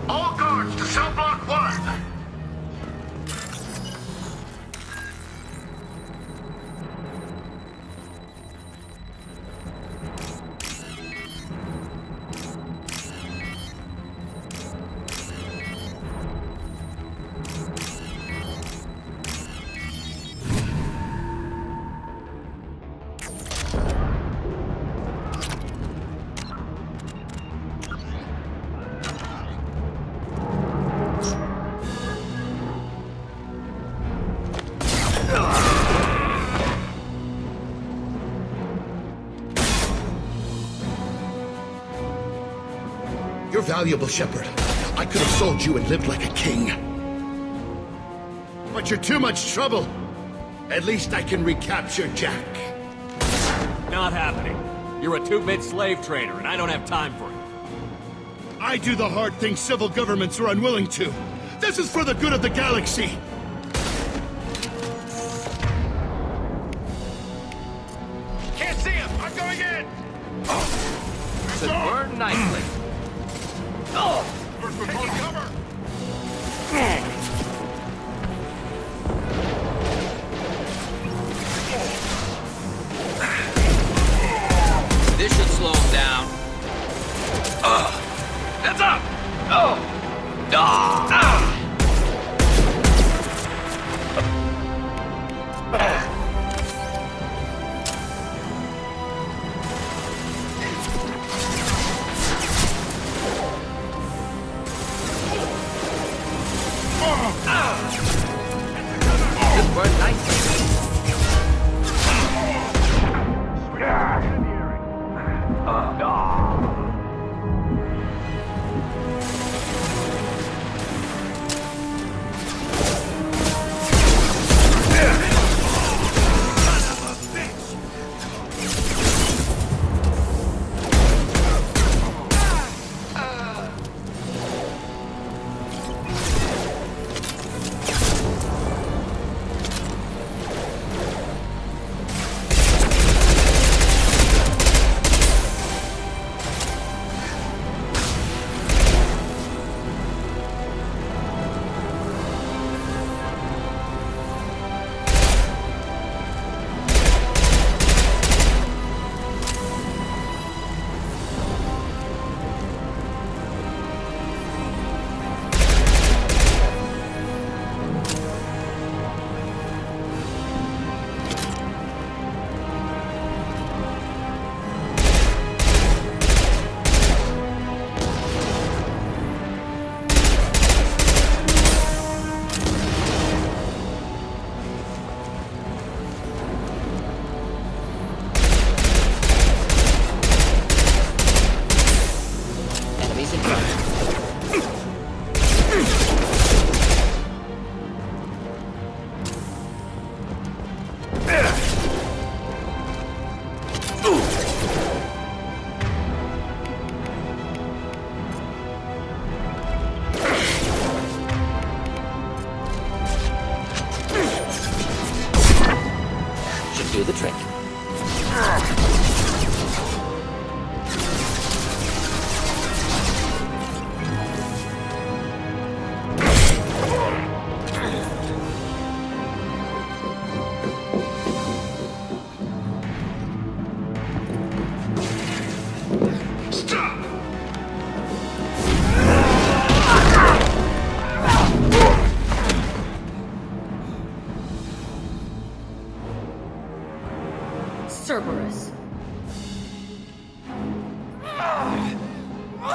All guards to cell block 1! You're valuable, Shepard. I could have sold you and lived like a king. But you're too much trouble. At least I can recapture Jack. Not happening. You're a 2-bit slave trader, and I don't have time for it. I do the hard things civil governments are unwilling to. This is for the good of the galaxy. Can't see him! I'm going in! Should burn nicely. Take cover! This should slow him down. Heads up! Oh!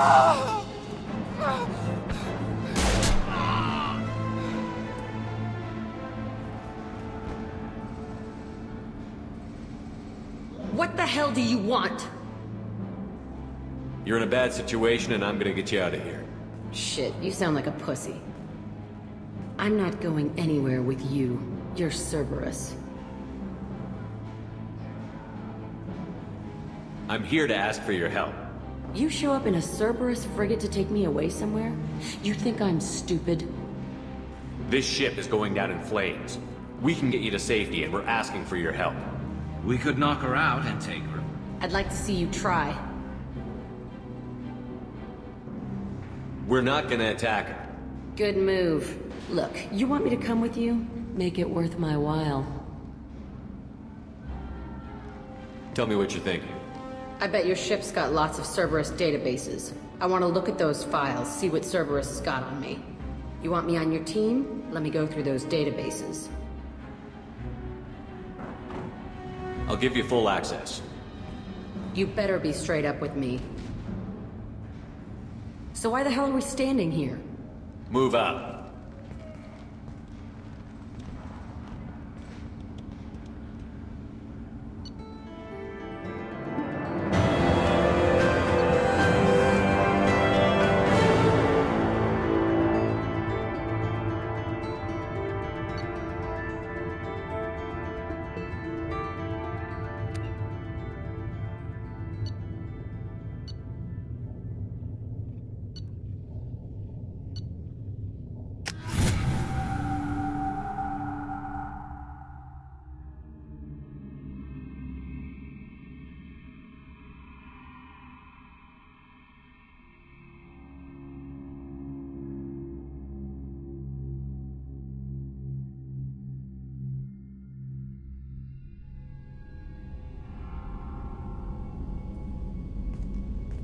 What the hell do you want? You're in a bad situation and I'm gonna get you out of here. Shit, you sound like a pussy. I'm not going anywhere with you. You're Cerberus. I'm here to ask for your help. You show up in a Cerberus frigate to take me away somewhere? You think I'm stupid? This ship is going down in flames. We can get you to safety and we're asking for your help. We could knock her out and take her. I'd like to see you try. We're not gonna attack her. Good move. Look, you want me to come with you? Make it worth my while. Tell me what you're thinking. I bet your ship's got lots of Cerberus databases. I want to look at those files, see what Cerberus has got on me. You want me on your team? Let me go through those databases. I'll give you full access. You better be straight up with me. So why the hell are we standing here? Move out.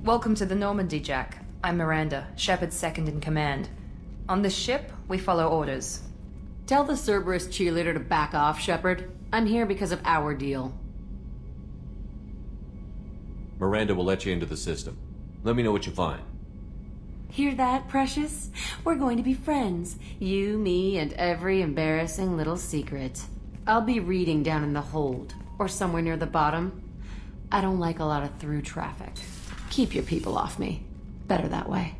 Welcome to the Normandy, Jack. I'm Miranda, Shepard's second in command. On this ship, we follow orders. Tell the Cerberus cheerleader to back off, Shepard. I'm here because of our deal. Miranda will let you into the system. Let me know what you find. Hear that, Precious? We're going to be friends. You, me, and every embarrassing little secret. I'll be reading down in the hold, or somewhere near the bottom. I don't like a lot of through traffic. Keep your people off me. Better that way.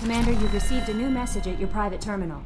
Commander, you've received a new message at your private terminal.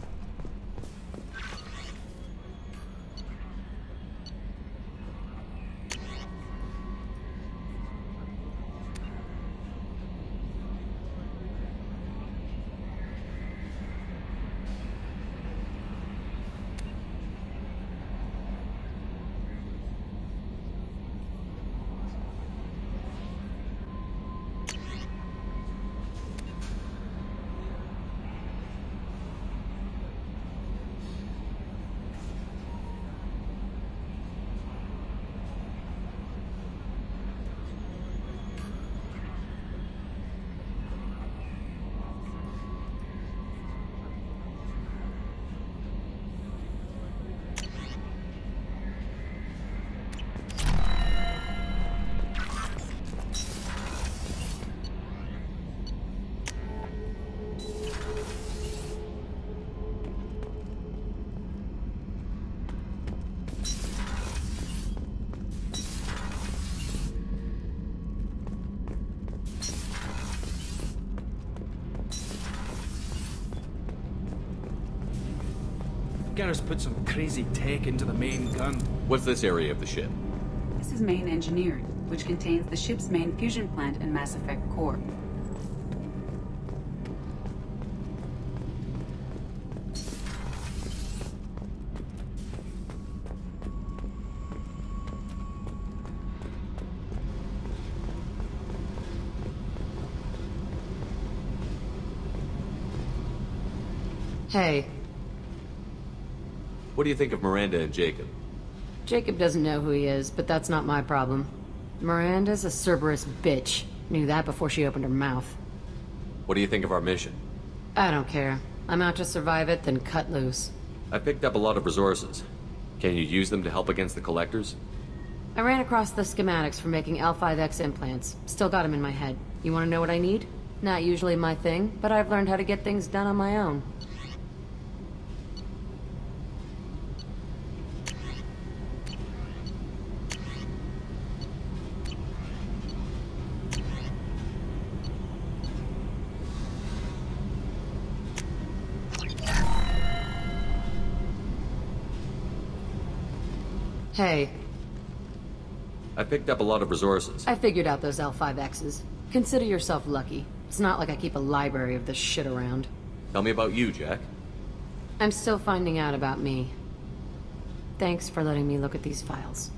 Garrus put some crazy tech into the main gun. What's this area of the ship? This is main engineering, which contains the ship's main fusion plant and Mass Effect core. Hey. What do you think of Miranda and Jacob? Jacob doesn't know who he is, but that's not my problem. Miranda's a Cerberus bitch. Knew that before she opened her mouth. What do you think of our mission? I don't care. I'm out to survive it, then cut loose. I picked up a lot of resources. Can you use them to help against the Collectors? I ran across the schematics for making L5X implants. Still got them in my head. You want to know what I need? Not usually my thing, but I've learned how to get things done on my own. Hey. I picked up a lot of resources. I figured out those L5Xs. Consider yourself lucky. It's not like I keep a library of this shit around. Tell me about you, Jack. I'm still finding out about me. Thanks for letting me look at these files.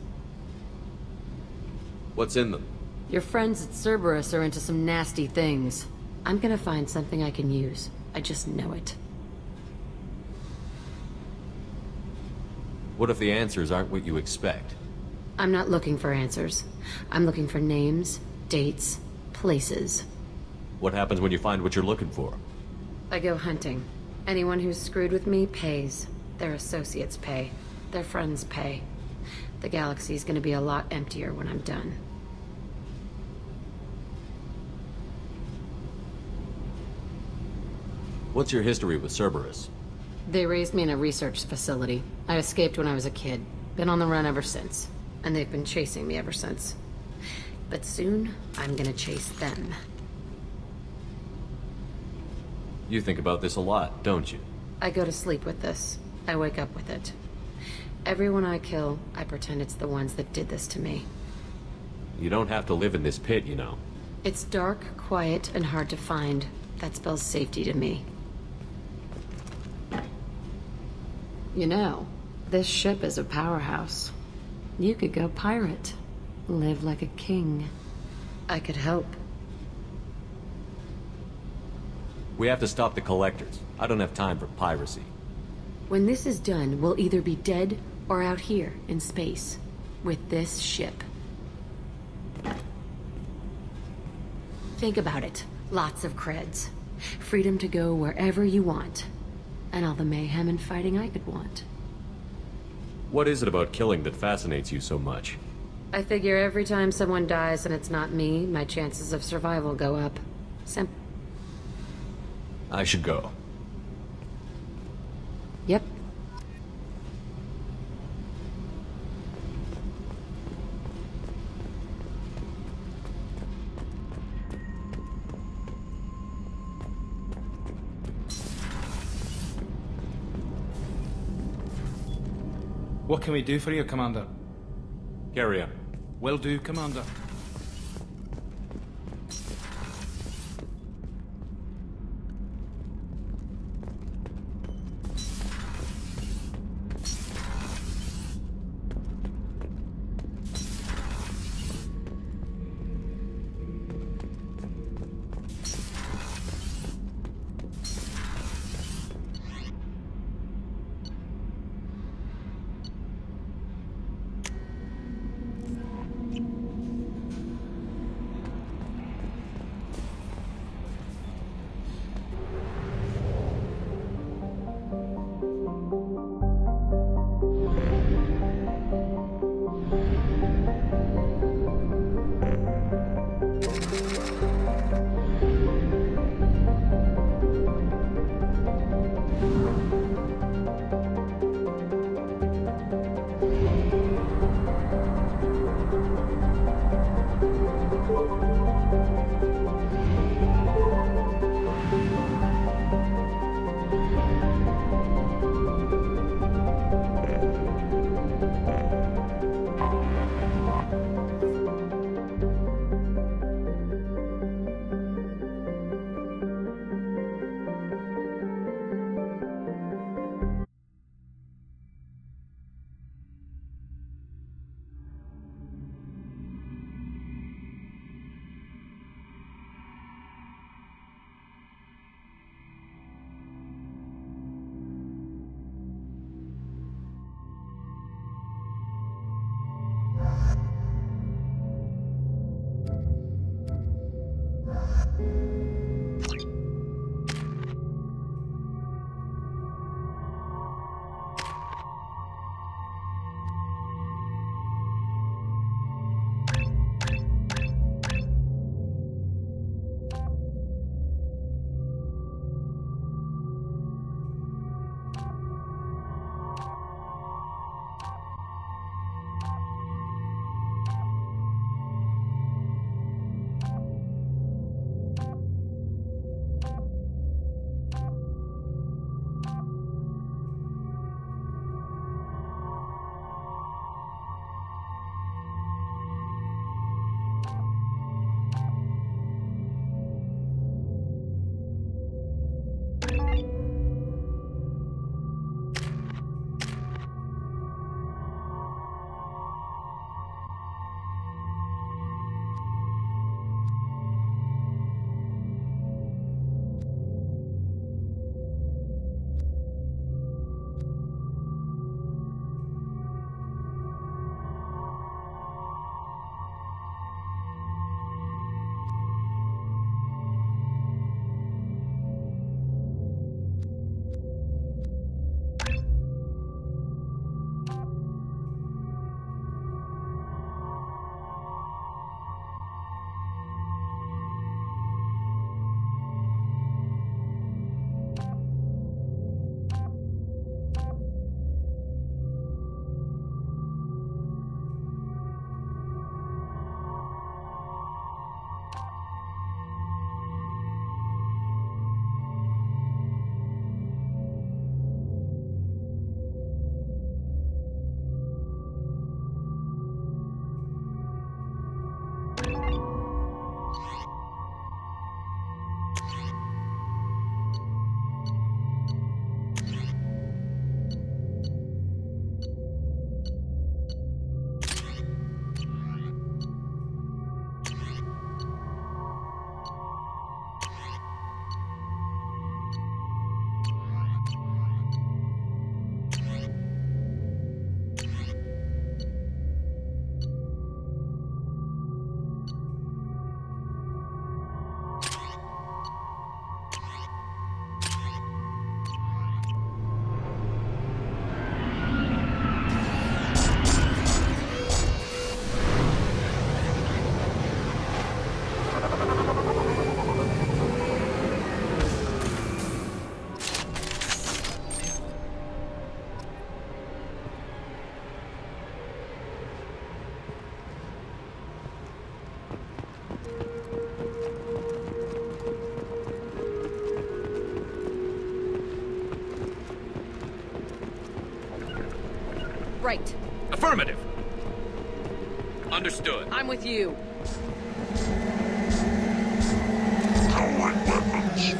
What's in them? Your friends at Cerberus are into some nasty things. I'm gonna find something I can use. I just know it. What if the answers aren't what you expect? I'm not looking for answers. I'm looking for names, dates, places. What happens when you find what you're looking for? I go hunting. Anyone who's screwed with me pays. Their associates pay. Their friends pay. The galaxy's gonna be a lot emptier when I'm done. What's your history with Cerberus? They raised me in a research facility. I escaped when I was a kid. Been on the run ever since. And they've been chasing me ever since. But soon, I'm gonna chase them. You think about this a lot, don't you? I go to sleep with this. I wake up with it. Everyone I kill, I pretend it's the ones that did this to me. You don't have to live in this pit, you know. It's dark, quiet, and hard to find. That spells safety to me. You know, this ship is a powerhouse. You could go pirate. Live like a king. I could help. We have to stop the Collectors. I don't have time for piracy. When this is done, we'll either be dead or out here in space. With this ship. Think about it. Lots of creds. Freedom to go wherever you want. And all the mayhem and fighting I could want. What is it about killing that fascinates you so much? I figure every time someone dies and it's not me, my chances of survival go up. Simple. I should go. Yep. What can we do for you, Commander? Carry on. Will do, Commander. right. Affirmative. Understood. I'm with you. Throwing weapons.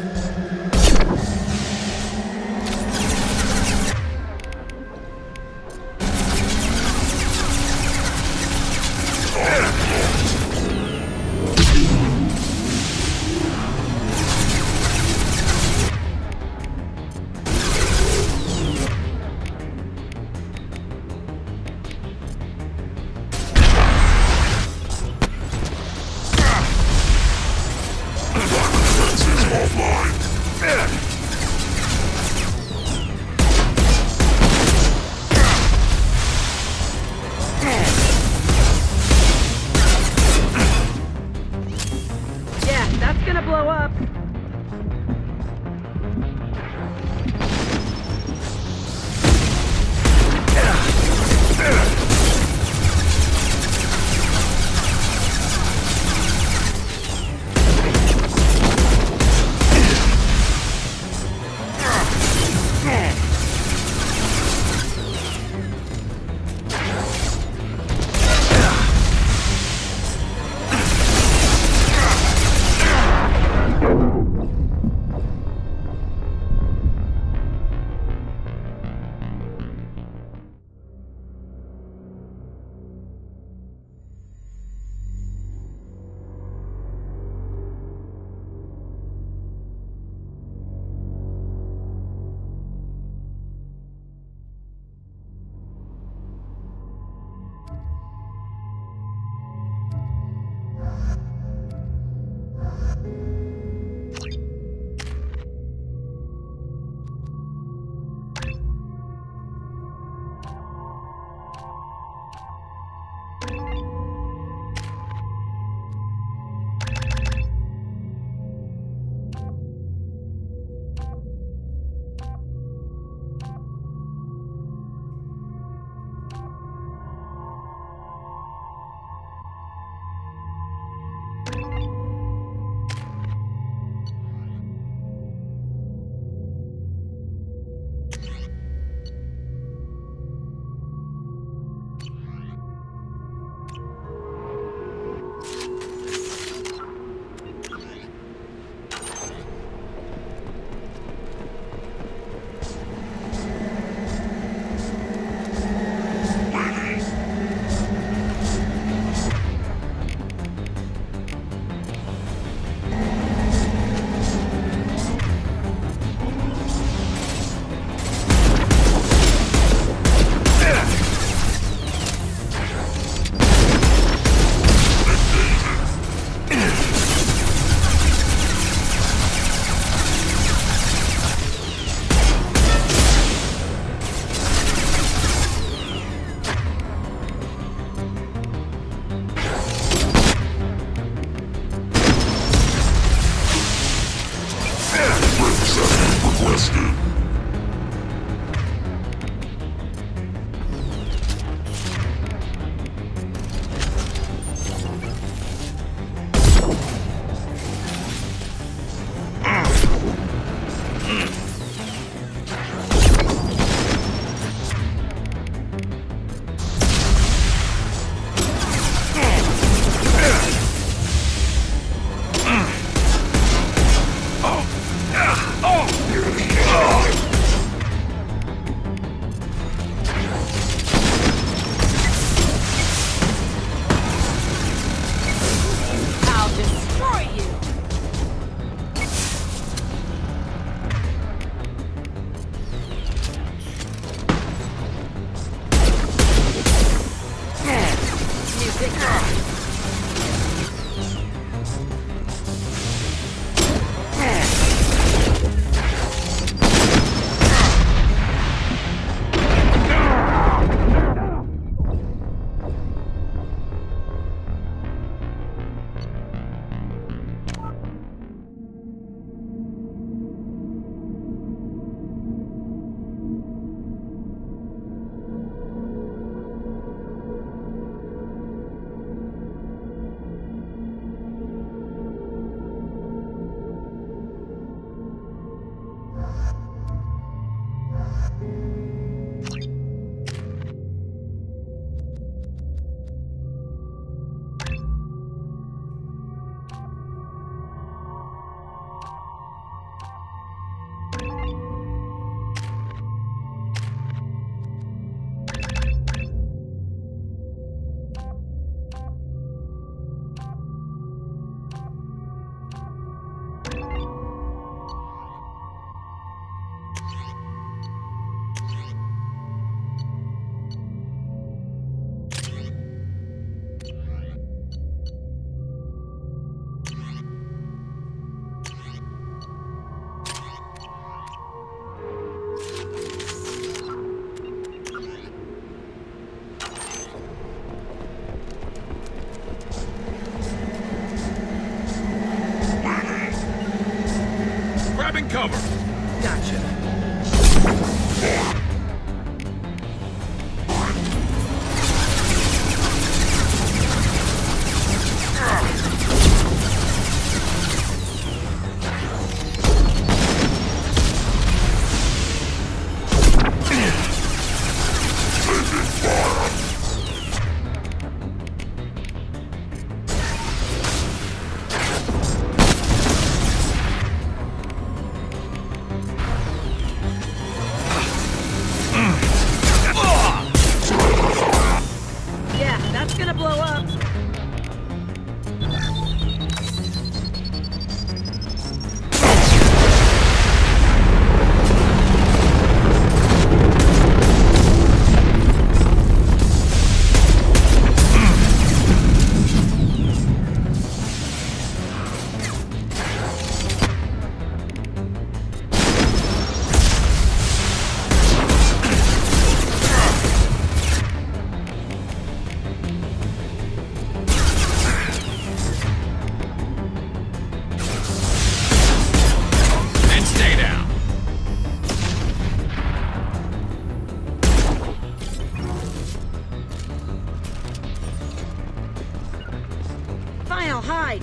Fine, I'll hide.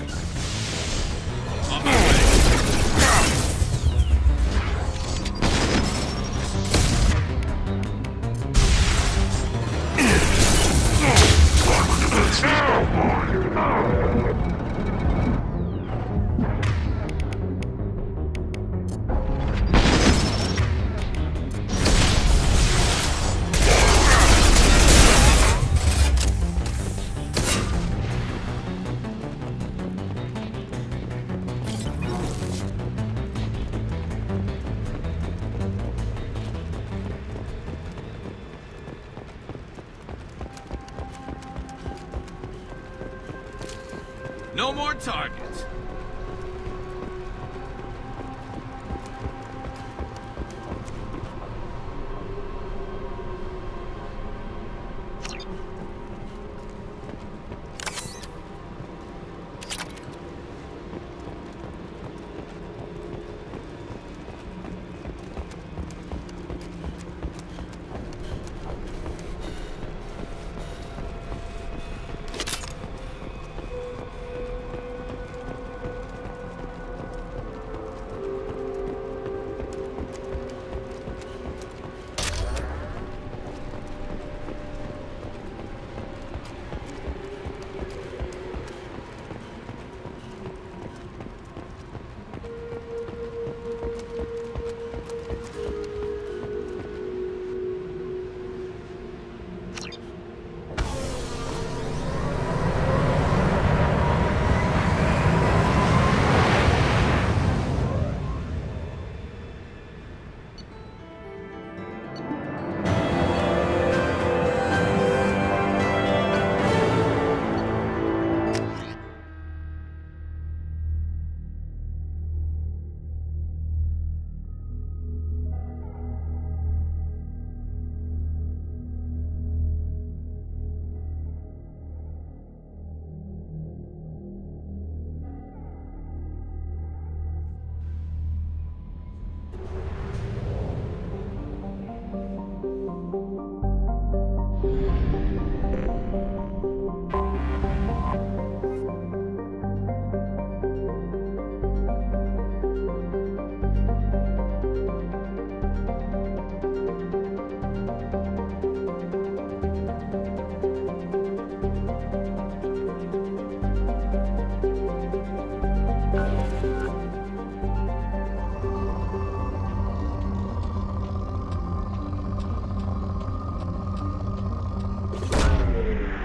On my way. No more targets.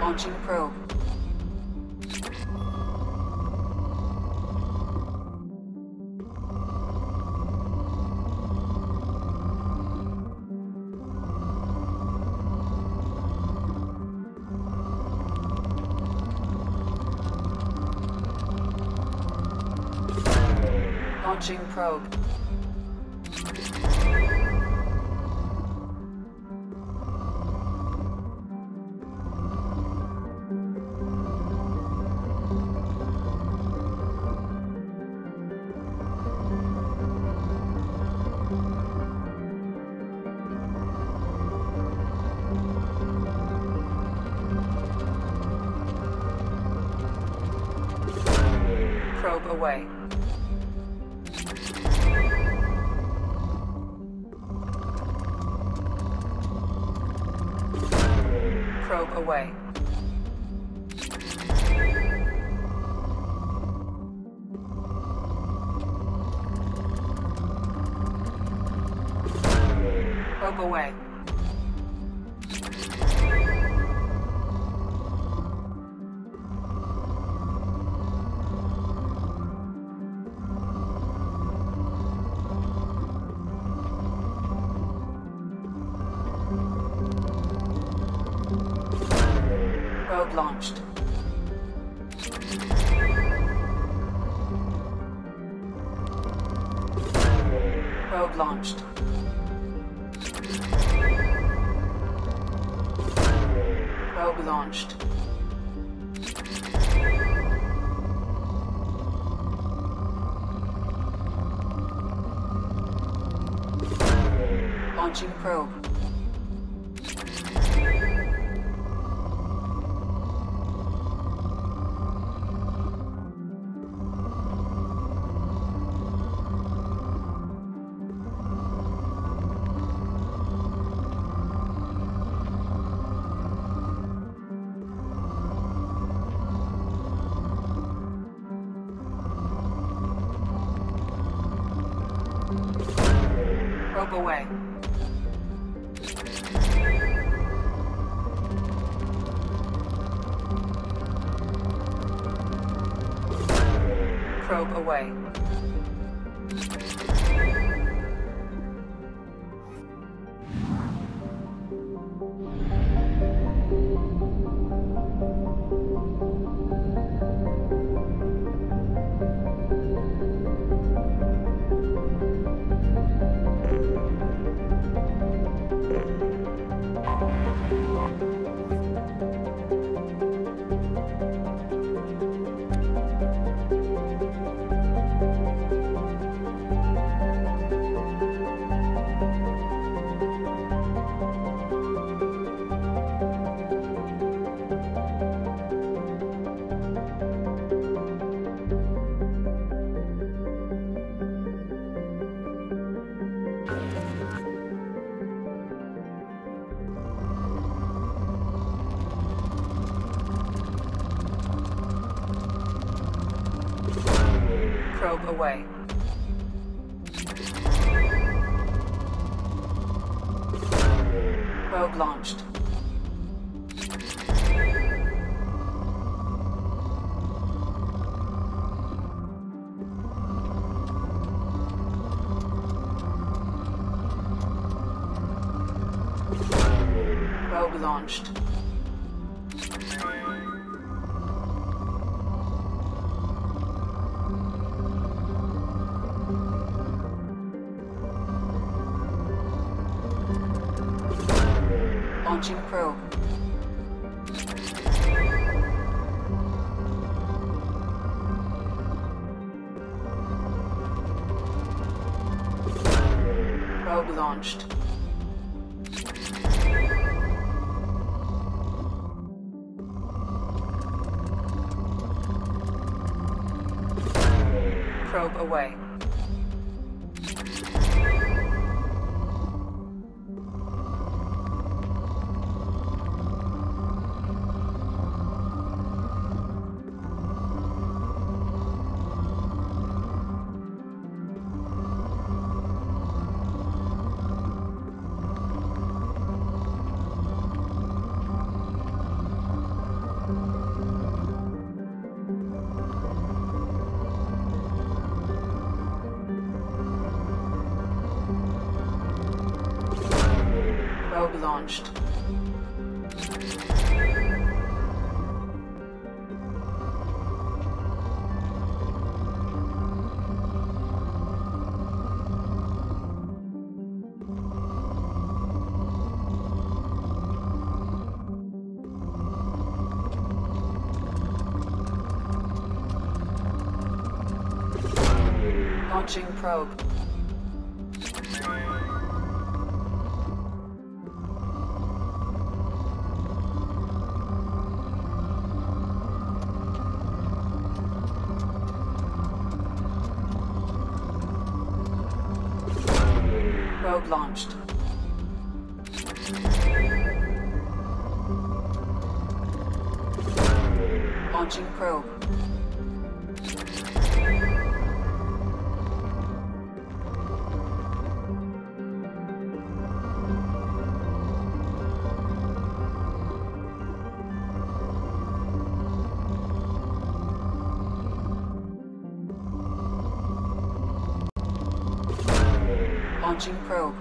Launching probe. Launching probe. Probe away. Probe away. Probe away. Probe launched. Probe launched. Probe launched. Launching probe. Probe away. Probe away. Probe away. Probe launched. Probe launched. Launching probe. Probe launched. Probe away. Probe launched. Launching probe. Probe launched. Launching probe. Launching probe.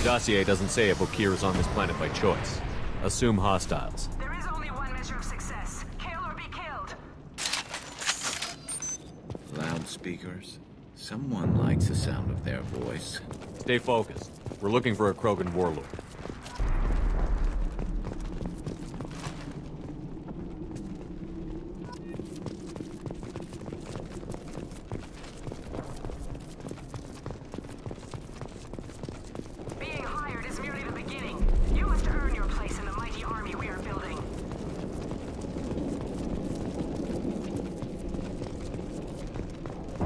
dossier doesn't say if Okeer is on this planet by choice. Assume hostiles. There is only one measure of success. Kill or be killed. Loudspeakers? Someone likes the sound of their voice. Stay focused. We're looking for a Krogan warlord. Being hired is merely the beginning. You must earn your place in the mighty army we are building.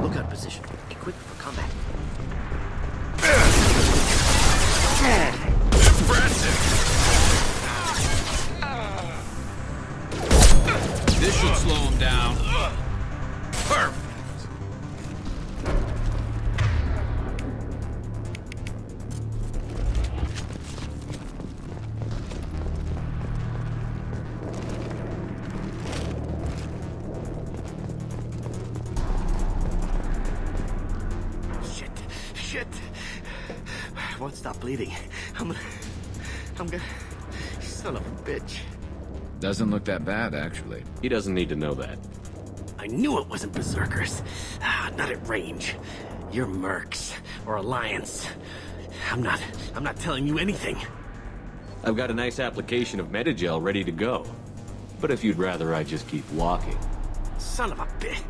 Lookout position. Equipped for combat. This should slow him down. Perfect. Shit. I won't stop bleeding. I'm gonna... Son of a bitch. Doesn't look that bad, actually. He doesn't need to know that. I knew it wasn't Berserkers. Not at range. You're Mercs. Or Alliance. I'm not telling you anything. I've got a nice application of Metagel ready to go. But if you'd rather I just keep walking. Son of a bitch.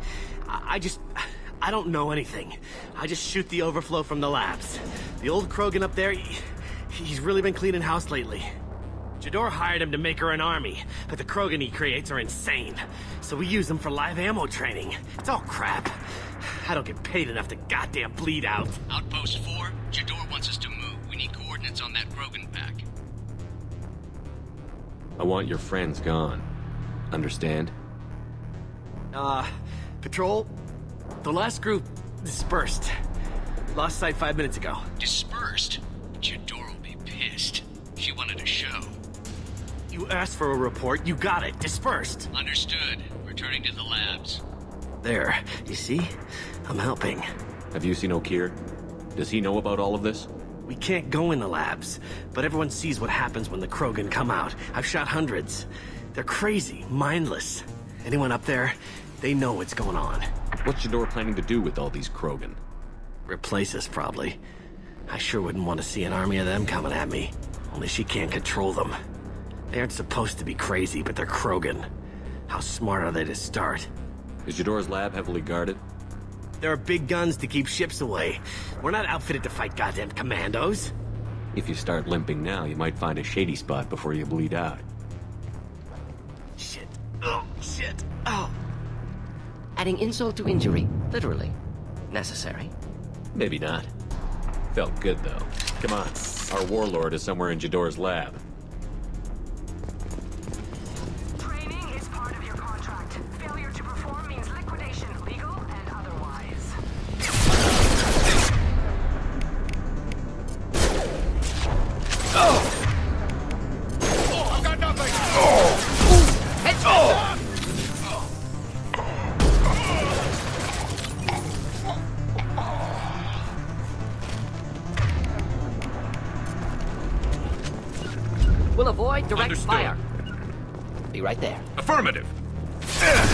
I don't know anything. I just shoot the overflow from the labs. The old Krogan up there, he's really been cleaning house lately. Jador hired him to make her an army, but the Krogan he creates are insane. So we use them for live ammo training. It's all crap. I don't get paid enough to goddamn bleed out. Outpost 4, Jador wants us to move. We need coordinates on that Krogan pack. I want your friends gone. Understand? Patrol? The last group dispersed. Lost sight 5 minutes ago. Dispersed? Jador will be pissed. She wanted a show. You asked for a report, you got it. Dispersed. Understood. Returning to the labs. There. You see? I'm helping. Have you seen Okeer? Does he know about all of this? We can't go in the labs, but everyone sees what happens when the Krogan come out. I've shot hundreds. They're crazy, mindless. Anyone up there, they know what's going on. What's Jador planning to do with all these Krogan? Replace us, probably. I sure wouldn't want to see an army of them coming at me. Only she can't control them. They aren't supposed to be crazy, but they're Krogan. How smart are they to start? Is Jador's lab heavily guarded? There are big guns to keep ships away. We're not outfitted to fight goddamn commandos. If you start limping now, you might find a shady spot before you bleed out. Shit. Oh, shit. Oh. Adding insult to injury, literally. Necessary. Maybe not. Felt good, though. Come on. Our warlord is somewhere in Jador's lab. Training is part of your contract. Failure to perform means liquidation, legal and otherwise. Oh, I've got nothing! Oh! Head We'll avoid direct Understood. fire. Be right there. Affirmative. Hit!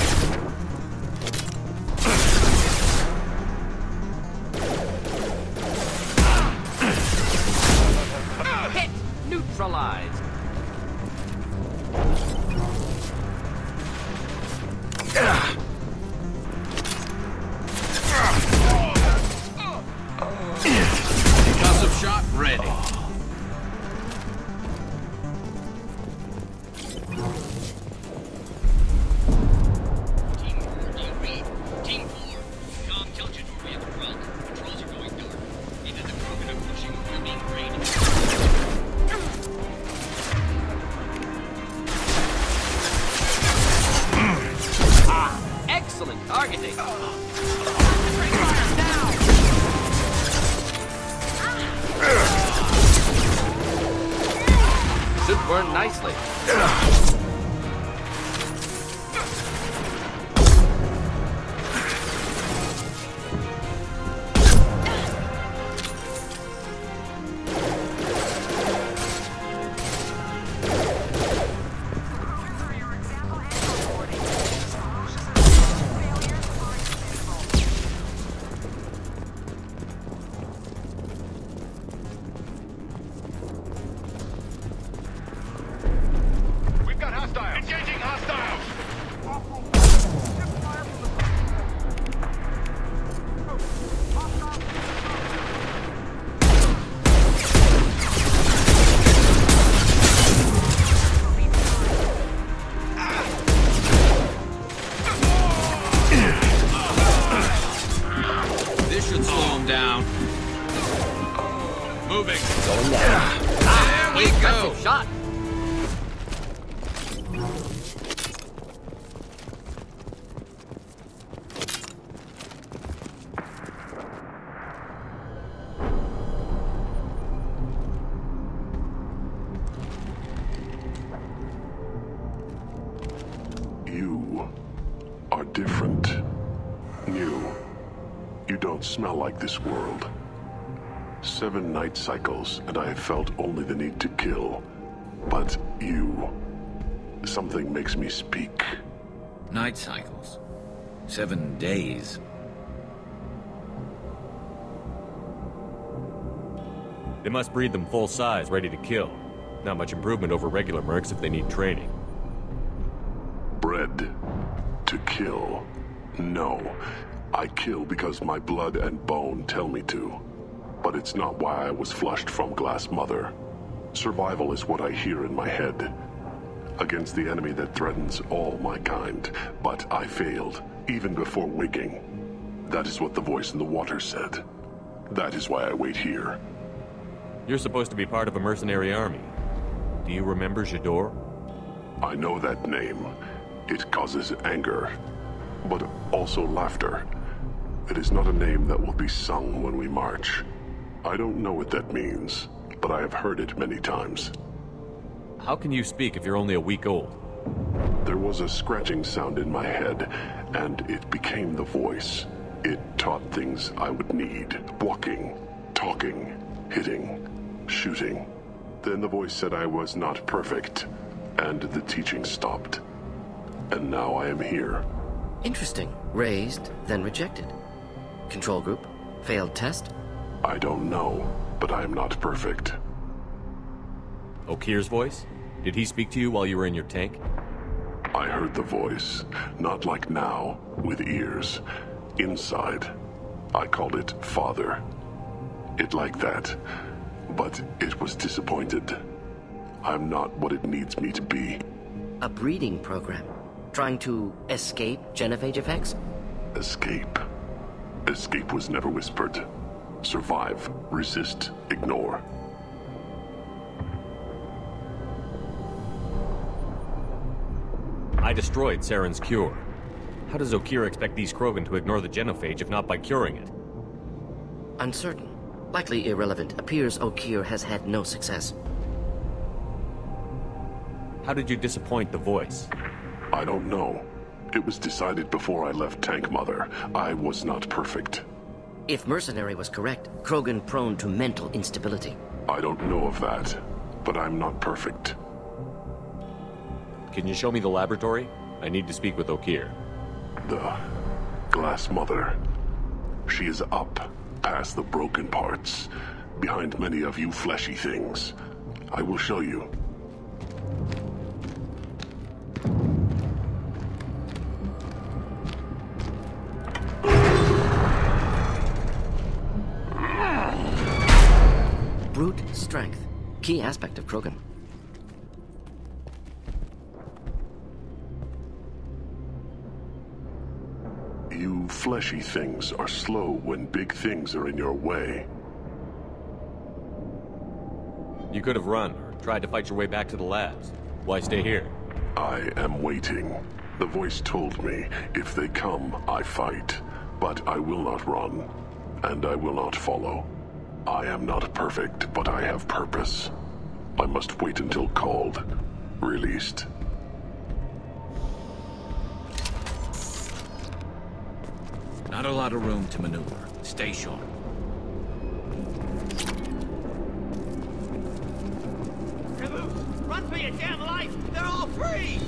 Neutralized. Concussive shot ready. Team 4. Com, tell Jador we have a problem. Patrols are going dark. Either the Krogan are pushing or we're being raided. Excellent targeting. Should burn nicely. Moving. Going down. There we go. Shot. You are different. New. You don't smell like this world. 7 night cycles, and I have felt only the need to kill. But you... something makes me speak. Night cycles. 7 days. They must breed them full size, ready to kill. Not much improvement over regular mercs if they need training. Bred to kill. No. I kill because my blood and bone tell me to. But it's not why I was flushed from Glass Mother. Survival is what I hear in my head. Against the enemy that threatens all my kind. But I failed, even before waking. That is what the voice in the water said. That is why I wait here. You're supposed to be part of a mercenary army. Do you remember J'dor? I know that name. It causes anger, but also laughter. It is not a name that will be sung when we march. I don't know what that means, but I have heard it many times. How can you speak if you're only a week old? There was a scratching sound in my head, and it became the voice. It taught things I would need. Walking, talking, hitting, shooting. Then the voice said I was not perfect, and the teaching stopped. And now I am here. Interesting. Raised, then rejected. Control group? Failed test? I don't know, but I am not perfect. Okir's voice? Did he speak to you while you were in your tank? I heard the voice, not like now, with ears. Inside. I called it Father. It like that. But it was disappointed. I'm not what it needs me to be. A breeding program? Trying to escape genophage effects? Escape. Escape was never whispered. Survive, resist, ignore. I destroyed Saren's cure. How does Okir expect these Krogan to ignore the genophage if not by curing it? Uncertain. Likely irrelevant. Appears Okir has had no success. How did you disappoint the voice? I don't know. It was decided before I left Tank Mother. I was not perfect. If Mercenary was correct, Krogan prone to mental instability. I don't know of that, but I'm not perfect. Can you show me the laboratory? I need to speak with Okir. The Glass Mother. She is up, past the broken parts, behind many of you fleshy things. I will show you. Brute strength. Key aspect of Krogan. You fleshy things are slow when big things are in your way. You could have run, or tried to fight your way back to the labs. Why stay here? I am waiting. The voice told me, if they come, I fight. But I will not run, and I will not follow. I am not perfect, but I have purpose. I must wait until called, released. Not a lot of room to maneuver. Stay sharp. Run for your damn life! They're all free!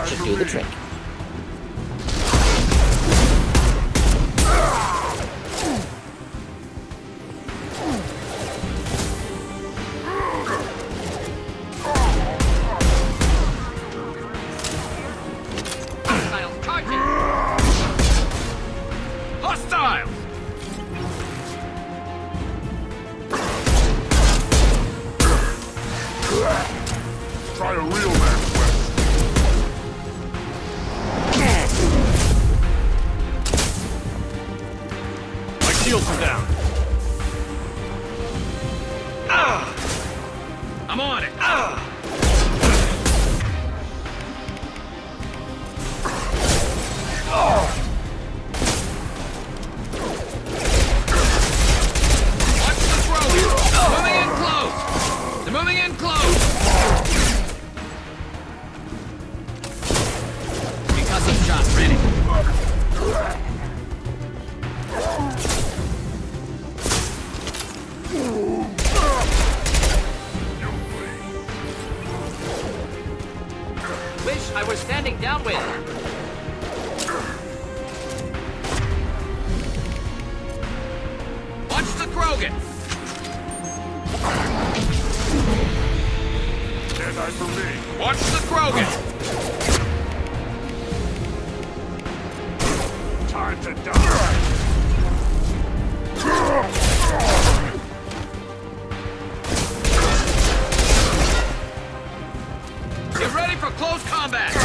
Should do the trick. Hostiles charging! Hostiles! Try a real man's weapon. My shields are down. I'm on it. Watch the throw. Moving in close. They're moving in close. Concussive shot ready. Wish I was standing downwind. Watch the Krogan. Stand by for me. Watch the Krogan. Time to die. Get ready for close combat.